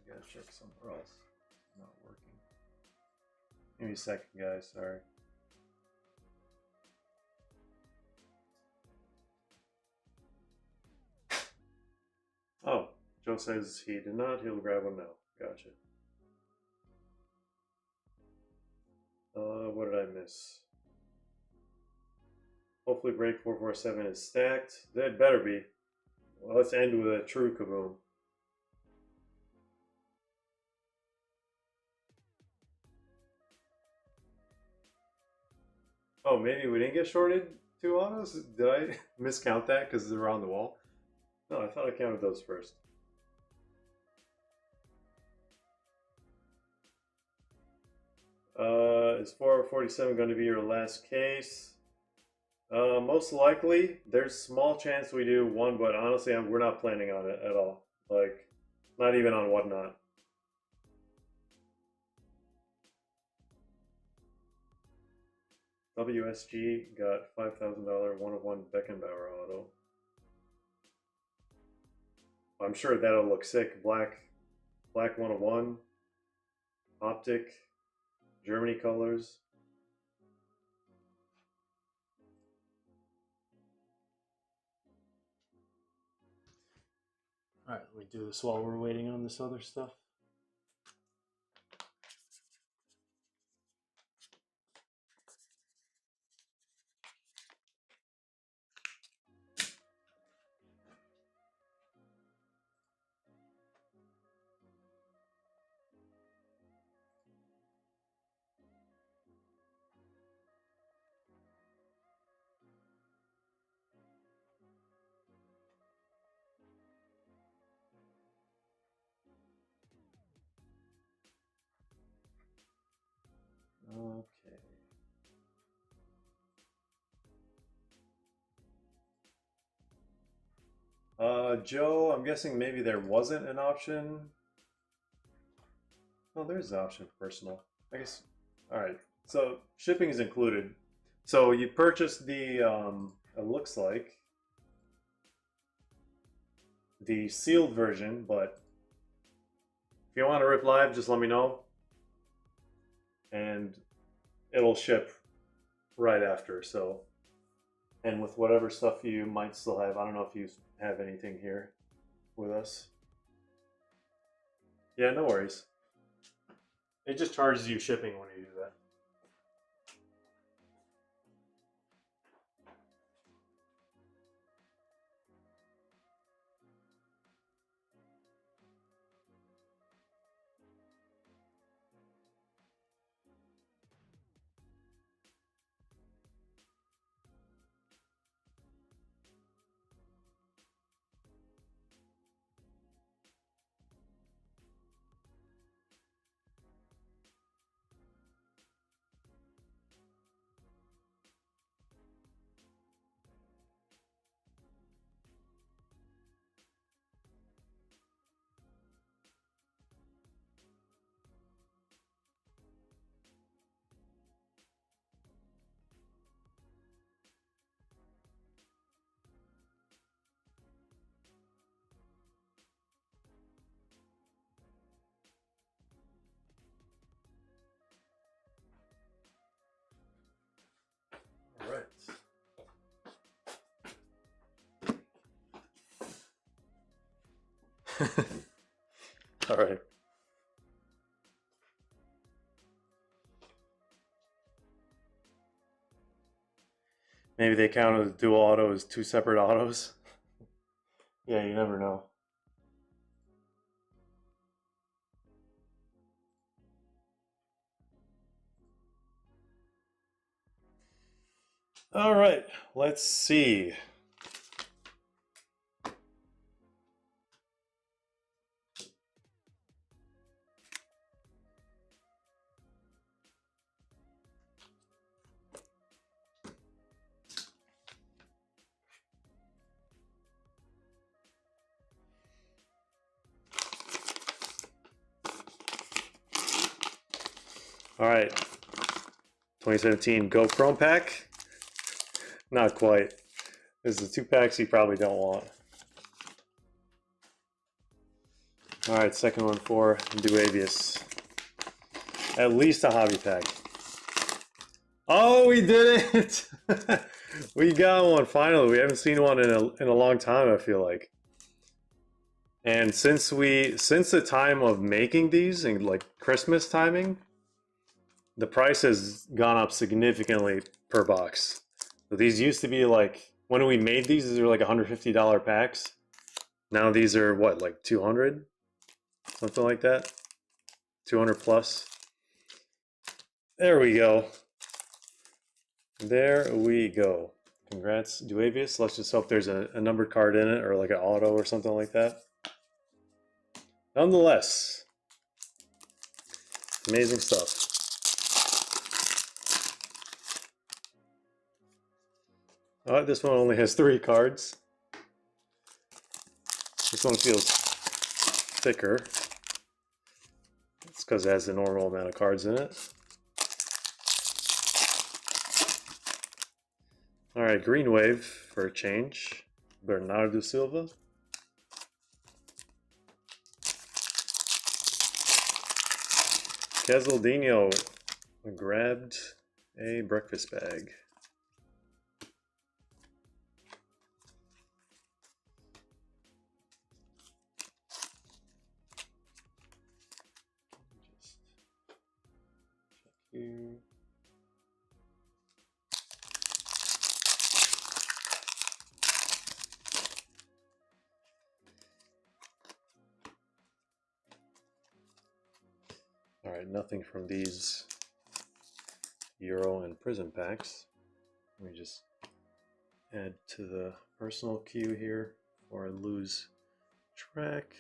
Speaker 1: I gotta check somewhere else. It's not working. Give me a second, guys. Sorry. Oh, Joe says he did not. He'll grab one now. Gotcha. What did I miss? Hopefully break 447 is stacked. That better be. Well, let's end with a true kaboom. Oh, maybe we didn't get shorted 2 autos? Did I miscount that because they're on the wall? No, I thought I counted those first. Is 447 going to be your last case? Most likely. There's small chance we do one, but honestly, we're not planning on it at all. Like, not even on whatnot. WSG got $5,000 1-of-1 Beckenbauer auto. I'm sure that'll look sick. Black 1-of-1, optic, Germany colors. All right, let me do this while we're waiting on this other stuff. Okay. Joe, I'm guessing maybe there wasn't an option. Oh, there's an option for personal. I guess. All right. So shipping is included. So you purchased the, it looks like, the sealed version, but if you want to rip live, just let me know. And it'll ship right after. So, and with whatever stuff you might still have, I don't know if you have anything here with us. Yeah, no worries. It just charges you shipping when you do that. All right. Maybe they counted the dual auto as two separate autos. Yeah, you never know. All right, let's see. All right, 2017 Go Chrome pack. Not quite. This is the 2 packs you probably don't want. All right, second one for Duavius. At least a hobby pack. Oh, we did it! We got one finally. We haven't seen one in a long time, I feel like. And since the time of making these and like Christmas timing, the price has gone up significantly per box. So these used to be like, when we made these were like $150 packs. Now these are what, like 200? Something like that. 200 plus. There we go. There we go. Congrats, Duavius. Let's just hope there's a numbered card in it or like an auto or something like that. Nonetheless, amazing stuff. This one only has 3 cards. This one feels thicker. It's because it has the normal amount of cards in it. All right, Green Wave for a change. Bernardo Silva. Casaldino grabbed a breakfast bag. Just check here. All right, nothing from these Euro and Prism packs. Let me just add to the personal queue here before I lose track.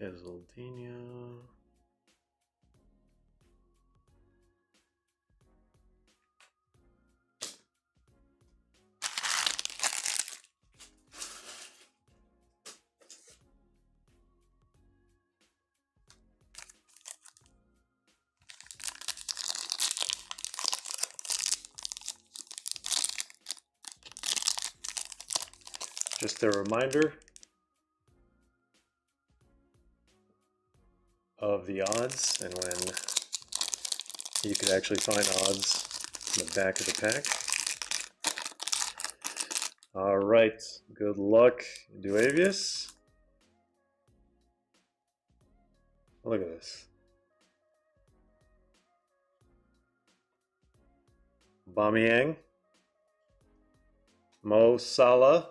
Speaker 1: Casaldino. Just a reminder of the odds and when you could actually find odds in the back of the pack. All right, good luck, Duavius. Look at this. Aubameyang, Mo Salah,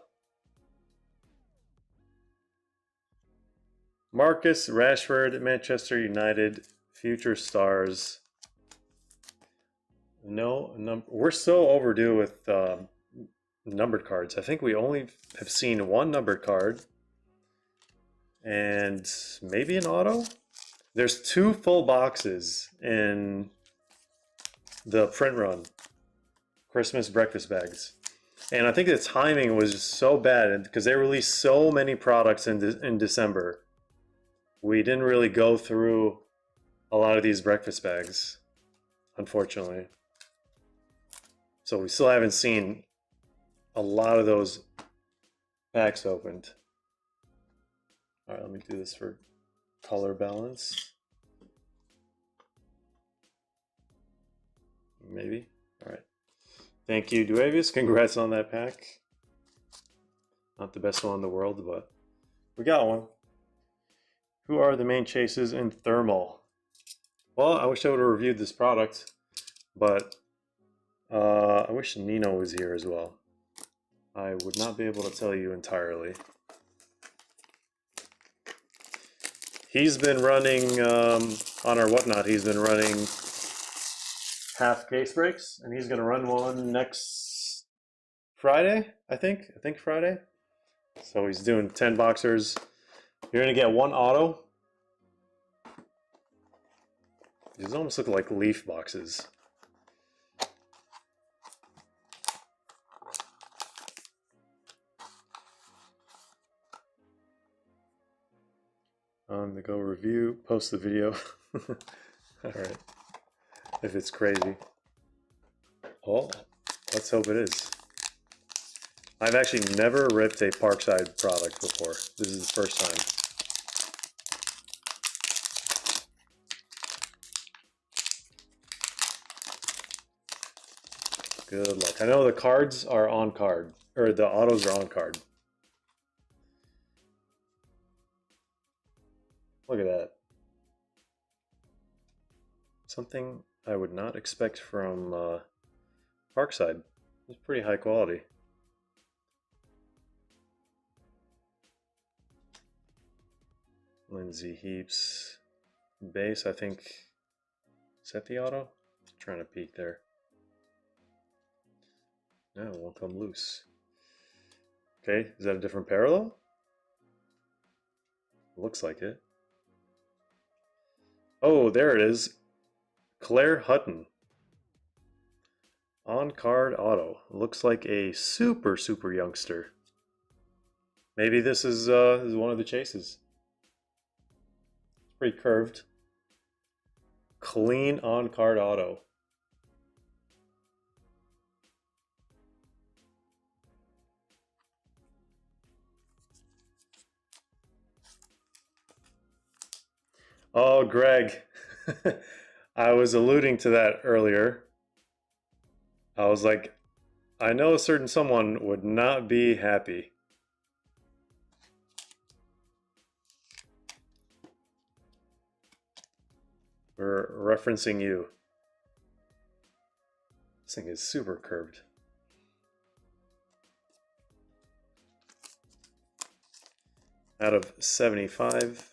Speaker 1: Marcus Rashford, Manchester United, future stars. We're so overdue with numbered cards. I think we only have seen 1 numbered card and maybe an auto. There's 2 full boxes in the print run, Christmas breakfast bags. And I think the timing was just so bad because they released so many products in December. We didn't really go through a lot of these breakfast bags, unfortunately. So we still haven't seen a lot of those packs opened. All right, let me do this for color balance. maybe. All right. Thank you, Duavius. Congrats on that pack. Not the best one in the world, but we got one. Who are the main chases in thermal? Well, I wish I would have reviewed this product, but I wish Nino was here as well. I would not be able to tell you entirely. He's been running, on our whatnot, he's been running half case breaks, and he's going to run one next Friday, I think Friday. So he's doing 10 boxers. You're going to get one auto. These almost look like leaf boxes. To go review, post the video. All right. If it's crazy. Oh, let's hope it is. I've actually never ripped a Parkside product before. This is the first time. Good luck. I know the cards are on card, or the autos are on card. Look at that. Something I would not expect from Parkside. It's pretty high quality. Lindsay Heaps. Base, I think. Is that the auto? Trying to peek there. No, it won't come loose. Okay, is that a different parallel? Looks like it. Oh, there it is. Claire Hutton. On card auto. Looks like a super youngster. Maybe this is one of the chases. It's pretty curved. Clean on card auto. Oh, Greg. I was alluding to that earlier. I was like, I know a certain someone would not be happy. We're referencing you. This thing is super curved. Out of 75.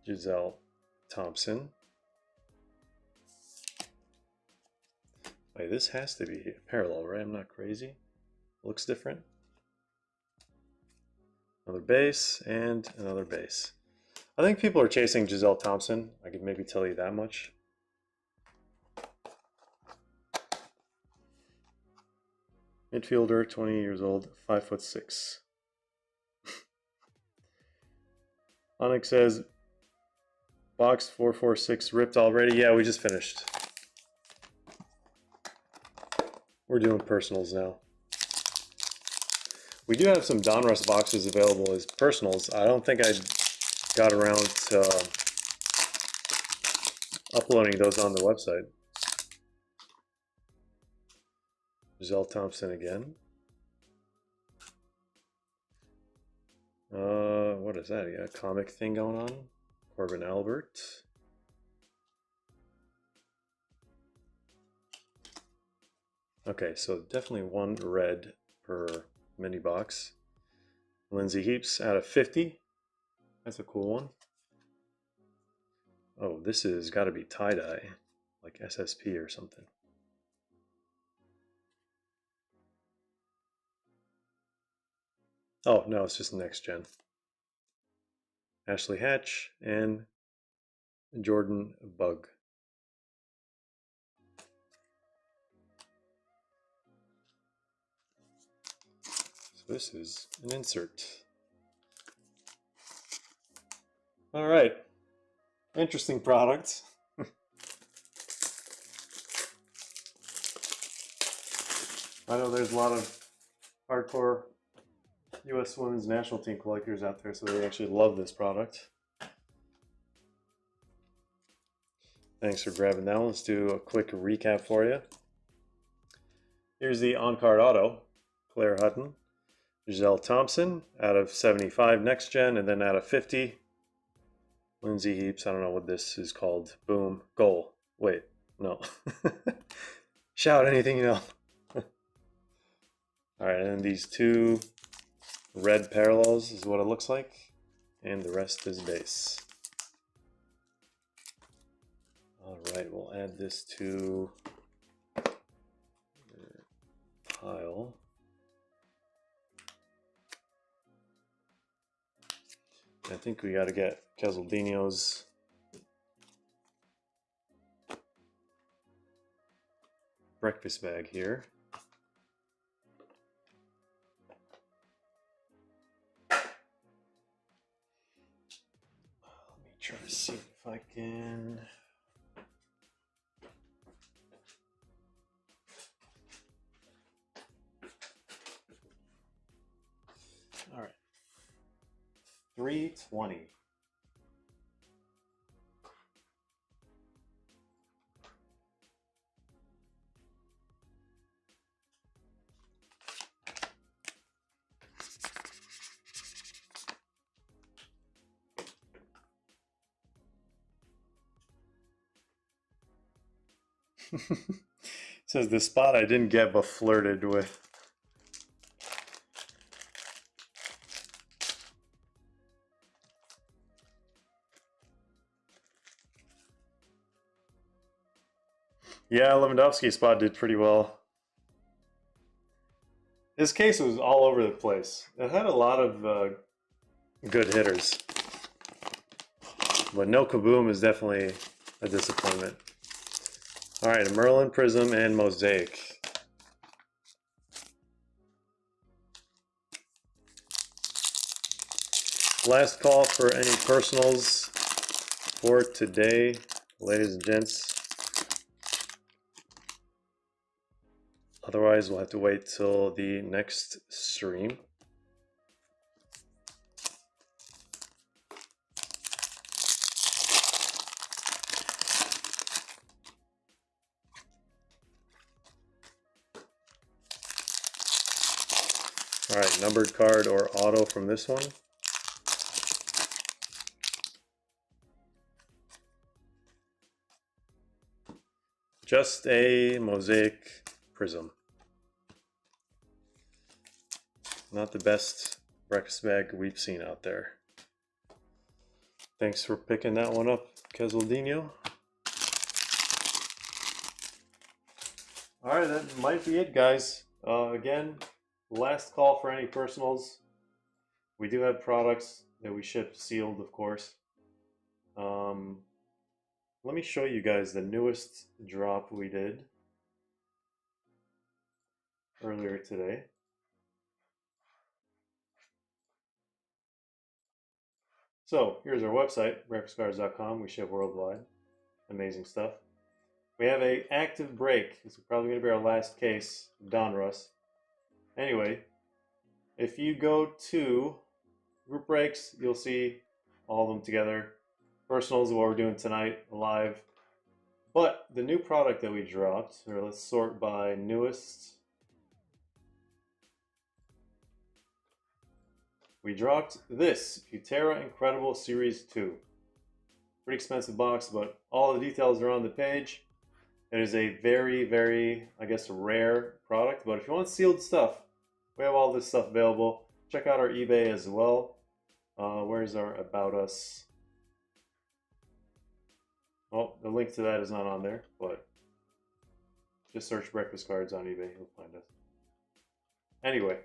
Speaker 1: Giselle Thompson. Wait, this has to be parallel, right? I'm not crazy. Looks different. Another base and another base. I think people are chasing Giselle Thompson. I could maybe tell you that much. Midfielder, 20 years old, 5'6". Onyx says, box 446 ripped already. Yeah, we just finished. We're doing personals now. We do have some Donruss boxes available as personals. I don't think I got around to uploading those on the website. Giselle Thompson again. What is that? You got a comic thing going on? Corbin Albert. Okay, so definitely one red per mini box. Lindsay Heaps out of 50. That's a cool one. Oh, this has got to be tie-dye, like SSP or something. Oh, no, it's just next gen. Ashley Hatch and Jordan Bug. So this is an insert. All right, interesting product. I know there's a lot of hardcore U.S. women's national team collectors out there, so they actually love this product. Thanks for grabbing that one. Let's do a quick recap for you. Here's the on-card auto. Claire Hutton, Giselle Thompson out of 75 next gen, and then out of 50, Lindsay Heaps. I don't know what this is called. Boom. Goal. Wait. No. Shout anything you know. Alright, and then these two red parallels is what it looks like. And the rest is base. Alright, we'll add this to the pile. I think we got to get Casaldino's breakfast bag here. Let me try to see if I can. All right. 320. Says the spot I didn't get but flirted with. Yeah, Lewandowski's spot did pretty well. His case was all over the place. It had a lot of good hitters. But no Kaboom is definitely a disappointment. Alright, a Merlin, Prism, and Mosaic. Last call for any personals for today, ladies and gents. Otherwise, we'll have to wait till the next stream. All right, numbered card or auto from this one. Just a Mosaic Prism. Not the best breakfast bag we've seen out there. Thanks for picking that one up, Casaldino. Alright, that might be it, guys. Again, last call for any personals. We do have products that we ship sealed, of course. Let me show you guys the newest drop we did earlier today. So here's our website, breakfastcards.com. We ship worldwide. Amazing stuff. We have an active break. This is probably going to be our last case of Donruss. Anyway, if you go to group breaks, you'll see all of them together. Personals is what we're doing tonight, live. But the new product that we dropped, or let's sort by newest. We dropped this Cutera Incredible Series 2. Pretty expensive box, but all the details are on the page. It is a very, very, I guess, rare product. But if you want sealed stuff, we have all this stuff available. Check out our eBay as well. Where's our About Us? Well, the link to that is not on there, but just search Breakfast Cards on eBay. You'll find us. Anyway.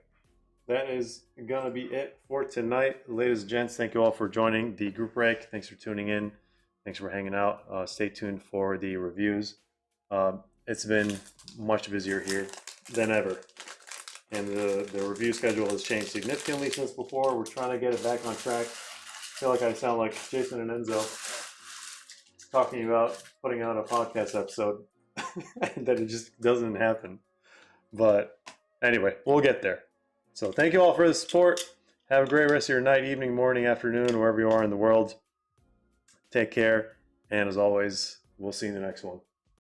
Speaker 1: That is going to be it for tonight. Ladies and gents, thank you all for joining the group break. Thanks for tuning in. Thanks for hanging out. Stay tuned for the reviews. It's been much busier here than ever. And the review schedule has changed significantly since before. We're trying to get it back on track. I feel like I sound like Jason and Enzo talking about putting out a podcast episode. That it just doesn't happen. But anyway, we'll get there. So thank you all for the support. Have a great rest of your night, evening, morning, afternoon, wherever you are in the world. Take care. And as always, We'll see you in the next one.